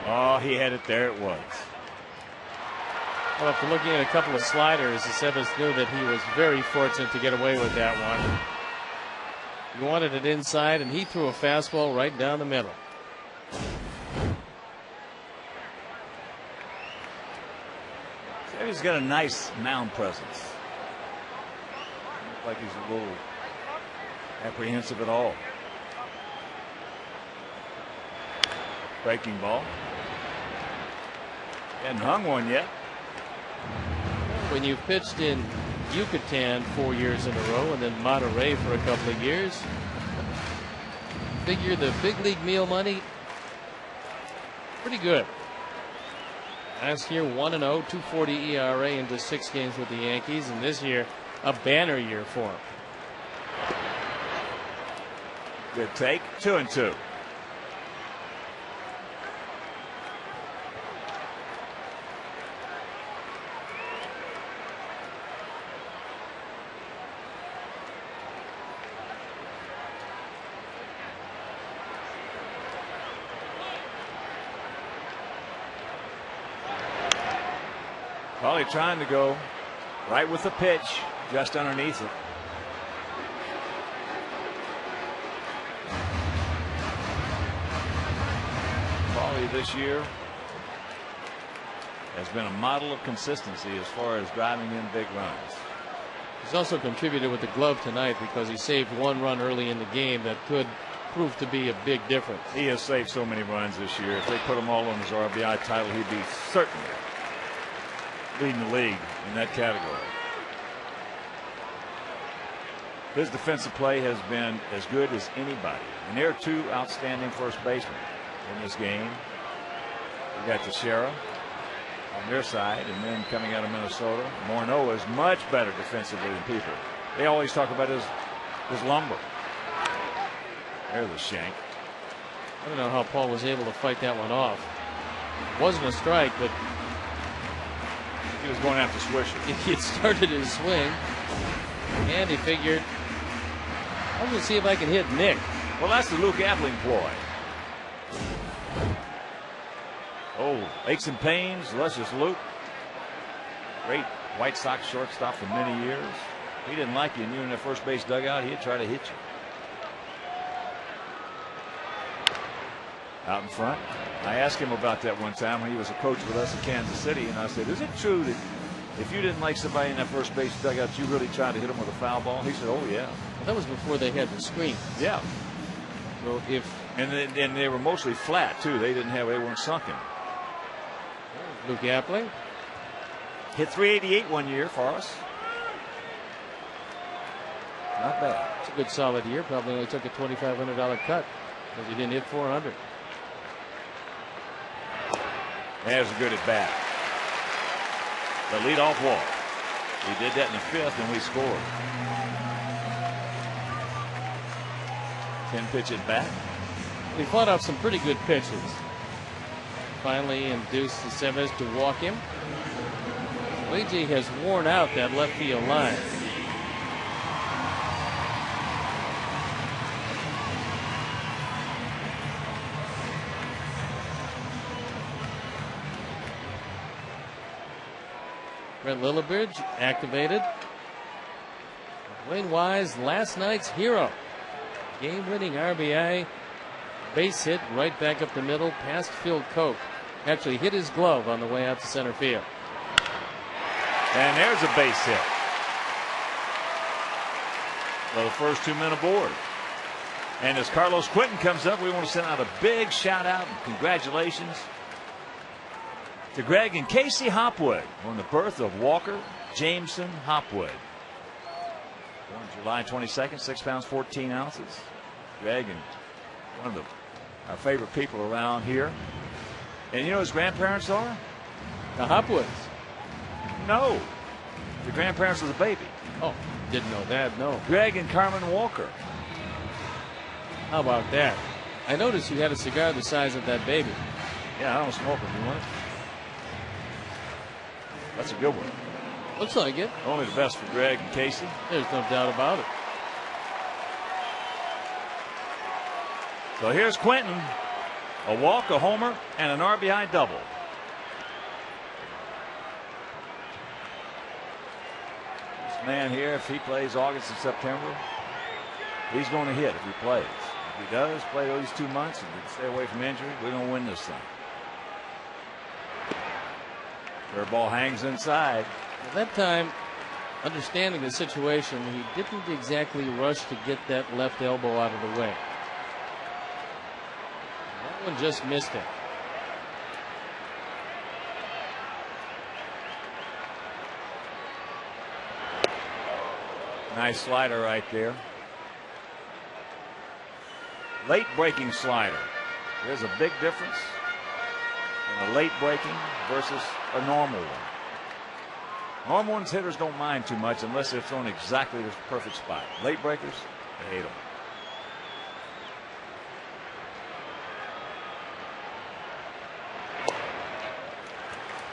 Oh, he had it. There it was. Well, after looking at a couple of sliders, Aceves knew that he was very fortunate to get away with that one. He wanted it inside, and he threw a fastball right down the middle. He's got a nice mound presence. Looks like he's a little apprehensive at all. Breaking ball. Hadn't hung one yet. When you've pitched in Yucatan 4 years in a row and then Monterey for a couple of years, figure the big league meal money, pretty good. Last year 1-0, 2.40 ERA in just 6 games with the Yankees, and this year a banner year for him. Good take, 2-2. Probably trying to go right with the pitch, just underneath it. Pauly this year has been a model of consistency as far as driving in big runs. He's also contributed with the glove tonight because he saved 1 run early in the game that could prove to be a big difference. He has saved so many runs this year. If they put them all on his RBI title, he'd be certainly leading the league in that category. His defensive play has been as good as anybody. And there are 2 outstanding first basemen in this game. We got Teixeira on their side, and then coming out of Minnesota, Morneau is much better defensively than people. They always talk about his lumber. There's a shank. I don't know how Paul was able to fight that one off. It wasn't a strike, but he was going after Swisher. He had started his swing, and he figured, I'm going to see if I can hit Nick. Well, that's the Luke Appling ploy. Oh, aches and pains, Luscious Luke. Great White Sox shortstop for many years. He didn't like you, and you in the first base dugout, he'd try to hit you. Out in front. I asked him about that one time when he was a coach with us in Kansas City, and I said, is it true that if you didn't like somebody in that first base dugout, you really tried to hit him with a foul ball? He said, oh, yeah. Well, that was before they had the screen. Yeah. So if and they were mostly flat, too. They weren't sunken. Luke Appling hit .388 one year for us. Not bad. It's a good solid year. Probably only took a $2,500 cut because he didn't hit .400. There's a good at bat. The leadoff walk. He did that in the 5th, and we scored. 10-pitch at bat. He fought off some pretty good pitches. Finally induced Aceves to walk him. Luigi has worn out that left field line. Brett Lillibridge activated. Dwayne Wise, last night's hero. Game-winning RBI. Base hit right back up the middle past Phil Coke. Actually hit his glove on the way out to center field. And there's a base hit. So the first 2 men aboard. And as Carlos Quentin comes up, we want to send out a big shout out and congratulations to Greg and Casey Hopwood on the birth of Walker Jameson Hopwood. Born July 22nd, 6 pounds 14 ounces. Greg and one of our favorite people around here. And you know who his grandparents are? The Hopwoods. No. The grandparents of the baby. Oh, didn't know that, no. Greg and Carmen Walker. How about that? I noticed you had a cigar the size of that baby. Yeah, I don't smoke it. You want it? That's a good one. Looks like it. Only the best for Greg and Casey. There's no doubt about it. So here's Quentin. A walk, a homer, and an RBI double. This man here, if he plays August and September, he's going to hit if he plays. If he does play those 2 months and stay away from injury, we're going to win this thing. Their ball hangs inside. At that time, understanding the situation, he didn't exactly rush to get that left elbow out of the way. That one just missed him. Nice slider right there. Late breaking slider. There's a big difference in a late breaking versus a normal one. Normal ones hitters don't mind too much unless it's on exactly the perfect spot. Late breakers, they hate them.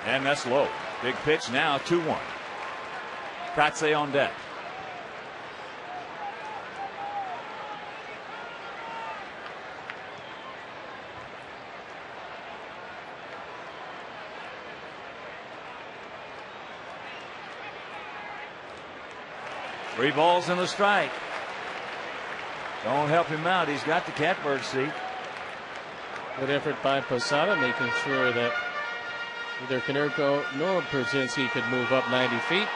And that's low. Big pitch now, 2-1. Kotze on deck. Three balls and a strike. Don't help him out. He's got the catbird seat. Good effort by Posada, making sure that either Konerko nor Brzezinski could move up 90 feet.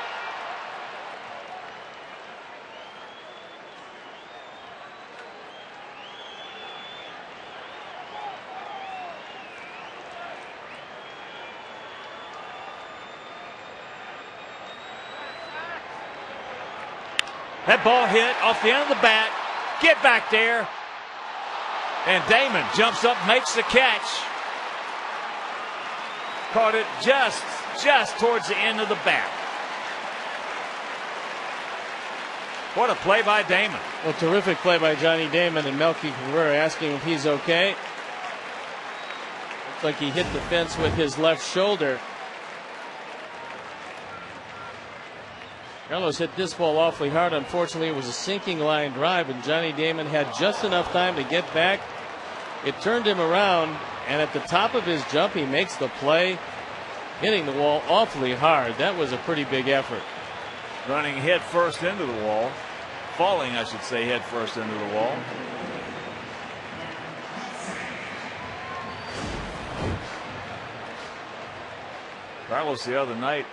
That ball hit off the end of the bat. Get back there. And Damon jumps up, makes the catch. Caught it just towards the end of the bat. What a play by Damon. Well, terrific play by Johnny Damon, and Melky Cabrera asking if he's okay. Looks like he hit the fence with his left shoulder. Carlos hit this ball awfully hard. Unfortunately, it was a sinking line drive, and Johnny Damon had just enough time to get back. It turned him around, and at the top of his jump, he makes the play, hitting the wall awfully hard. That was a pretty big effort. Running head first into the wall. Falling, I should say, head first into the wall. Carlos the other night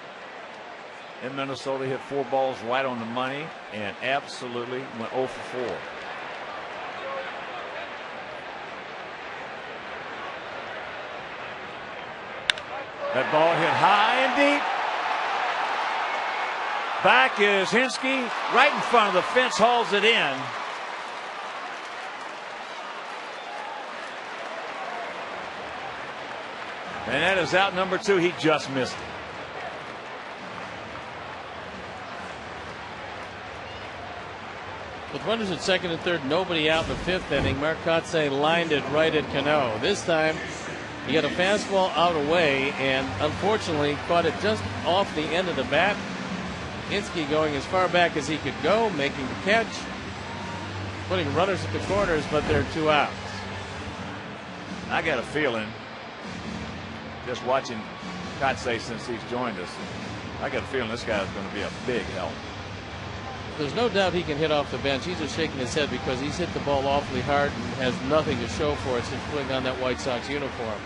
in Minnesota hit 4 balls right on the money and absolutely went 0 for 4. That ball hit high and deep. Back is Hinsky, right in front of the fence, hauls it in. And that is out number 2. He just missed it. With runners at second and third, nobody out in the 5th inning, Mark Kotze lined it right at Cano. This time, he got a fastball out away and unfortunately caught it just off the end of the bat. Hinsky going as far back as he could go, making the catch, putting runners at the corners, but there are 2 outs. I got a feeling, just watching Kotze since he's joined us, I got a feeling this guy is going to be a big help. There's no doubt he can hit off the bench. He's just shaking his head because he's hit the ball awfully hard and has nothing to show for it since putting on that White Sox uniform.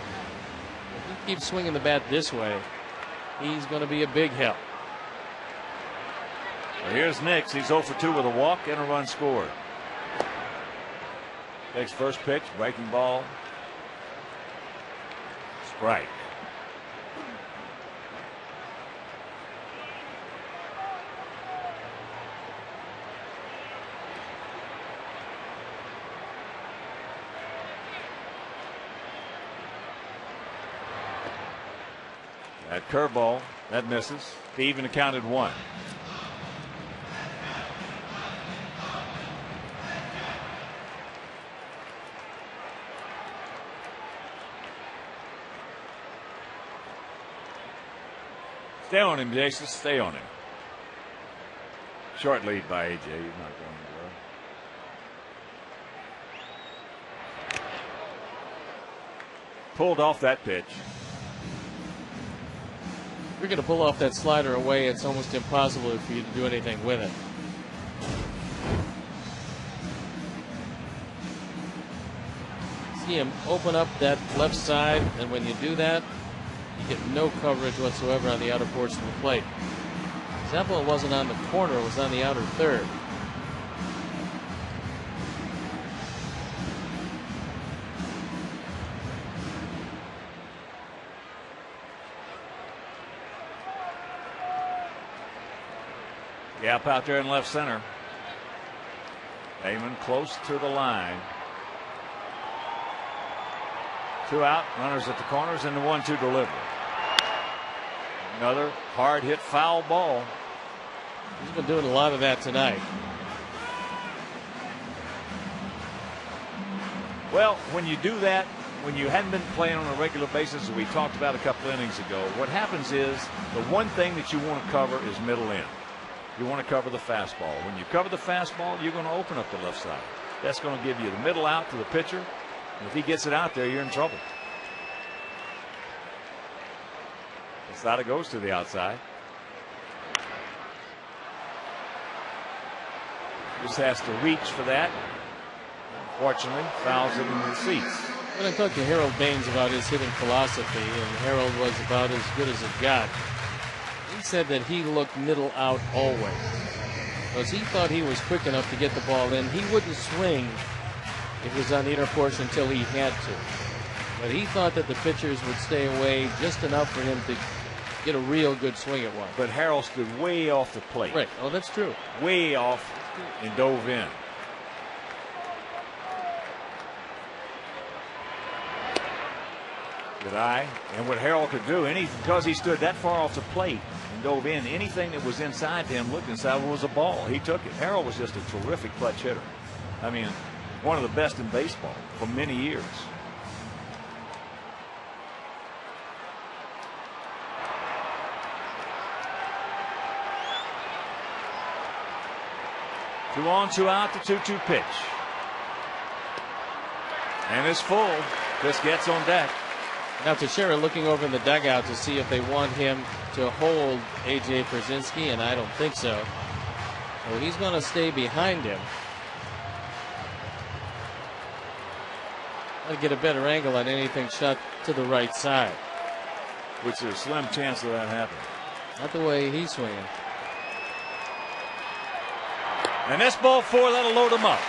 If he keeps swinging the bat this way, he's going to be a big help. Well, here's Nix. He's 0 for 2 with a walk and a run scored. Takes first pitch, breaking ball. Strike. That curveball, that misses. He even accounted 1. Stay on him, Jason. Stay on him. Short lead by AJ. He's not going anywhere. Pulled off that pitch. If you're going to pull off that slider away, it's almost impossible for you to do anything with it. See him open up that left side, and when you do that, you get no coverage whatsoever on the outer portion of the plate. That ball wasn't on the corner, it was on the outer third. Gap out there in left center. Damon close to the line. 2 out, runners at the corners, and the 1-2 delivery. Another hard hit foul ball. He's been doing a lot of that tonight. Well, when you do that, when you hadn't been playing on a regular basis, as we talked about a couple innings ago, what happens is the one thing that you want to cover is middle in. You want to cover the fastball. When you cover the fastball, you're going to open up the left side. That's going to give you the middle out to the pitcher. And if he gets it out there, you're in trouble. Posada goes to the outside. Just has to reach for that. Unfortunately, fouls it in the seats. When I talked to Harold Baines about his hitting philosophy, and Harold was about as good as it got, he said that he looked middle out always. Because he thought he was quick enough to get the ball in. He wouldn't swing if it was on the inner portion until he had to. But he thought that the pitchers would stay away just enough for him to get a real good swing at one. But Harold stood way off the plate. Right. Oh, that's true. Way off and dove in. Good eye. And what Harold could do, because he stood that far off the plate and dove in, anything that was inside him, looked inside, was a ball. He took it. Harold was just a terrific clutch hitter. I mean, one of the best in baseball for many years. Two on, 2 out, the 2-2 pitch. And it's full. Just gets on deck. Now Teixeira looking over in the dugout to see if they want him to hold A.J. Pierzynski, and I don't think so. So he's going to stay behind him. I'll get a better angle on anything shot to the right side. Which is a slim chance of that happening. Not the way he's swinging. And this ball 4, that'll load him up.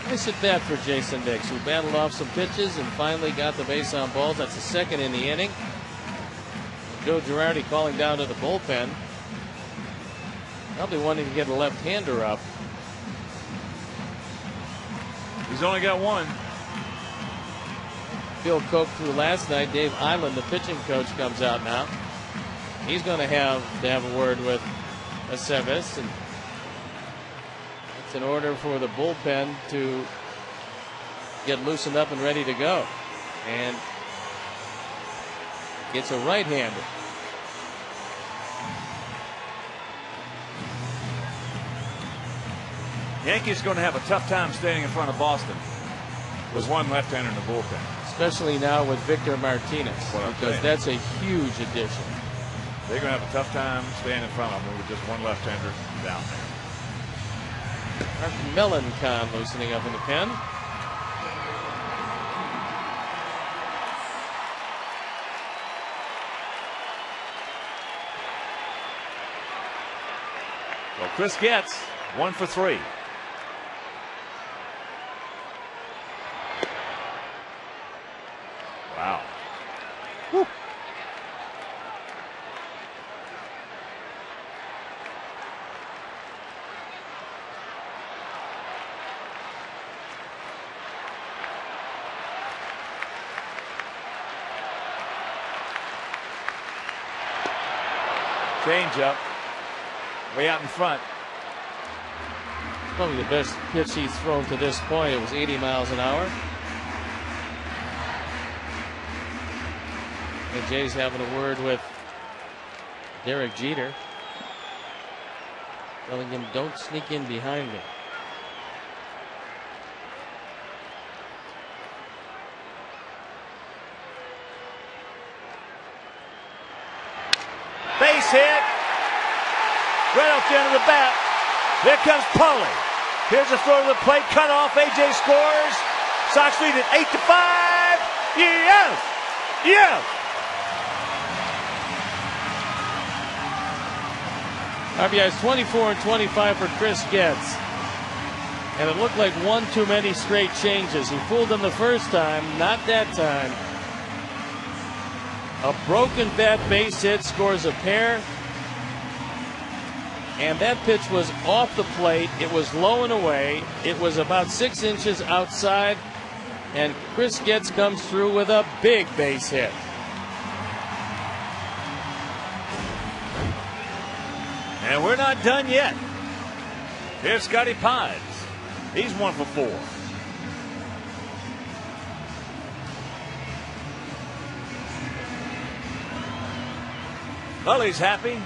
Nice at bat for Jason Nix, who battled off some pitches and finally got the base on balls. That's the second in the inning. Joe Girardi calling down to the bullpen. Probably wanting to get a left-hander up. He's only got one. Phil Coke threw last night. Dave Island, the pitching coach, comes out now. He's going to have a word with Aceves, and it's in order for the bullpen to get loosened up and ready to go. And it's a right-hander. Yankees going to have a tough time staying in front of Boston with one left-hander in the bullpen. especially now with Victor Martinez, because that's a huge addition. They're going to have a tough time staying in front of them with just one left-hander down there. Mark Melancon loosening up in the pen. Well, Chris Getz 1 for 3. Wow. Whew. Change up. Way out in front. Probably the best pitch he's thrown to this point. It was 80 miles an hour. And Jay's having a word with Derek Jeter, telling him, don't sneak in behind me. Base hit. Right off the end of the bat. There comes Pauly. Here's a throw to the plate. Cut off. AJ scores. Sox lead at 8-5. Yes. Yes. RBI's 24 and 25 for Chris Getz. And it looked like one too many straight changes. He fooled him the first time, not that time. A broken bat base hit scores a pair. And that pitch was off the plate. It was low and away. It was about 6 inches outside. And Chris Getz comes through with a big base hit. And we're not done yet. Here's Scotty Pides. He's 1 for 4. Lully's happy.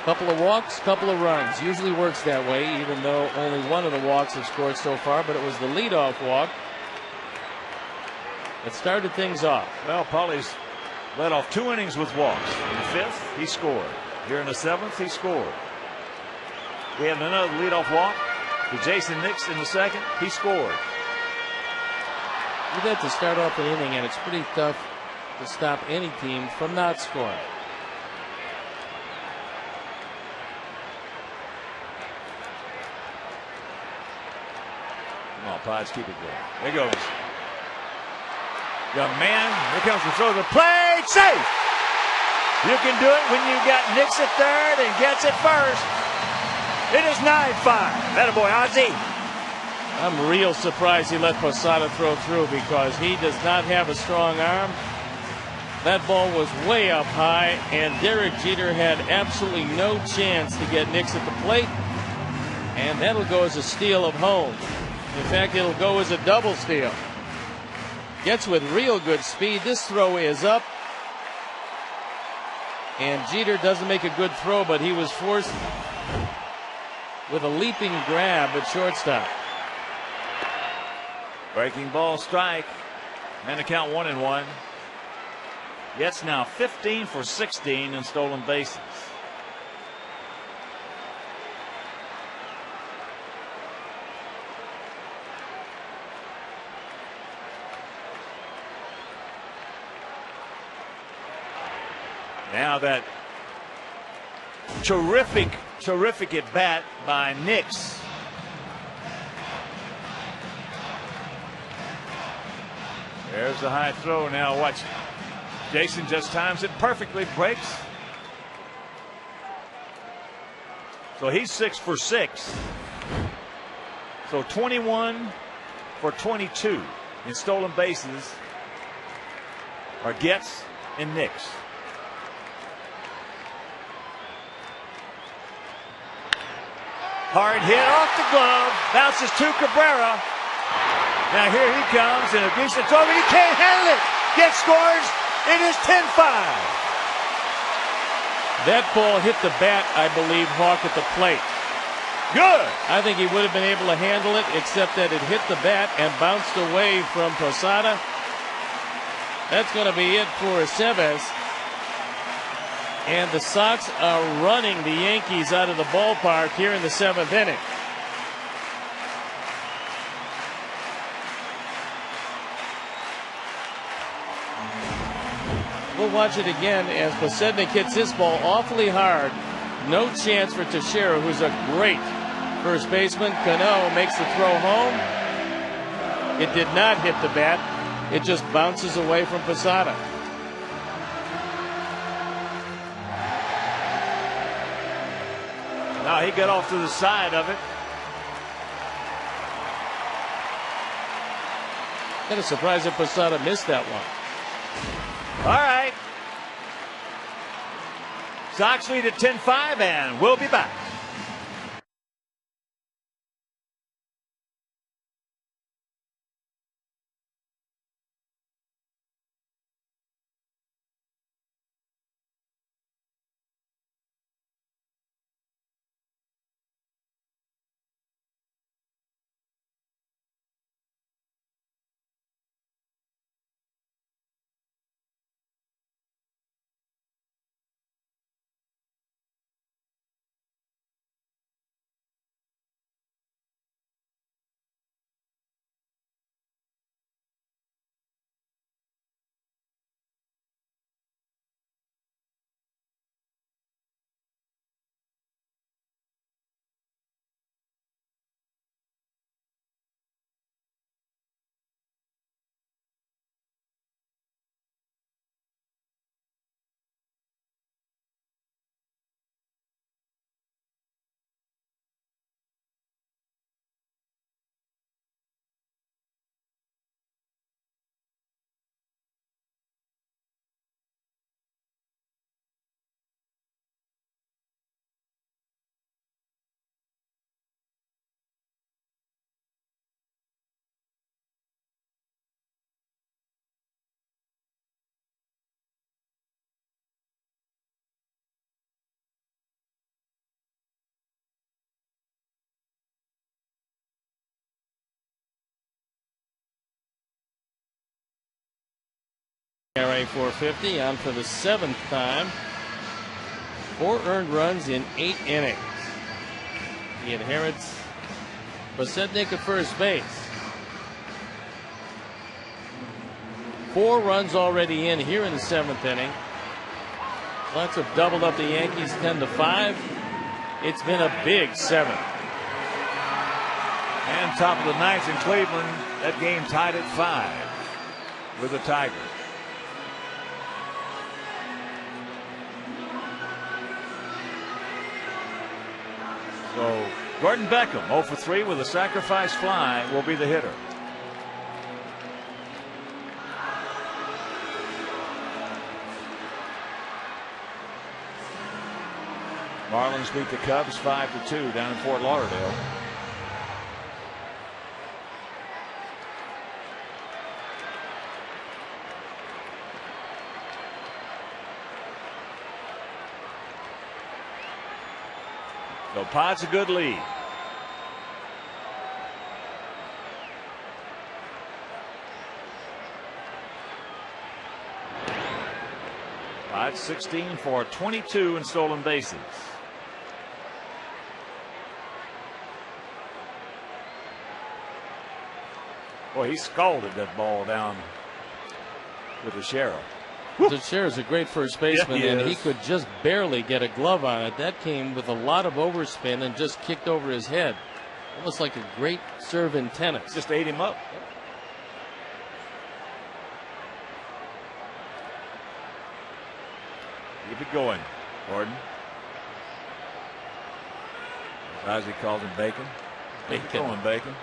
Couple of walks, couple of runs. Usually works that way, even though only one of the walks have scored so far, but it was the leadoff walk that started things off. Well, Pauly's led off 2 innings with walks. In the 5th, he scored. Here in the 7th, he scored. We had another leadoff walk to Jason Nix in the 2nd. He scored. You have to start off an inning, and it's pretty tough to stop any team from not scoring. Come on, Pides, keep it going. There goes. Young man, here comes the throw to the plate. Safe! You can do it when you got Nix at third and Getz at first. It is 9-5. Attaboy, Ozzie. I'm real surprised he let Posada throw through because he does not have a strong arm. That ball was way up high, and Derek Jeter had absolutely no chance to get Nix at the plate. And that'll go as a steal of home. In fact, it'll go as a double steal. Gets with real good speed. This throw is up. And Jeter doesn't make a good throw, but he was forced with a leaping grab at shortstop. Breaking ball, strike. And the count 1-1. Getz now 15 for 16 in stolen bases. Now that terrific at bat by Nix. There's the high throw. Now watch. Jason just times it perfectly. Breaks. So he's 6 for 6. So 21 for 22 in stolen bases are Getz and Nix. Hard hit off the glove. Bounces to Cabrera. Now here he comes, and a decent throw. He can't handle it. Getz scores. It is 10-5. That ball hit the bat, I believe, Hawk, at the plate. Good. I think he would have been able to handle it, except that it hit the bat and bounced away from Posada. That's going to be it for Aceves. And the Sox are running the Yankees out of the ballpark here in the 7th inning. We'll watch it again as Posednik hits his ball awfully hard. No chance for Teixeira, who's a great first baseman. Cano makes the throw home. It did not hit the bat. It just bounces away from Posada. Now he got off to the side of it. Kind of surprised that Posada missed that one. All right. Sox lead at 10-5, and we'll be back. ERA 4.50 on for the 7th time. 4 earned runs in 8 innings. He inherits Posednik at first base. 4 runs already in here in the 7th inning. Lots have doubled up the Yankees 10-5. It's been a big 7th. And top of the 9th in Cleveland. That game tied at 5 with the Tigers. So Gordon Beckham 0 for 3 with a sacrifice fly will be the hitter. Marlins beat the Cubs 5-2 down in Fort Lauderdale. So Pod's a good lead. Pod 16 for 22 in stolen bases. Boy, he scalded that ball down with the sheriff. Teixeira is a great first baseman, and he could just barely get a glove on it. That came with a lot of overspin and just kicked over his head. Almost like a great serve in tennis. Just ate him up. Keep it going, Gordon. As he calls him Bacon. Keep it going, Bacon.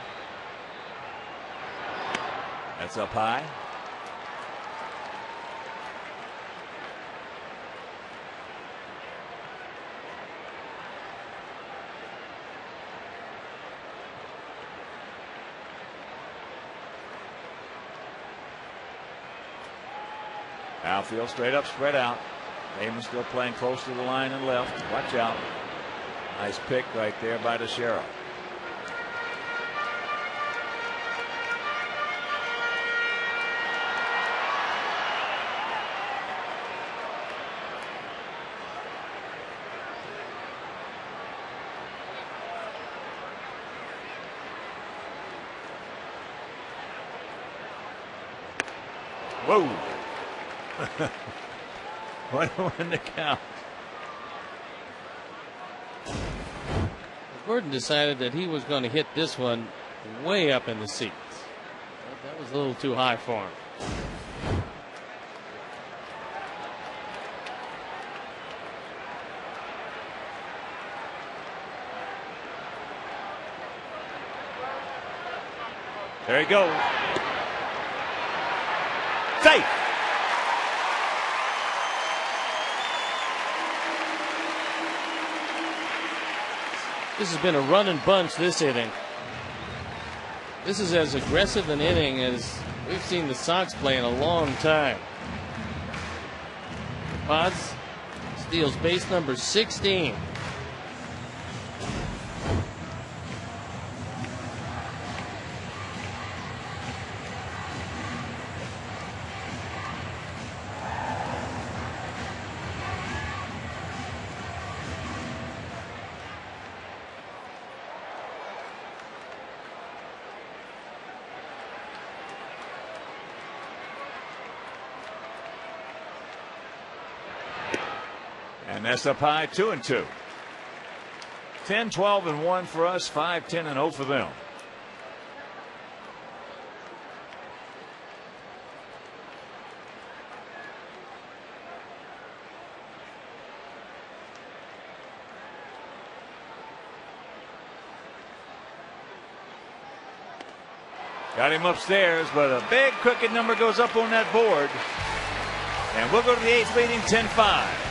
That's up high. Outfield straight up, spread out. Damon still playing close to the line and left. Watch out. Nice pick right there by the Sheriff. Whoa. 1-1 to count. Gordon decided that he was going to hit this one way up in the seats. That was a little too high for him. There he goes. Safe. This has been a running bunch this inning. This is as aggressive an inning as we've seen the Sox play in a long time. Pods steals base number 16. And that's up high, 2-2. 10, 12, and 1 for us, 5, 10, and 0 for them. Got him upstairs, but a big crooked number goes up on that board. And we'll go to the 8th, leading 10-5.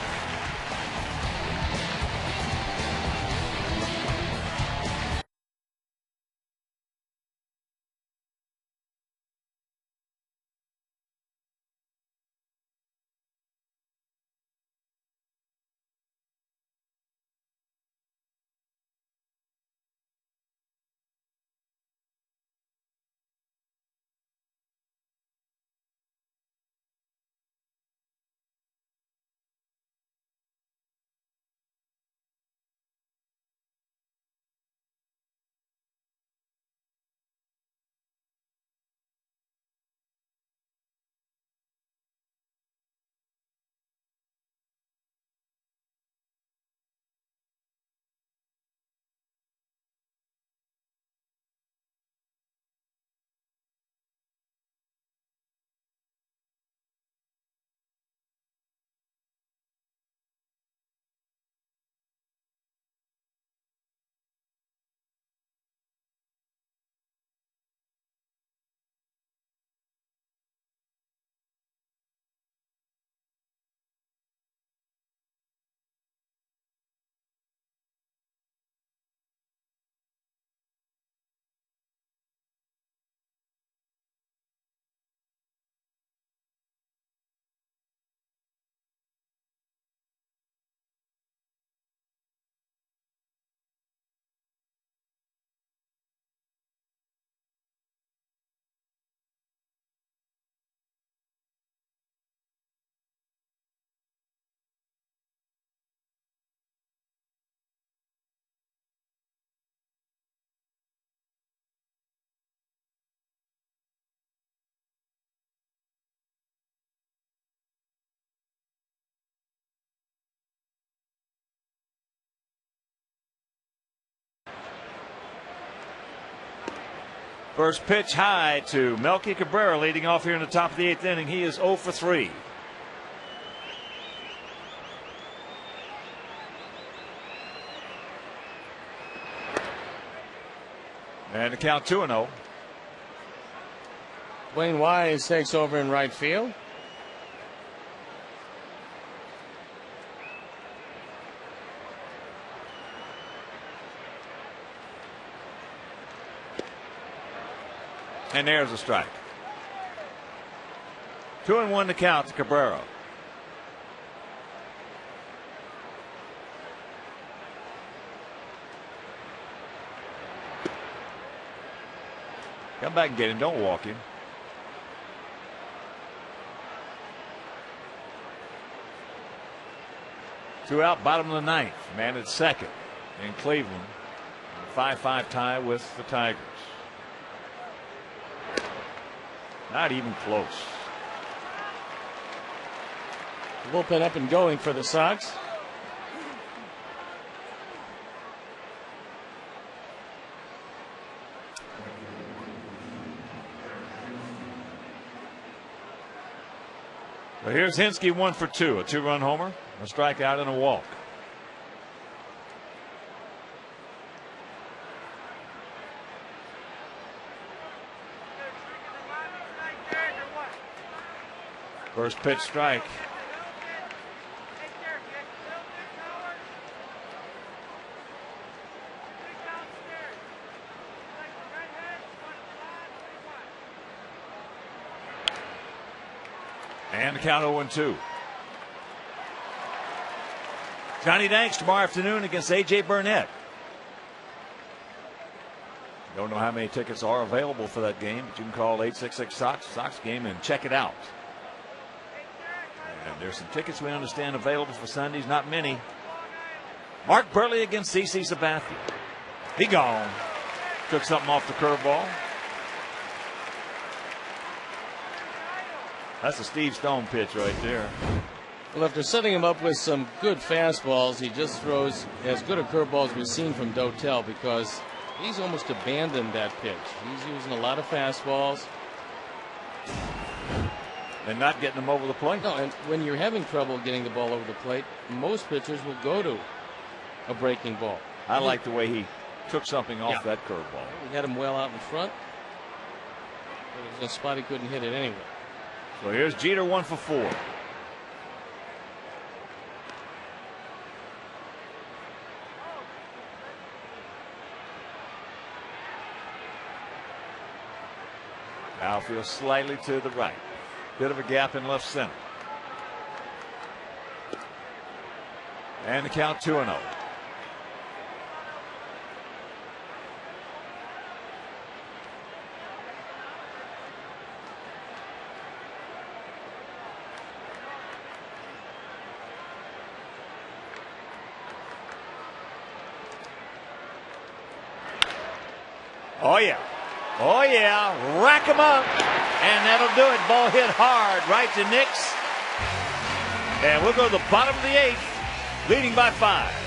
First pitch high to Melky Cabrera, leading off here in the top of the 8th inning. He is 0 for 3. And the count 2-0. Wayne Wise takes over in right field. And there's a strike. 2-1 to count to Cabrera. Come back and get him. Don't walk him. Two out, bottom of the ninth. Man at second in Cleveland. 5-5 tie with the Tigers. Not even close. Bullpen up and going for the Sox. Well, here's Hinske 1 for 2, a 2-run homer, a strikeout, and a walk. First pitch strike. And the count 0-2. Johnny Danks tomorrow afternoon against A.J. Burnett. Don't know how many tickets are available for that game, but you can call 866-SOX game and check it out. And there's some tickets we understand available for Sundays, not many. Mark Burley against C.C. Sabathia. He gone. Took something off the curveball. That's a Steve Stone pitch right there. Well, after setting him up with some good fastballs, he just throws as good a curveball as we've seen from Dotel, because he's almost abandoned that pitch. He's using a lot of fastballs. And not getting them over the plate. No, and when you're having trouble getting the ball over the plate, most pitchers will go to a breaking ball. I like the way he took something off that curveball. We had him well out in front. There was a spot he couldn't hit it anyway. So here's Jeter 1 for 4. Outfield slightly to the right. Bit of a gap in left center. And the count 2-0. Oh, yeah. Oh, yeah. Rack him up. And that'll do it. Ball hit hard right to Nix. And we'll go to the bottom of the 8th, leading by 5.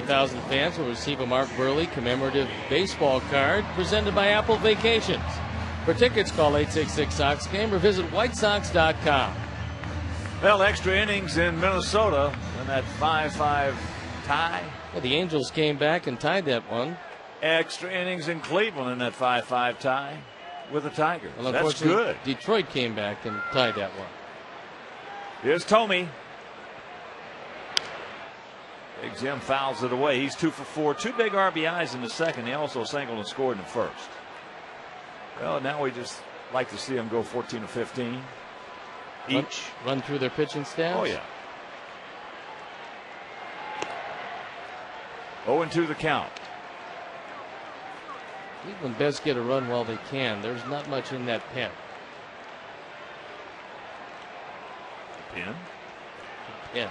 Thousand fans will receive a Mark Burley commemorative baseball card presented by Apple Vacations. For tickets, call 866-SOX-GAME or visit whitesox.com. Well, extra innings in Minnesota in that 5-5 tie. Yeah, the Angels came back and tied that one. Extra innings in Cleveland in that 5-5 tie with the Tigers. Well, That's good. Detroit came back and tied that one. Here's Tomey. Big Jim fouls it away. He's 2 for 4. 2 big RBIs in the second. He also singled and scored in the first. Well, now we just like to see him go 14 to 15 each. Run through their pitching staffs? Oh, yeah. 0-2 the count. Cleveland best get a run while they can. There's not much in that pen. Pin? Yeah.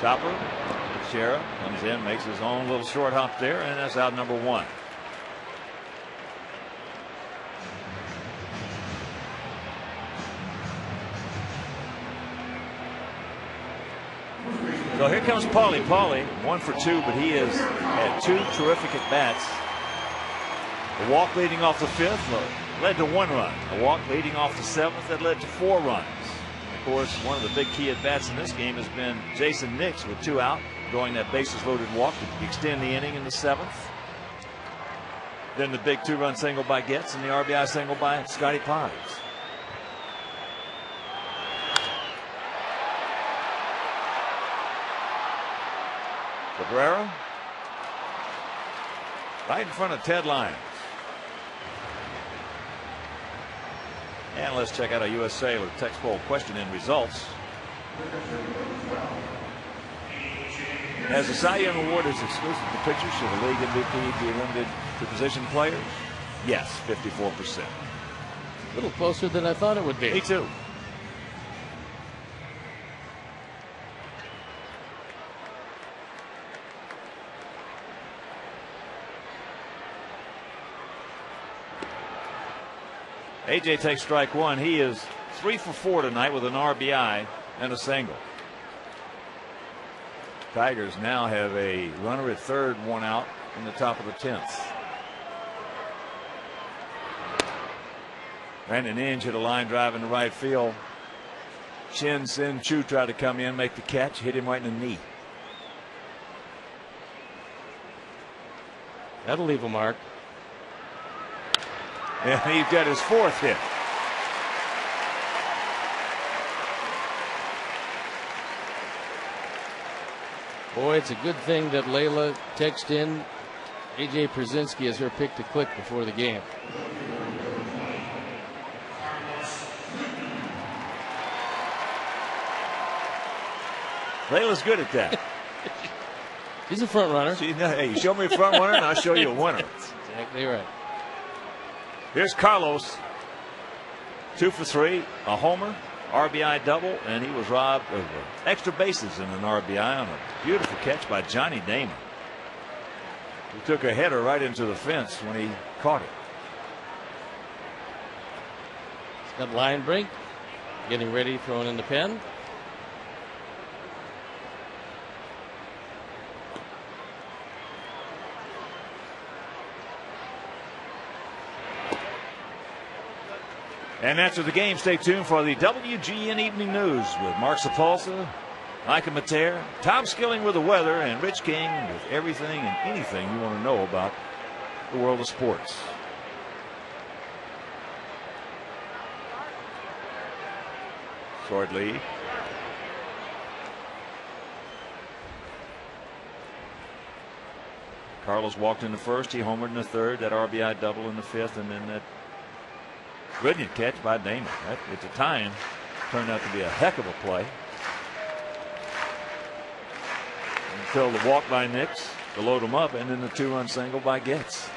Chopper. Sheriff comes in, makes his own little short hop there, and that's out number 1. So here comes Paulie. Paulie, 1 for 2, but he has had 2 terrific at bats. The walk leading off the 5th led to 1 run. A walk leading off the 7th that led to 4 runs. Of course, one of the big key at bats in this game has been Jason Nix with 2 out, throwing that bases loaded walk to extend the inning in the 7th. Then the big 2-run single by Getz and the RBI single by Scotty Pies. Cabrera right in front of Ted Lyons. And let's check out a U.S. Sailor text poll question and results. As the Cy Young Award is exclusive to pitchers, should the league MVP be limited to position players? Yes, 54%. A little closer than I thought it would be. Me too. AJ takes strike 1. He is 3 for 4 tonight with an RBI and a single. Tigers now have a runner at third, 1 out in the top of the 10th. Brandon Inge hit a line drive in the right field. Shin Sin Chu tried to come in, make the catch, hit him right in the knee. That'll leave a mark. And he's got his 4th hit. Boy, it's a good thing that Layla texted in A.J. Przinsky as her pick to click before the game. Layla's good at that. She's a front runner. Hey, you show me a front runner and I'll show you a winner. That's exactly right. Here's Carlos. 2 for 3, a homer, RBI double, and he was robbed of extra bases in an RBI on a beautiful catch by Johnny Damon. He took a header right into the fence when he caught it. He's got line break, getting ready, throwing in the pen. And after the game, stay tuned for the WGN Evening News with Mark Sapulsa, Micah Mater, Tom Skilling with the weather, and Rich King with everything and anything you want to know about the world of sports. Short lead. Carlos walked in the first. He homered in the third. That RBI double in the 5th, and then that brilliant catch by Damon. That, at the time, turned out to be a heck of a play. Until the walk by Nix to load him up, and then the 2-run single by Getz.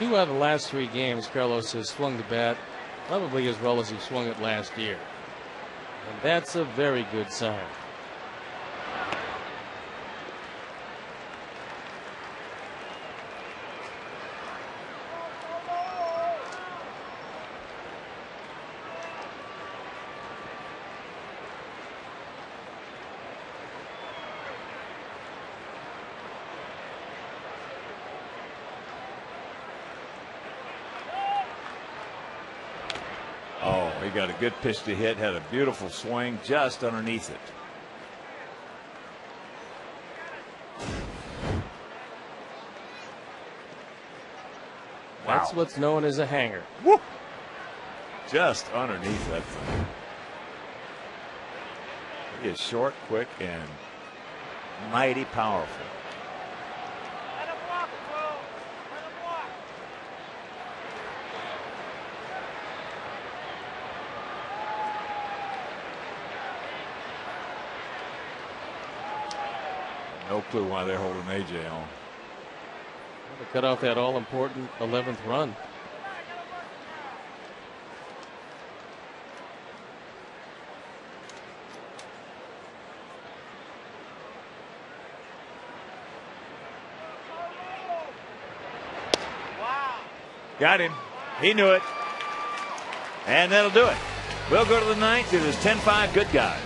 2 out of the last 3 games, Carlos has swung the bat probably as well as he swung it last year. And that's a very good sign. He got a good pitch to hit, had a beautiful swing just underneath it. That's what's known as a hanger. Woo! Just underneath that thing. He is short, quick, and mighty powerful. Let him walk, bro. Let him walk. No clue why they're holding AJ on. To cut off that all-important 11th run. Got him. He knew it. And that'll do it. We'll go to the ninth. It is 10-5 good guys.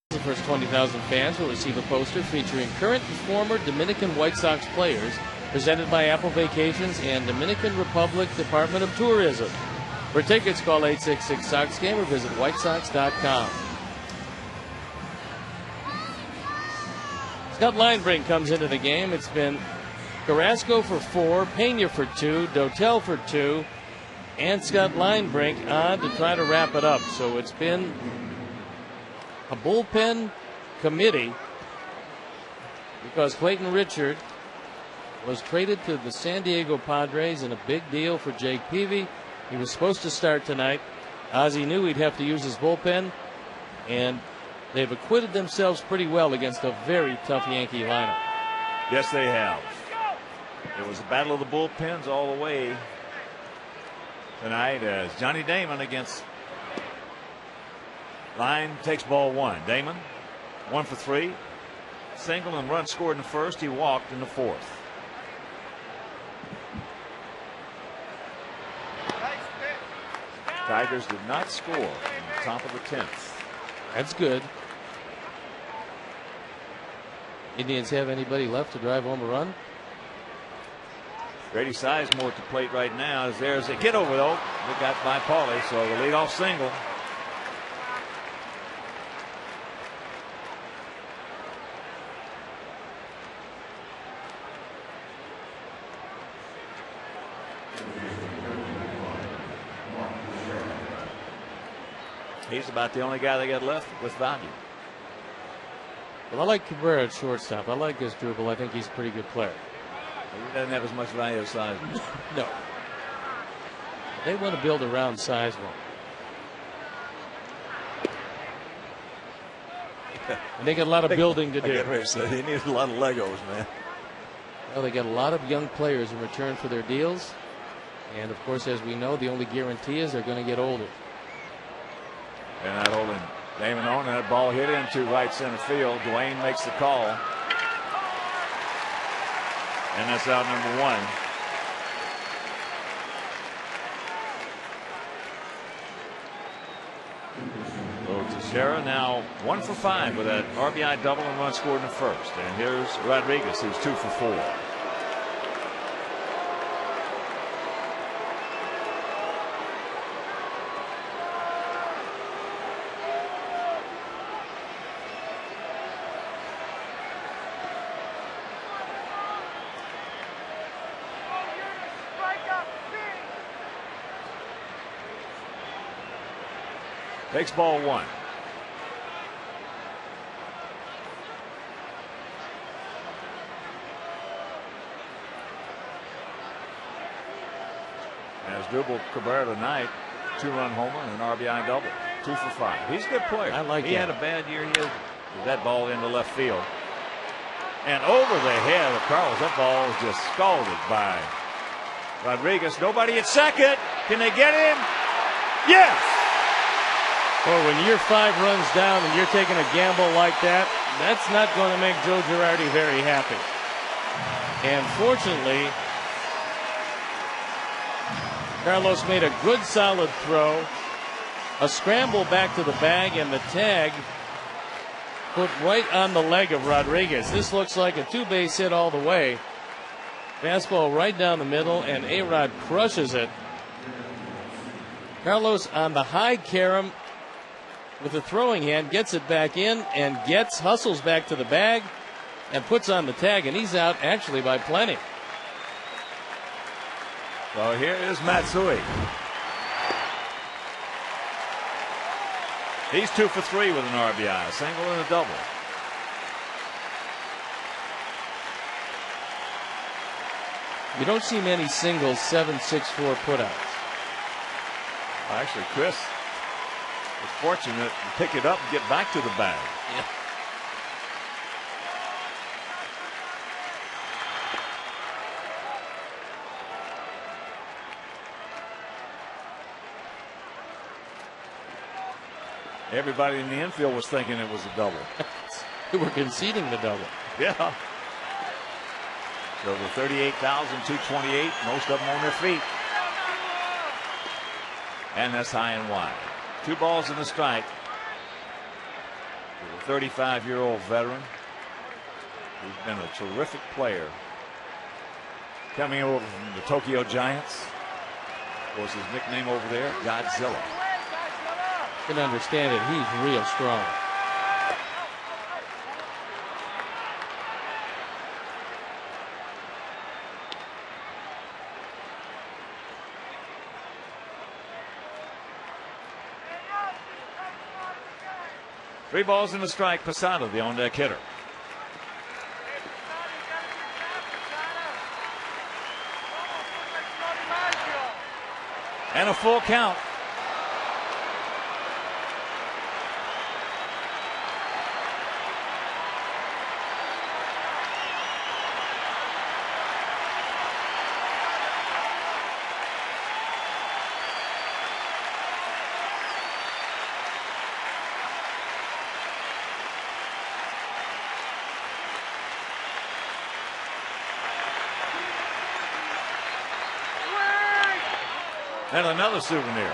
The first 20,000 fans will receive a poster featuring current and former Dominican White Sox players, presented by Apple Vacations and Dominican Republic Department of Tourism. For tickets, call 866-SOX-GAME or visit whitesox.com. Scott Linebrink comes into the game. It's been Carrasco for 4, Pena for 2, Dotel for 2, and Scott Linebrink on to try to wrap it up. So it's been a bullpen committee because Clayton Richard was traded to the San Diego Padres in a big deal for Jake Peavy. He was supposed to start tonight. Ozzie knew he'd have to use his bullpen, and they've acquitted themselves pretty well against a very tough Yankee lineup. Yes, they have. It was a battle of the bullpens all the way tonight as Johnny Damon against Line takes ball 1. Damon 1 for 3. Single and run scored in the first. He walked in the fourth. Tigers did not score in the top of the 10th. That's good. Indians have anybody left to drive home a run? Grady Sizemore at the plate right now. There's a get over though. They got by Paulie, so the leadoff single. He's about the only guy they got left with value. Well, I like Cabrera at shortstop. I like Drupal. I think he's a pretty good player. He doesn't have as much value as Sizemore. No. They want to build around Sizemore. And they got a lot of building to do. They need a lot of Legos, man. Well, they got a lot of young players in return for their deals. And, of course, as we know, the only guarantee is they're going to get older. They're not holding Damon on that ball hit into right center field. Dwayne makes the call. And that's out number 1. Teixeira now 1 for 5 with that RBI double and run scored in the first. And here's Rodriguez, who's 2 for 4. Takes ball 1. As Dubal Cabrera tonight, 2-run homer and an RBI double, 2 for 5. He's a good player. I like he him. had a bad year. He had that ball into left field. And over the head of Carlos, that ball was just scalded by Rodriguez. Nobody at second. Can they get him? Yes! Well, when you're 5 runs down and you're taking a gamble like that, that's not going to make Joe Girardi very happy. And fortunately, Carlos made a good solid throw, a scramble back to the bag, and the tag put right on the leg of Rodriguez. This looks like a 2-base hit all the way. Fastball right down the middle, and A-Rod crushes it. Carlos on the high carom with the throwing hand, gets it back in and hustles back to the bag and puts on the tag, and he's out actually by plenty. So here is Matsui. He's 2 for 3 with an RBI, a single and a double. You don't see many singles 7-6-4 putouts. Actually, Chris was fortunate to pick it up and get back to the bag. Yeah. Everybody in the infield was thinking it was a double. They were conceding the double. Yeah. So the 38,228, most of them on their feet. And that's high and wide. 2 balls and a strike. For the 35-year-old veteran who's been a terrific player. Coming over from the Tokyo Giants. Was his nickname over there? Godzilla. You can understand it. He's real strong. Three balls and a strike. Posada, the on-deck hitter. And a full count. And another souvenir.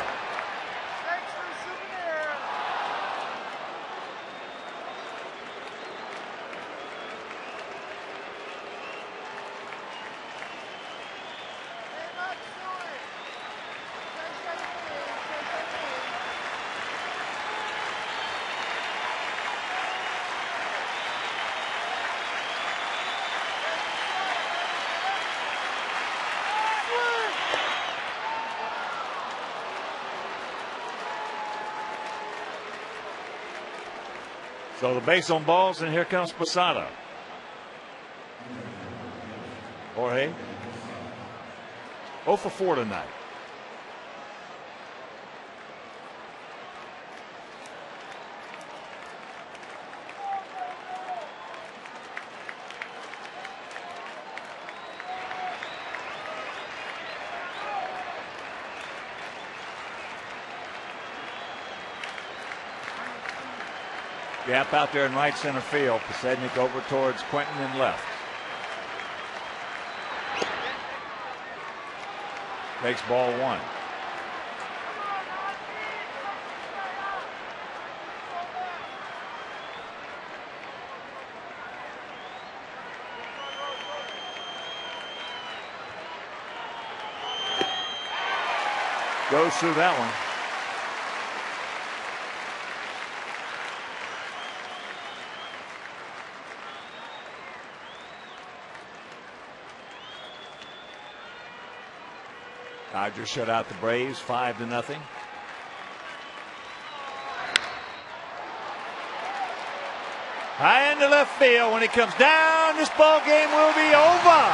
So the base on balls, and here comes Posada. Jorge, 0 for 4 tonight. Gap out there in right center field. Posednik over towards Quentin and left. Takes ball one. Goes through that one. Dodgers shut out the Braves 5-0. High into left field. When it comes down, this ball game will be over.